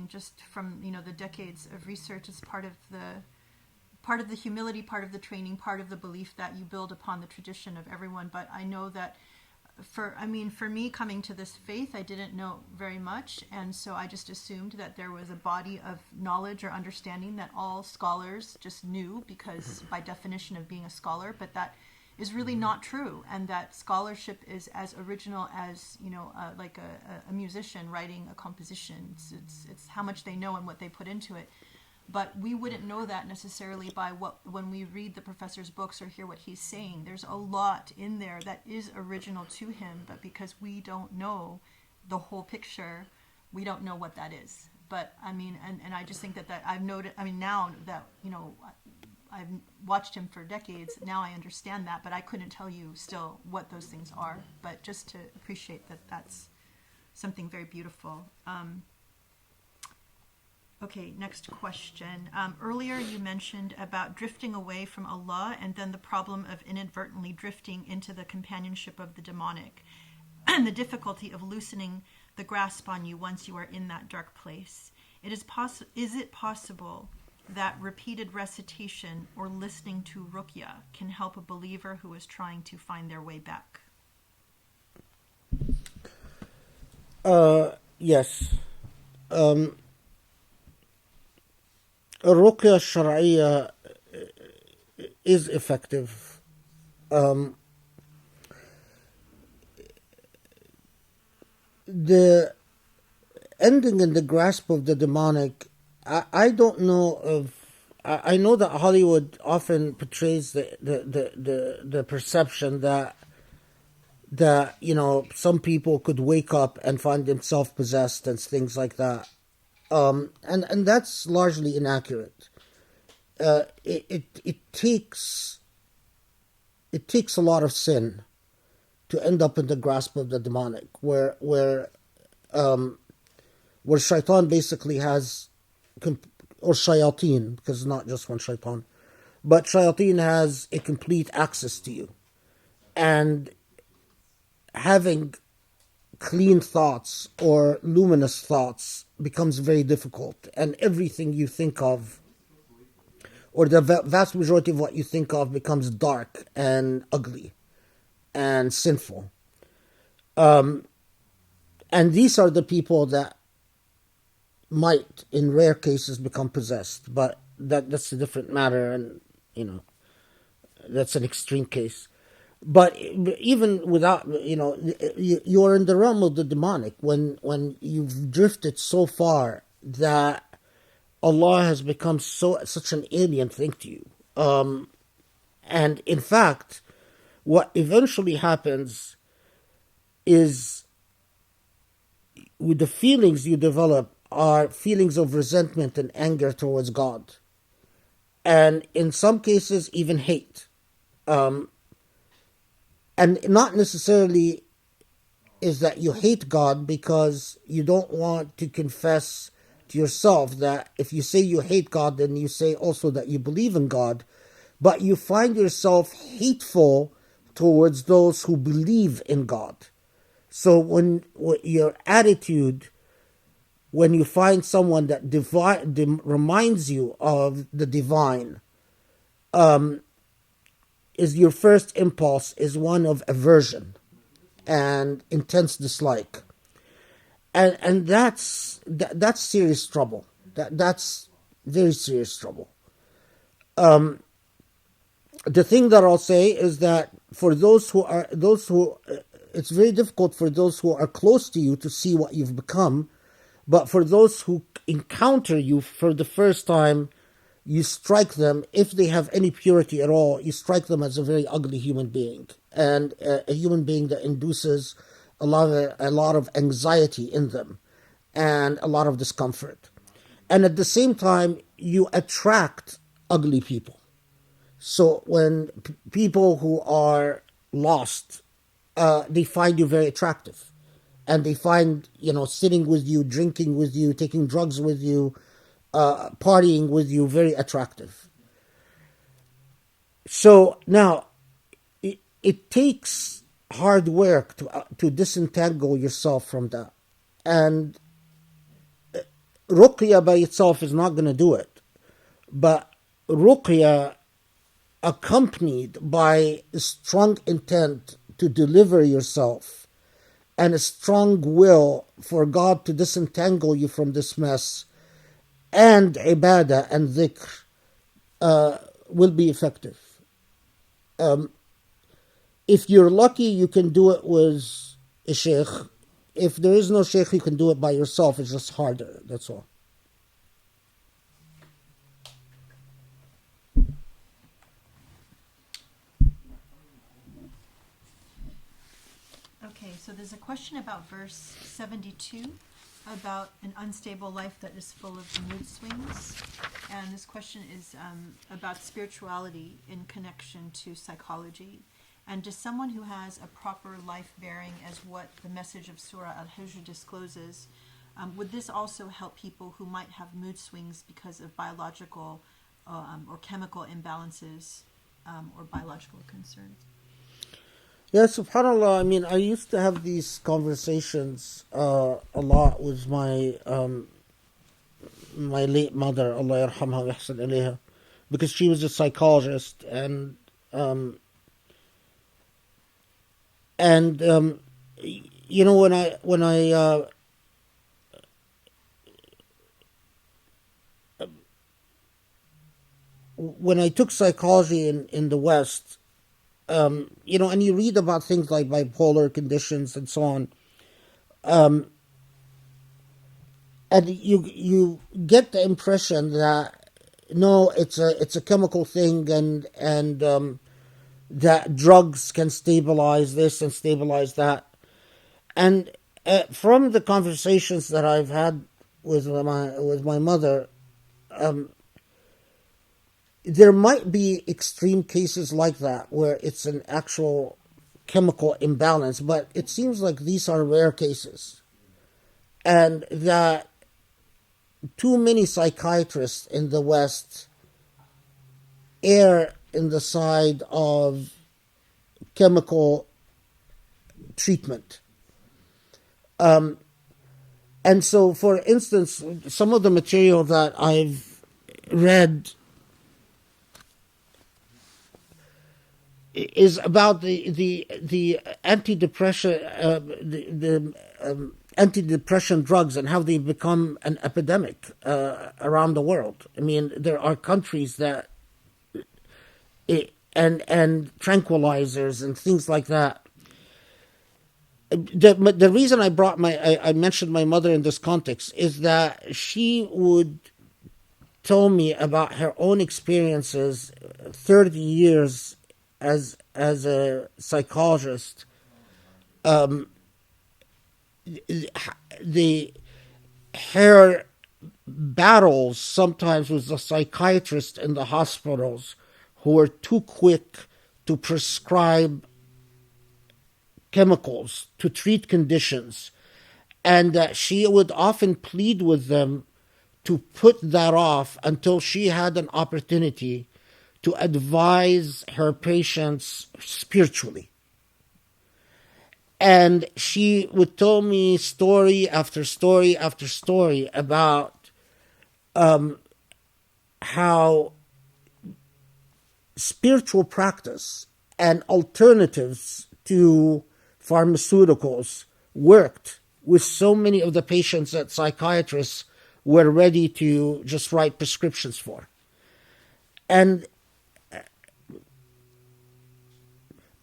just from, the decades of research, it's part of the humility, part of the training, part of the belief that you build upon the tradition of everyone. But I know that for me coming to this faith, I didn't know very much, and so I just assumed that there was a body of knowledge or understanding that all scholars just knew, because by definition of being a scholar, but that is really not true, and that scholarship is as original as, like a musician writing a composition. It's how much they know and what they put into it. But we wouldn't know that necessarily when we read the professor's books or hear what he's saying. There's a lot in there that is original to him, but because we don't know the whole picture, we don't know what that is. But and I just think that I've noted, now that, I've watched him for decades, now I understand that, but I couldn't tell you still what those things are. But just to appreciate that that's something very beautiful. Okay, next question. Earlier you mentioned about drifting away from Allah and then the problem of inadvertently drifting into the companionship of the demonic and the difficulty of loosening the grasp on you once you are in that dark place. Is it possible that repeated recitation or listening to ruqya can help a believer who is trying to find their way back? Yes. Ruqya Shar'iyya is effective. The ending in the grasp of the demonic, I don't know if I know that Hollywood often portrays the perception that some people could wake up and find themselves possessed and things like that. And that's largely inaccurate. It takes a lot of sin to end up in the grasp of the demonic, where shaitan basically has, or shayateen, because it's not just one shaitan, but shayateen has a complete access to you, and having clean thoughts or luminous thoughts becomes very difficult, and everything you think of, or the vast majority of what you think of, becomes dark and ugly and sinful. And these are the people that might, in rare cases, become possessed, but that's a different matter, and that's an extreme case. But even without, you're in the realm of the demonic when you've drifted so far that Allah has become such an alien thing to you. And in fact, what eventually happens is, with the feelings you develop, are feelings of resentment and anger towards God. And in some cases, even hate. And not necessarily is that you hate God because you don't want to confess to yourself that if you say you hate God, then you say also that you believe in God. But you find yourself hateful towards those who believe in God. So when your attitude when you find someone that reminds you of the divine, is your first impulse is one of aversion and intense dislike, and that's serious trouble. That's very serious trouble. The thing that I'll say is that for those who it's very difficult for those who are close to you to see what you've become, but for those who encounter you for the first time, you strike them, if they have any purity at all, you strike them as a very ugly human being, and a human being that induces a lot of anxiety in them and a lot of discomfort. And at the same time, you attract ugly people. So when people who are lost, they find you very attractive, and they find, sitting with you, drinking with you, taking drugs with you, partying with you very attractive. So now, it takes hard work to disentangle yourself from that, and Ruqya by itself is not going to do it, but Ruqya accompanied by a strong intent to deliver yourself and a strong will for God to disentangle you from this mess, and ibadah and dhikr will be effective. If you're lucky, you can do it with a sheikh. If there is no sheikh, you can do it by yourself. It's just harder, that's all. Okay, so there's a question about verse 72, about an unstable life that is full of mood swings. And this question is about spirituality in connection to psychology. And does someone who has a proper life bearing as what the message of Surah Al-Hijr discloses, would this also help people who might have mood swings because of biological or chemical imbalances or biological concerns? Yeah, subhanAllah, I mean, I used to have these conversations a lot with my late mother, Allah yarhamha wa yahsan ilayha, because she was a psychologist, and when I took psychology in the West, and you read about things like bipolar conditions and so on, and you get the impression that no, it's a chemical thing, and that drugs can stabilize this and stabilize that. And from the conversations that I've had with my mother, there might be extreme cases like that where it's an actual chemical imbalance, but it seems like these are rare cases, and that too many psychiatrists in the West err in the side of chemical treatment. And so, for instance, some of the material that I've read is about the antidepressant antidepressant drugs and how they become an epidemic around the world. I mean, there are countries that and tranquilizers and things like that. The reason I mentioned my mother in this context is that she would tell me about her own experiences 30 years as a psychologist. Her battles sometimes with the psychiatrists in the hospitals who were too quick to prescribe chemicals to treat conditions, and she would often plead with them to put that off until she had an opportunity to advise her patients spiritually. And she would tell me story after story after story about how spiritual practice and alternatives to pharmaceuticals worked with so many of the patients that psychiatrists were ready to just write prescriptions for. And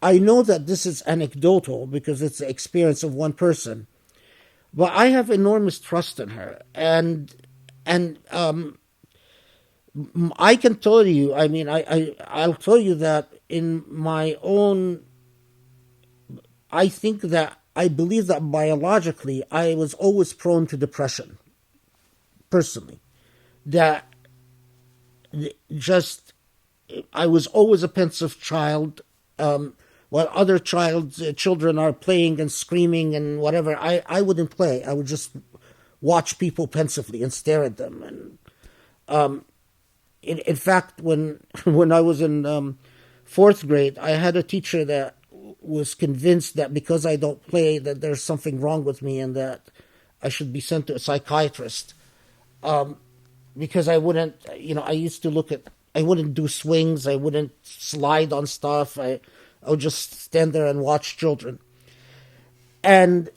I know that this is anecdotal because it's the experience of one person, but I have enormous trust in her. And I can tell you, I mean, I'll tell you that in my own, I believe that biologically I was always prone to depression, personally. That just, I was always a pensive child, while other children are playing and screaming and whatever. I wouldn't play. I would just watch people pensively and stare at them. And in fact, when I was in fourth grade, I had a teacher that was convinced that because I don't play, that there's something wrong with me and that I should be sent to a psychiatrist. Because I wouldn't, I used to I wouldn't do swings, I wouldn't slide on stuff, I would just stand there and watch children. And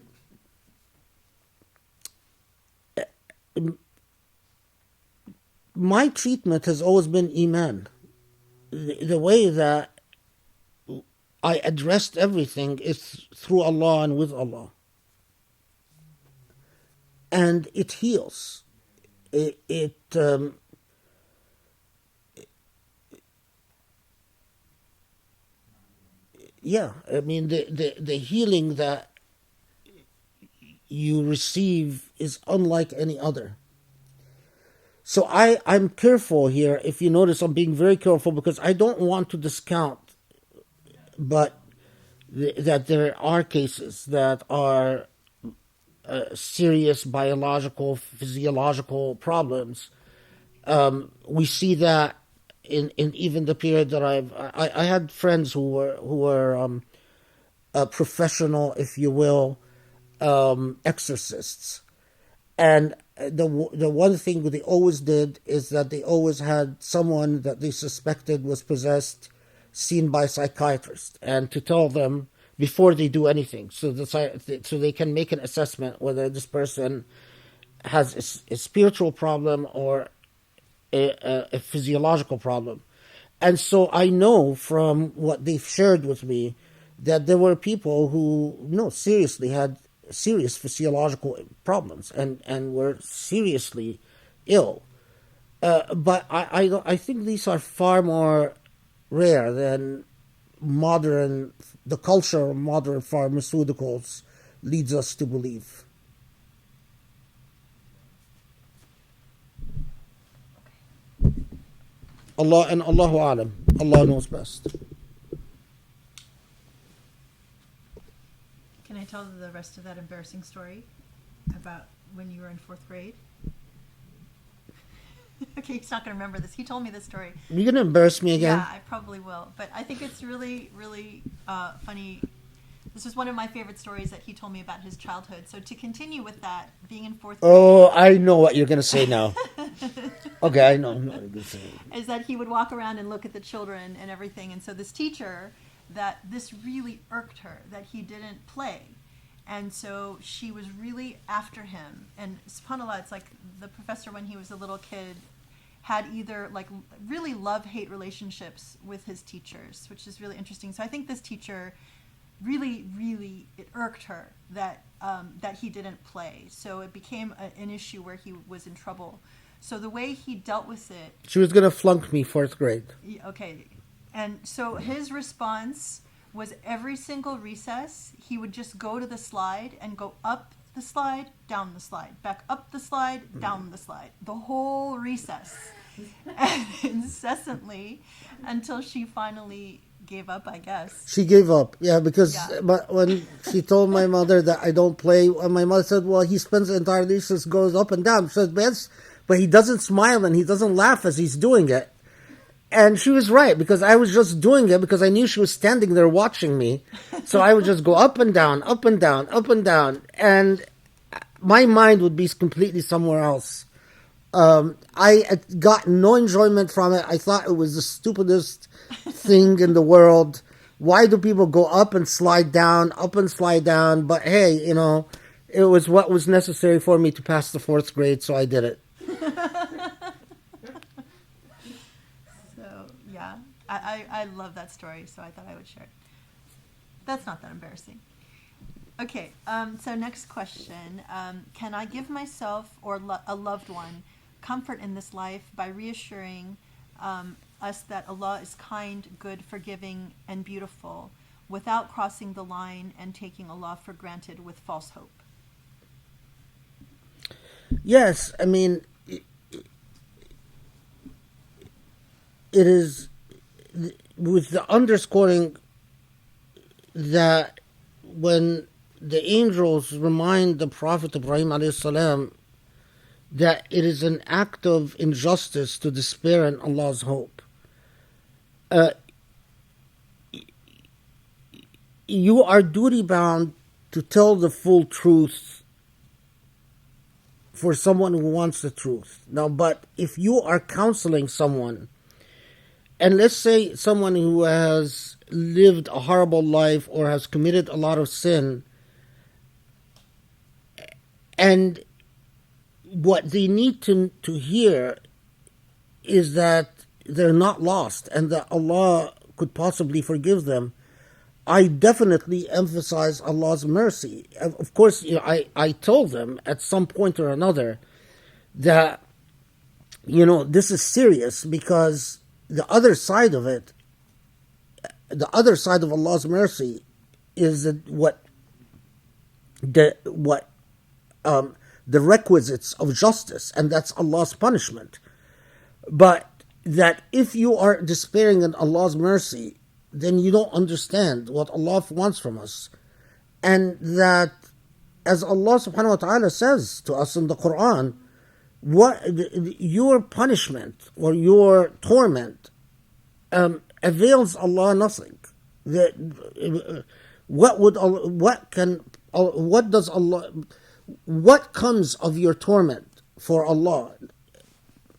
my treatment has always been Iman. The way that I addressed everything is through Allah and with Allah. And it heals. Yeah, I mean, the healing that you receive is unlike any other. So I'm careful here. If you notice, I'm being very careful because I don't want to discount, but that there are cases that are serious biological, physiological problems. We see that in even the period that I had friends who were professional, if you will, exorcists, and the one thing they always did is that they always had someone that they suspected was possessed seen by a psychiatrist, and to tell them before they do anything, so they can make an assessment whether this person has a spiritual problem or a physiological problem. And so I know from what they've shared with me that there were people who seriously had serious physiological problems and were seriously ill. But I think these are far more rare than the culture of modern pharmaceuticals leads us to believe. Allah and Allahu Alam. Allah knows best. Can I tell the rest of that embarrassing story about when you were in fourth grade? Okay, he's not going to remember this. He told me this story. You're going to embarrass me again? Yeah, I probably will. But I think it's really, really funny. This is one of my favorite stories that he told me about his childhood. So to continue with that, being in fourth grade. Oh, I know what you're going to say now. Okay, I know what you're going to say. Is that he would walk around and look at the children and everything. And so this teacher, that this really irked her, that he didn't play. And so she was really after him. And subhanAllah, it's like the professor, when he was a little kid, had either like really love-hate relationships with his teachers, which is really interesting. So I think this teacher really, really, it irked her that he didn't play. So it became an issue where he was in trouble. So the way he dealt with it... She was going to flunk me fourth grade. Okay. And so his response was every single recess, he would just go to the slide and go up the slide, down the slide, back up the slide, down the slide, the whole recess, and incessantly until she finally gave up, I guess. She gave up, yeah, because But when she told my mother that I don't play, and my mother said, well, he spends the entire recess goes up and down. She said, but he doesn't smile and he doesn't laugh as he's doing it. And she was right, because I was just doing it because I knew she was standing there watching me. So I would just go up and down, up and down, up and down. And my mind would be completely somewhere else. I got no enjoyment from it. I thought it was the stupidest thing in the world. Why do people go up and slide down, up and slide down? But hey, it was what was necessary for me to pass the 4th grade, so I did it. So, yeah, I love that story, so I thought I would share it. That's not that embarrassing. Okay, so next question. Can I give myself or a loved one comfort in this life by reassuring us that Allah is kind, good, forgiving, and beautiful, without crossing the line and taking Allah for granted with false hope? Yes, I mean, it is with the underscoring that when the angels remind the Prophet Ibrahim alayhi salam that it is an act of injustice to despair in Allah's hope. You are duty bound to tell the full truth for someone who wants the truth. Now, but if you are counseling someone, and let's say someone who has lived a horrible life or has committed a lot of sin, and what they need to hear is that they're not lost and that Allah could possibly forgive them, I definitely emphasize Allah's mercy. Of course, I told them at some point or another that, this is serious, because the other side of it, the other side of Allah's mercy is the requisites of justice, and that's Allah's punishment. But that if you are despairing in Allah's mercy, then you don't understand what Allah wants from us. And that, as Allah subhanahu wa ta'ala says to us in the Quran, your punishment or your torment avails Allah nothing. What comes of your torment for Allah?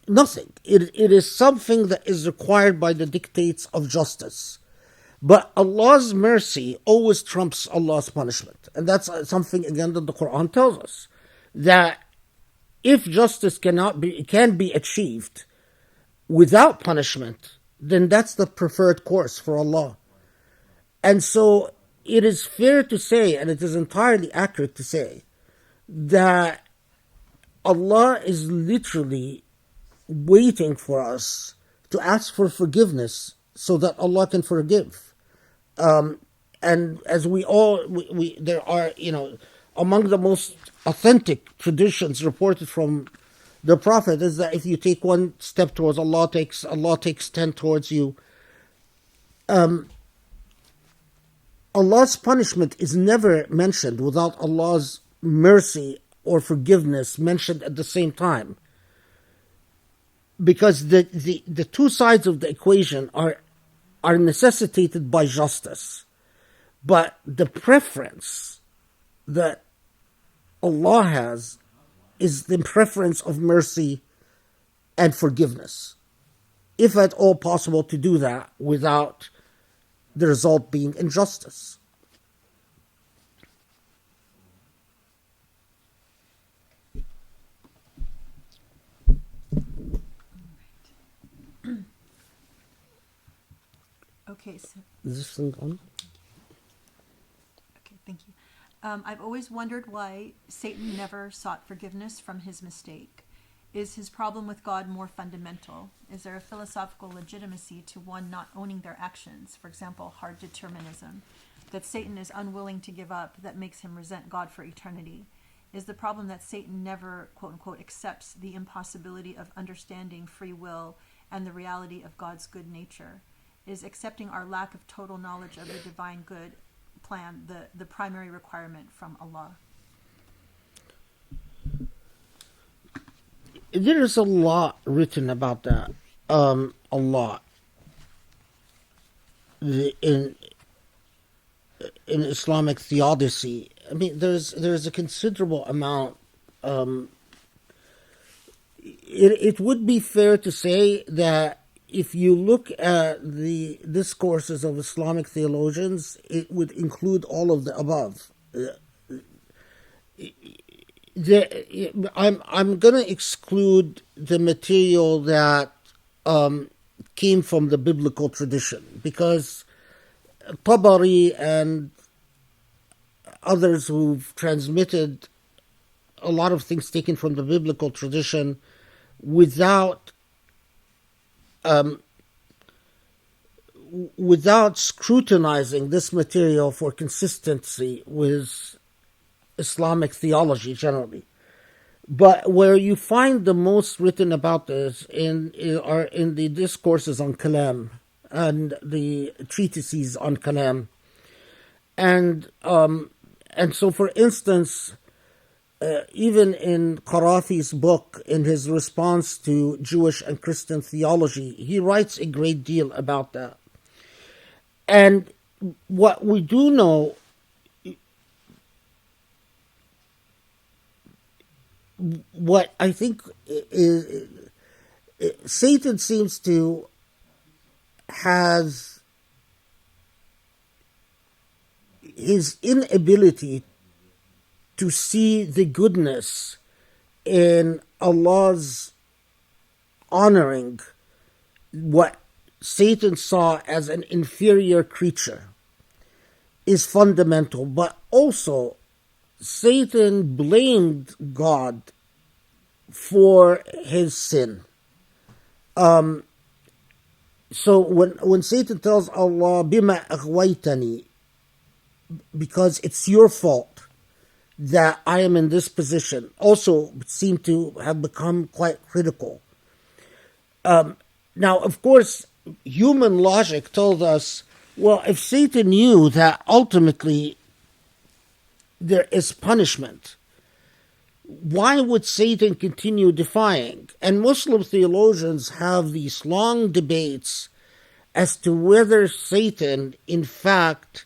Nothing. It is something that is required by the dictates of justice. But Allah's mercy always trumps Allah's punishment. And that's something, again, that the Quran tells us. That if justice can be achieved without punishment, then that's the preferred course for Allah. And so it is fair to say, and it is entirely accurate to say, that Allah is literally waiting for us to ask for forgiveness so that Allah can forgive. And as we there are, among the most authentic traditions reported from the Prophet is that if you take one step towards Allah takes 10 towards you. Allah's punishment is never mentioned without Allah's mercy or forgiveness mentioned at the same time. Because the two sides of the equation are necessitated by justice. But the preference that Allah has is the preference of mercy and forgiveness. If at all possible to do that without the result being injustice. Okay, so Is this thing on? okay, thank you. I've always wondered why Satan never sought forgiveness from his mistake. Is his problem with God more fundamental? Is there a philosophical legitimacy to one not owning their actions? For example, hard determinism, that Satan is unwilling to give up, that makes him resent God for eternity. Is the problem that Satan never, quote unquote, accepts the impossibility of understanding free will and the reality of God's good nature? Is accepting our lack of total knowledge of the divine good plan the primary requirement from Allah? There is a lot written about that. A lot. in Islamic theodicy. I mean, there's a considerable amount. It would be fair to say that if you look at the discourses of Islamic theologians, it would include all of the above. I'm going to exclude the material that came from the biblical tradition, because Tabari and others who've transmitted a lot of things taken from the biblical tradition without scrutinizing this material for consistency with Islamic theology generally. But where you find the most written about this are in the discourses on Kalam and the treatises on Kalam. And so, for instance, even in Qarafi's book, in his response to Jewish and Christian theology, he writes a great deal about that. And what we do know, what I think is, Satan seems to have his inability to see the goodness in Allah's honoring what Satan saw as an inferior creature is fundamental. But also, Satan blamed God for his sin. So when Satan tells Allah, "Bima aghwaytani," because it's your fault that I am in this position, also seem to have become quite critical. Now, of course, human logic told us, well, if Satan knew that ultimately there is punishment, why would Satan continue defying? And Muslim theologians have these long debates as to whether Satan, in fact,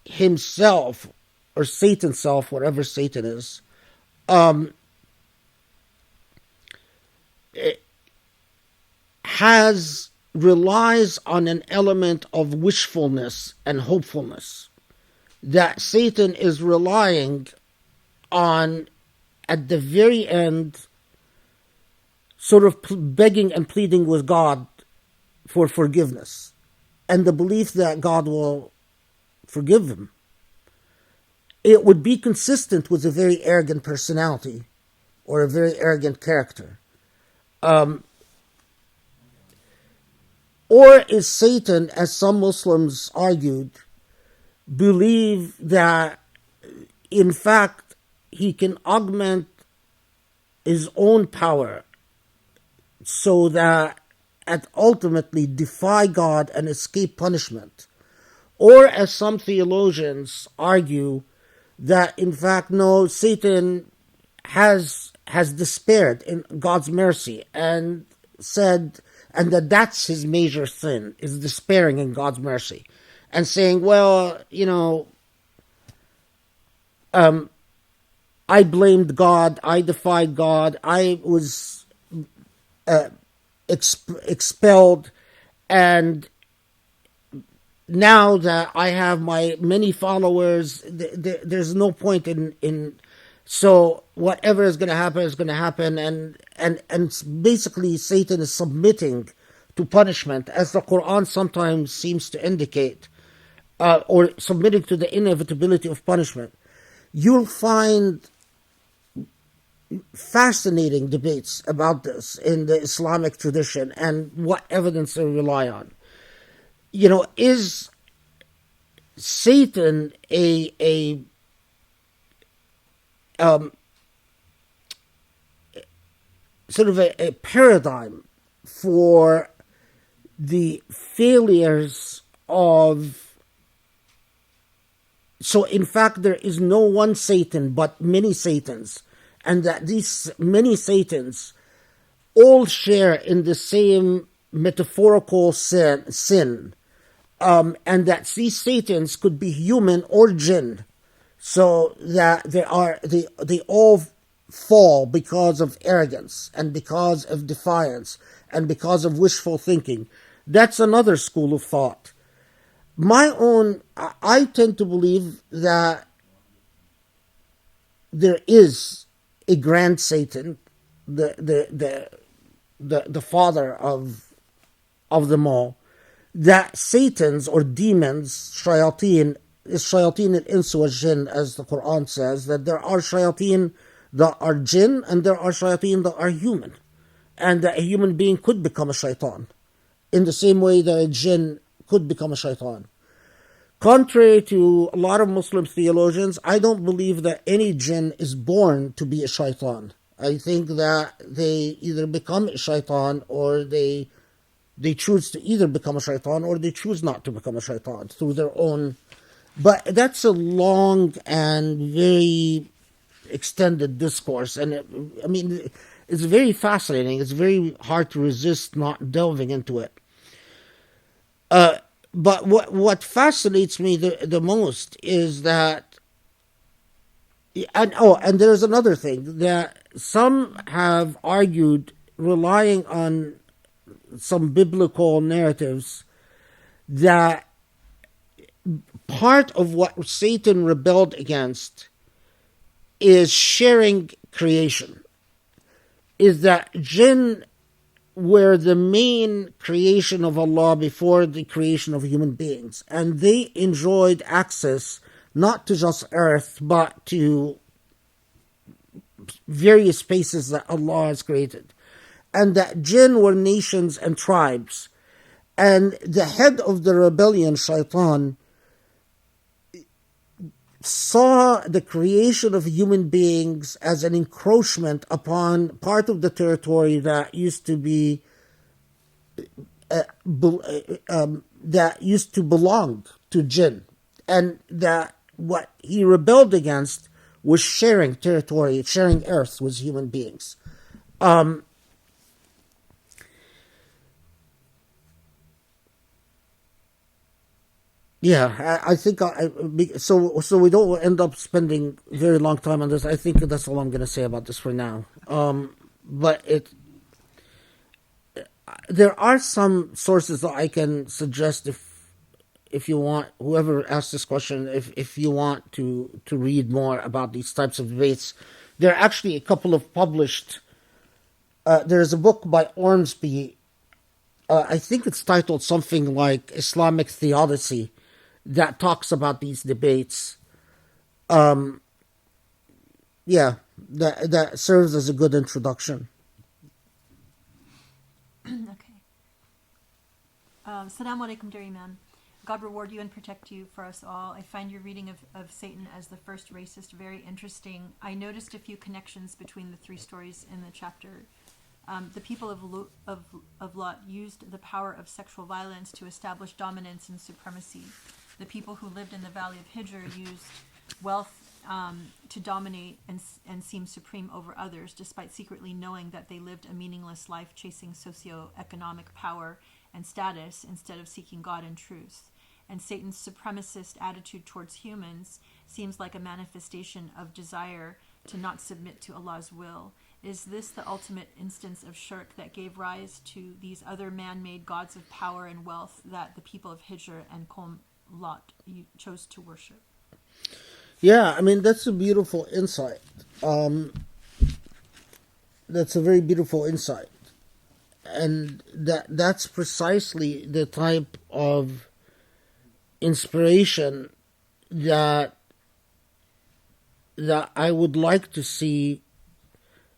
himself, or Satan's self, whatever Satan is, relies on an element of wishfulness and hopefulness, that Satan is relying on, at the very end, sort of begging and pleading with God for forgiveness, and the belief that God will forgive him. It would be consistent with a very arrogant personality or a very arrogant character. Or is Satan, as some Muslims argued, believe that, in fact, he can augment his own power so that ultimately defy God and escape punishment? Or, as some theologians argue, that in fact, no, Satan has despaired in God's mercy and said, and that's his major sin, is despairing in God's mercy, and saying, well, I blamed God, I defied God, I was expelled, and now that I have my many followers, there's no point in so whatever is going to happen is going to happen, and basically Satan is submitting to punishment, as the Quran sometimes seems to indicate, or submitting to the inevitability of punishment. You'll find fascinating debates about this in the Islamic tradition and what evidence they rely on. Is Satan a sort of a paradigm for the failures of... So, in fact, there is no one Satan, but many Satans, and that these many Satans all share in the same metaphorical sin and that these Satans could be human or jinn, so that they all fall because of arrogance and because of defiance and because of wishful thinking. That's another school of thought. I tend to believe that there is a grand Satan, the father of them all. That Satans or demons, shayateen, is shayateen al-ins wa jinn, as the Quran says, that there are shayateen that are jinn and there are shayateen that are human, and that a human being could become a shaitan in the same way that a jinn could become a shaitan. Contrary to a lot of Muslim theologians, I don't believe that any jinn is born to be a shaitan. I think that they either become a shaitan or they choose to either become a shaitan or they choose not to become a shaitan through their own. But that's a long and very extended discourse, and it's very fascinating. It's very hard to resist not delving into it. But what fascinates me the most is that, and there's another thing that some have argued, relying on some biblical narratives, that part of what Satan rebelled against is sharing creation. Is that jinn were the main creation of Allah before the creation of human beings, and they enjoyed access not to just earth but to various spaces that Allah has created, and that jinn were nations and tribes, and the head of the rebellion, Shaitan, saw the creation of human beings as an encroachment upon part of the territory that used to be that used to belong to jinn, and that what he rebelled against was sharing territory, sharing earth with human beings. Yeah, I think so we don't end up spending very long time on this. I think that's all I'm going to say about this for now. But there are some sources that I can suggest if you want, whoever asked this question, if you want to read more about these types of debates. There are actually a couple of published. There's a book by Ormsby. I think it's titled something like Islamic Theodicy, that talks about these debates. That serves as a good introduction. Okay. Assalamu alaikum, dear Imam. God reward you and protect you for us all. I find your reading of Satan as the first racist very interesting. I noticed a few connections between the three stories in the chapter. The people of Lot used the power of sexual violence to establish dominance and supremacy. The people who lived in the valley of Hijr used wealth to dominate and seem supreme over others, despite secretly knowing that they lived a meaningless life chasing socio-economic power and status instead of seeking God and truth. And Satan's supremacist attitude towards humans seems like a manifestation of desire to not submit to Allah's will. Is this the ultimate instance of shirk that gave rise to these other man-made gods of power and wealth that the people of Hijr and Lot chose to worship? Yeah, I mean, that's a beautiful insight. That's a very beautiful insight. And that's precisely the type of inspiration that I would like to see.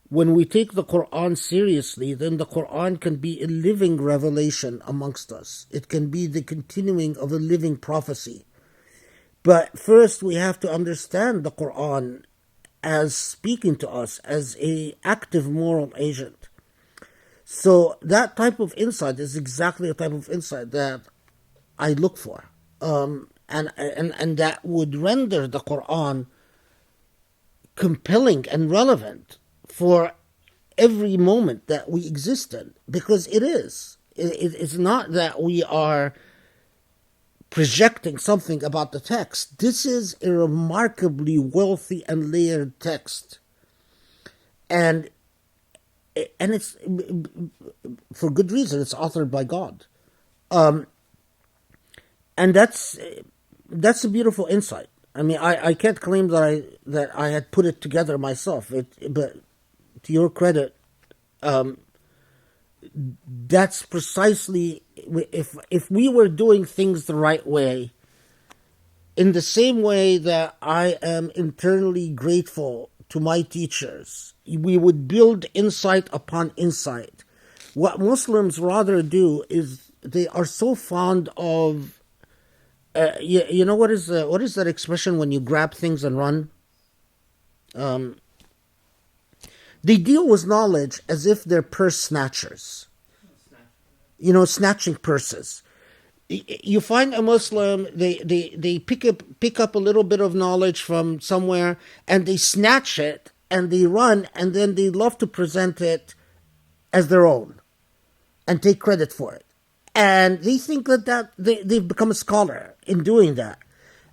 When we take the Quran seriously, then the Quran can be a living revelation amongst us. It can be the continuing of a living prophecy. But first we have to understand the Quran as speaking to us as an active moral agent. So that type of insight is exactly the type of insight that I look for. And that would render the Quran compelling and relevant for every moment that we exist in, because it is. It's not that we are projecting something about the text. This is a remarkably wealthy and layered text. And it's, for good reason, it's authored by God. And that's a beautiful insight. I mean, I can't claim that I had put it together myself. But to your credit, that's precisely, if we were doing things the right way, in the same way that I am internally grateful to my teachers, we would build insight upon insight. What Muslims rather do is they are so fond of, you know what is that expression when you grab things and run? They deal with knowledge as if they're purse snatchers. You know, snatching purses. You find a Muslim, they pick up a little bit of knowledge from somewhere and they snatch it and they run, and then they love to present it as their own and take credit for it. And they think that they've become a scholar in doing that.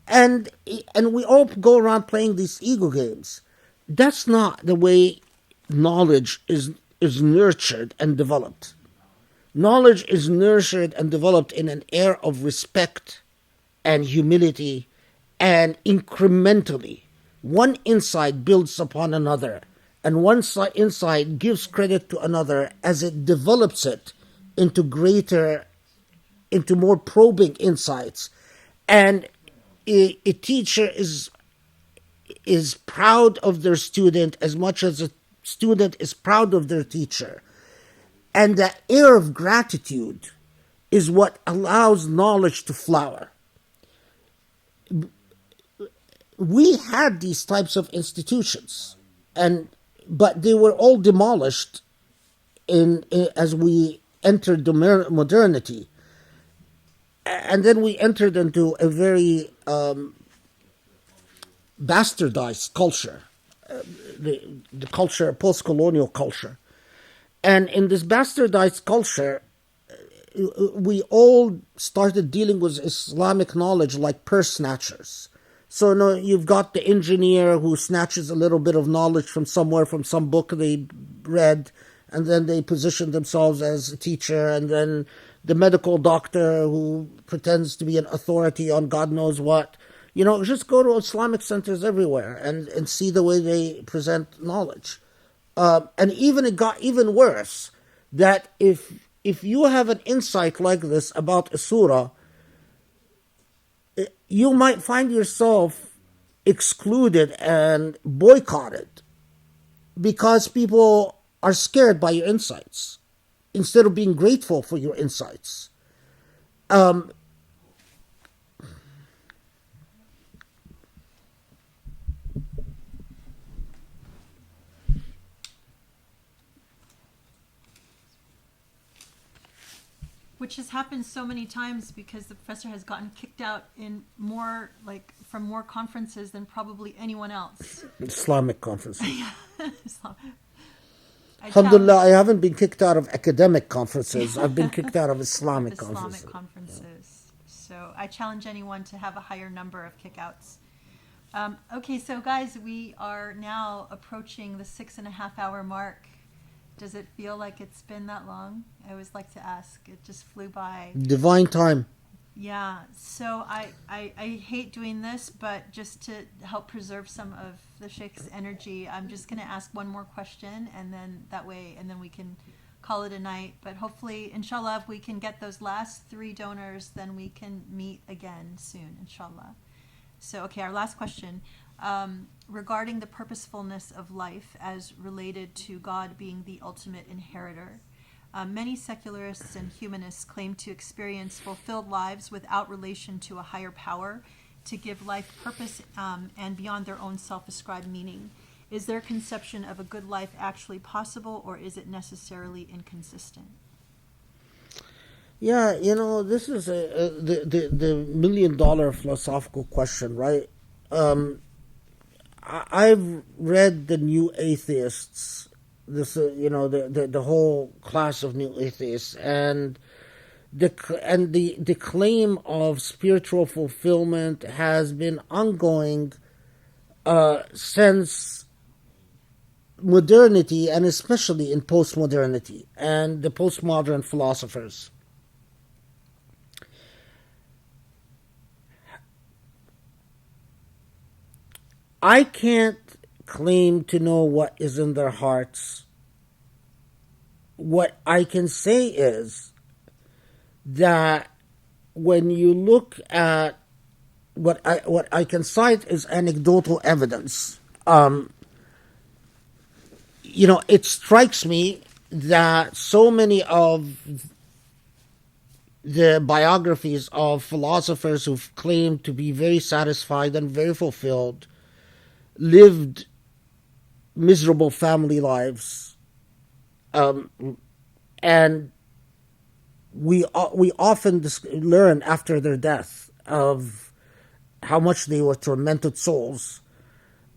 And we all go around playing these ego games. That's not the way knowledge is nurtured and developed. Knowledge is nurtured and developed in an air of respect and humility, and incrementally. One insight builds upon another, and one insight gives credit to another as it develops it into more probing insights. And a teacher is proud of their student as much as a student is proud of their teacher. And that air of gratitude is what allows knowledge to flower. We had these types of institutions, but they were all demolished as we entered the modernity. And then we entered into a very bastardized culture, the culture, post-colonial culture. And in this bastardized culture, we all started dealing with Islamic knowledge like purse snatchers. So no, you've got the engineer who snatches a little bit of knowledge from somewhere, from some book they read, and then they position themselves as a teacher. And then the medical doctor who pretends to be an authority on God knows what. You know, just go to Islamic centers everywhere and see the way they present knowledge. And it got even worse, that if you have an insight like this about a surah, you might find yourself excluded and boycotted because people are scared by your insights instead of being grateful for your insights. Which has happened so many times because the professor has gotten kicked out from more conferences than probably anyone else. Islamic conferences. Islam. Alhamdulillah, I haven't been kicked out of academic conferences. I've been kicked out of Islamic conferences. So I challenge anyone to have a higher number of kickouts. Okay, so guys, we are now approaching the 6.5 hour mark. Does it feel like it's been that long? I always like to ask. It just flew by. Divine time. Yeah. So I hate doing this, but just to help preserve some of the Sheikh's energy, I'm just going to ask one more question, and then we can call it a night. But hopefully, inshallah, if we can get those last 3 donors, then we can meet again soon, inshallah. So, okay, our last question. Regarding the purposefulness of life as related to God being the ultimate inheritor. Many secularists and humanists claim to experience fulfilled lives without relation to a higher power, to give life purpose and beyond their own self-ascribed meaning. Is their conception of a good life actually possible, or is it necessarily inconsistent? Yeah, you know, this is the $1 million philosophical question, right? I've read the New Atheists, the whole class of New Atheists, and the claim of spiritual fulfillment has been ongoing since modernity, and especially in postmodernity and the postmodern philosophers. I can't claim to know what is in their hearts. What I can say is that when you look at what I can cite is anecdotal evidence. It strikes me that so many of the biographies of philosophers who've claimed to be very satisfied and very fulfilled lived miserable family lives, and we often learn after their death of how much they were tormented souls.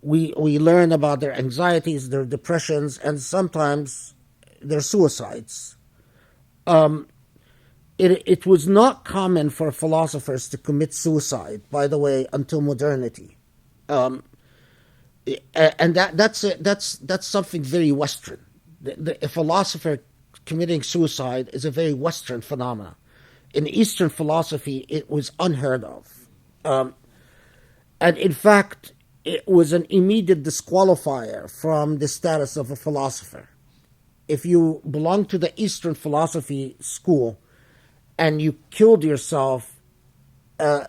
We learn about their anxieties, their depressions, and sometimes their suicides. It was not common for philosophers to commit suicide, by the way, until modernity. And that's something very Western. A philosopher committing suicide is a very Western phenomenon. In Eastern philosophy, it was unheard of. And in fact, it was an immediate disqualifier from the status of a philosopher. If you belonged to the Eastern philosophy school and you killed yourself, no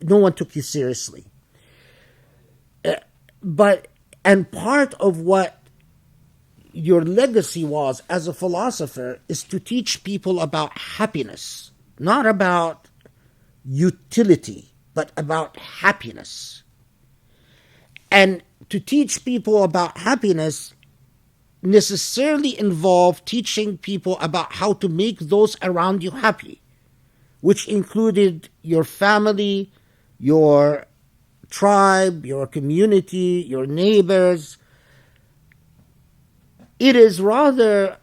one took you seriously. And part of what your legacy was as a philosopher is to teach people about happiness, not about utility, but about happiness. And to teach people about happiness necessarily involved teaching people about how to make those around you happy, which included your family, your tribe, your community, your neighbors. It is rather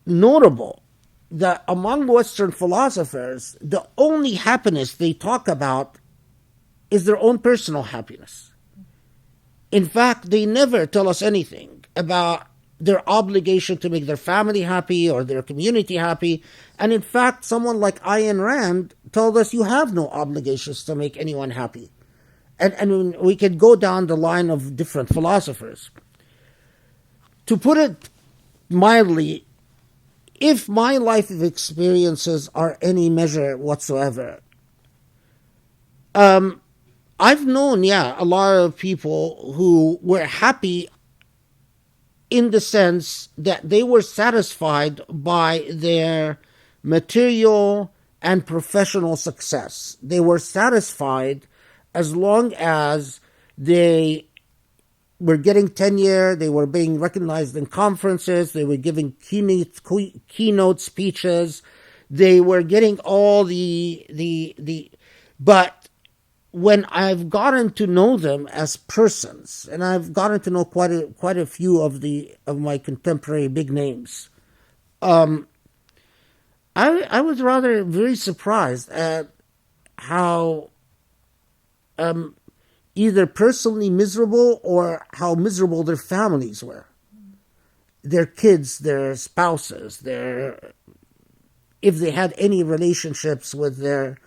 notable that among Western philosophers, the only happiness they talk about is their own personal happiness. In fact, they never tell us anything about their obligation to make their family happy or their community happy. And in fact, someone like Ayn Rand told us you have no obligations to make anyone happy. And we could go down the line of different philosophers. To put it mildly, if my life experiences are any measure whatsoever, I've known, a lot of people who were happy in the sense that they were satisfied by their material and professional success. They were satisfied as long as they were getting tenure, they were being recognized in conferences, they were giving keynote speeches, they were getting all but when I've gotten to know them as persons, and I've gotten to know quite a few of my contemporary big names, I was rather very surprised at how either personally miserable or how miserable their families were. Their kids, their spouses, if they had any relationships with their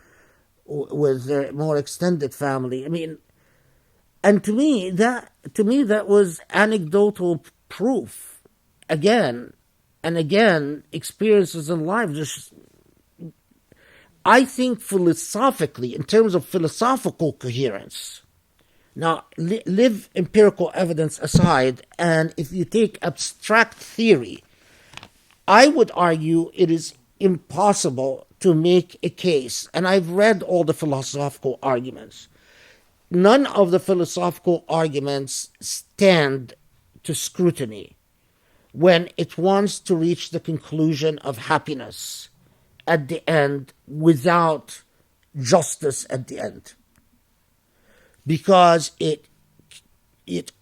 more extended family. I mean, and to me that was anecdotal proof. Again and again, experiences in life. I think philosophically, in terms of philosophical coherence, now leave empirical evidence aside, and if you take abstract theory, I would argue it is impossible to make a case, and I've read all the philosophical arguments. None of the philosophical arguments stand to scrutiny when it wants to reach the conclusion of happiness at the end without justice at the end. Because it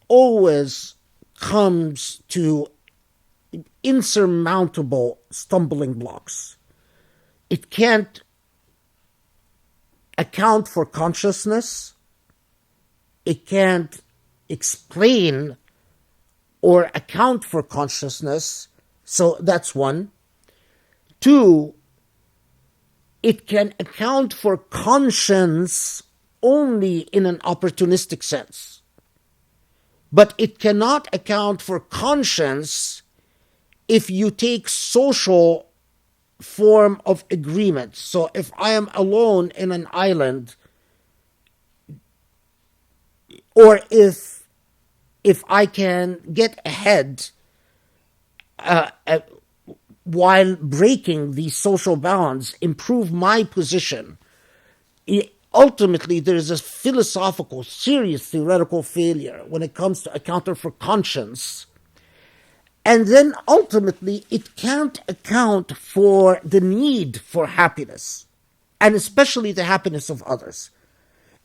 always comes to insurmountable stumbling blocks. it can't account for consciousness. It can't explain or account for consciousness. So that's one. Two, it can account for conscience only in an opportunistic sense. But it cannot account for conscience if you take social form of agreement. So if I am alone in an island, or if I can get ahead while breaking these social bounds, improve my position, ultimately there is a philosophical, serious theoretical failure when it comes to accounting for conscience. And then ultimately it can't account for the need for happiness, and especially the happiness of others.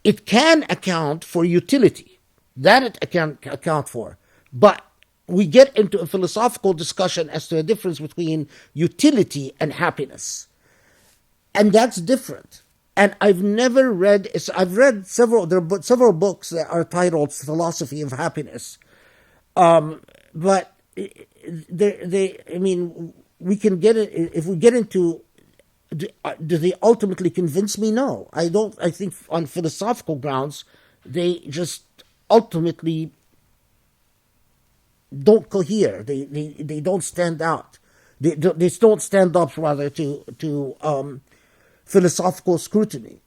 It can account for utility. That it can account for. But we get into a philosophical discussion as to the difference between utility and happiness. And that's different. And I've read several books that are titled Philosophy of Happiness. But we can get it, if we get into, do they ultimately convince me? No, I don't. I think on philosophical grounds, they just ultimately don't cohere. They don't stand out. They don't stand up, rather, to philosophical scrutiny.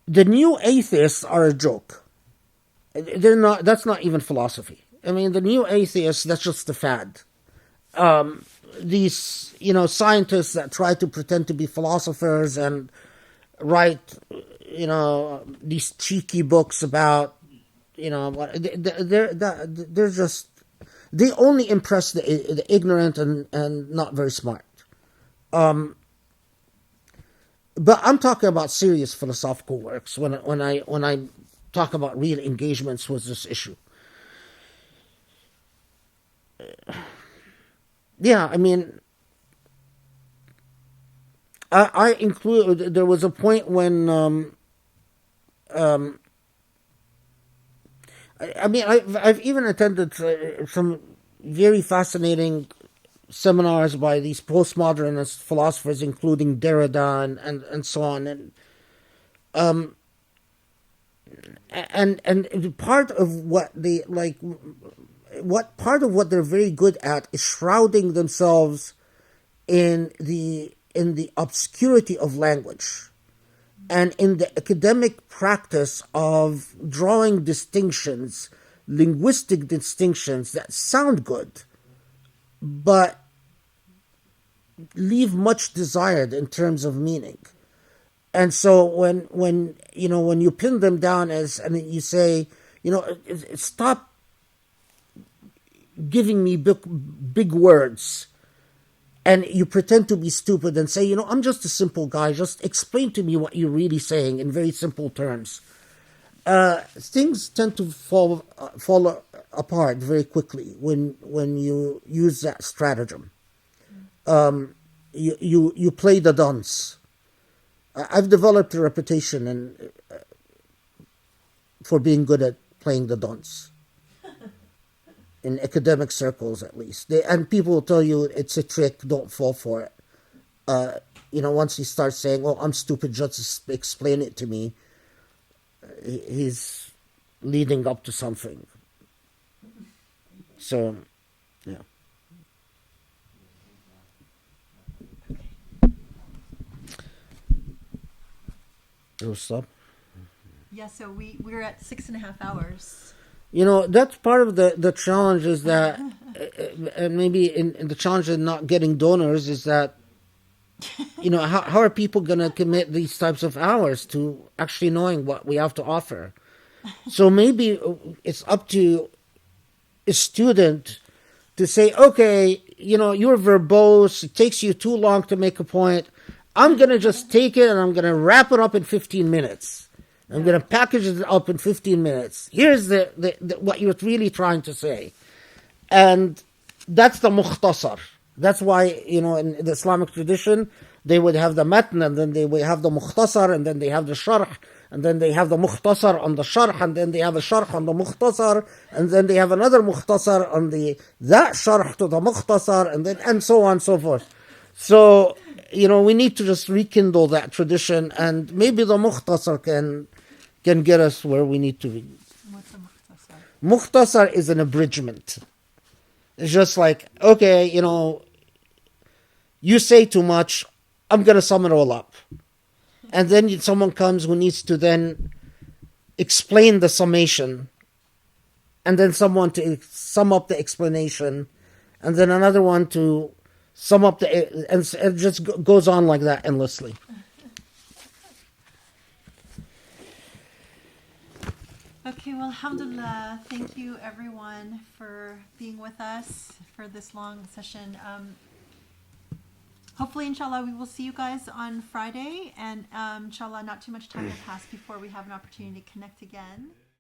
The new atheists are a joke. They're not. That's not even philosophy. I mean, the new atheists, that's just a fad. These, scientists that try to pretend to be philosophers and write, these cheeky books about, they're just, they only impress the ignorant and not very smart. But I'm talking about serious philosophical works when I talk about real engagements with this issue. Yeah, I mean, I include. There was a point when, I've even attended some very fascinating seminars by these postmodernist philosophers, including Derrida and so on, and part of what they like. Part of what they're very good at is shrouding themselves in the obscurity of language and in the academic practice of drawing distinctions, linguistic distinctions that sound good, but leave much desired in terms of meaning. And so when you pin them down and you say, stop giving me big words, and you pretend to be stupid and say, I'm just a simple guy, just explain to me what you're really saying in very simple terms. Things tend to fall apart very quickly when you use that stratagem. You play the dunce. I've developed a reputation for being good at playing the dunce. In academic circles, at least. And people will tell you it's a trick, don't fall for it. Once he starts saying, I'm stupid, just explain it to me, he's leading up to something. So, yeah. It'll stop? Yeah, so we're at 6.5 hours. That's part of the challenge is that, and maybe in the challenge of not getting donors is that, how are people going to commit these types of hours to actually knowing what we have to offer? So maybe it's up to a student to say, okay, you're verbose, it takes you too long to make a point. I'm going to just take it and I'm going to wrap it up in 15 minutes. I'm going to package it up in 15 minutes. Here's the what you're really trying to say. And that's the mukhtasar. That's why, you know, in the Islamic tradition, they would have the matn, and then they would have the mukhtasar, and then they have the sharh, and then they have the mukhtasar on the sharh, and then they have a sharh on the mukhtasar, and then they have another mukhtasar on that sharh to the mukhtasar, and so on and so forth. So, you know, we need to just rekindle that tradition, and maybe the mukhtasar can get us where we need to be. What's a mukhtasar? Mukhtasar is an abridgment. It's just like, okay, you know, you say too much, I'm going to sum it all up. And then someone comes who needs to then explain the summation, and then someone to sum up the explanation, and then another one to sum up and it just goes on like that endlessly. Okay, well, alhamdulillah, thank you everyone for being with us for this long session. Hopefully, inshallah, we will see you guys on Friday, and inshallah, not too much time will pass before we have an opportunity to connect again.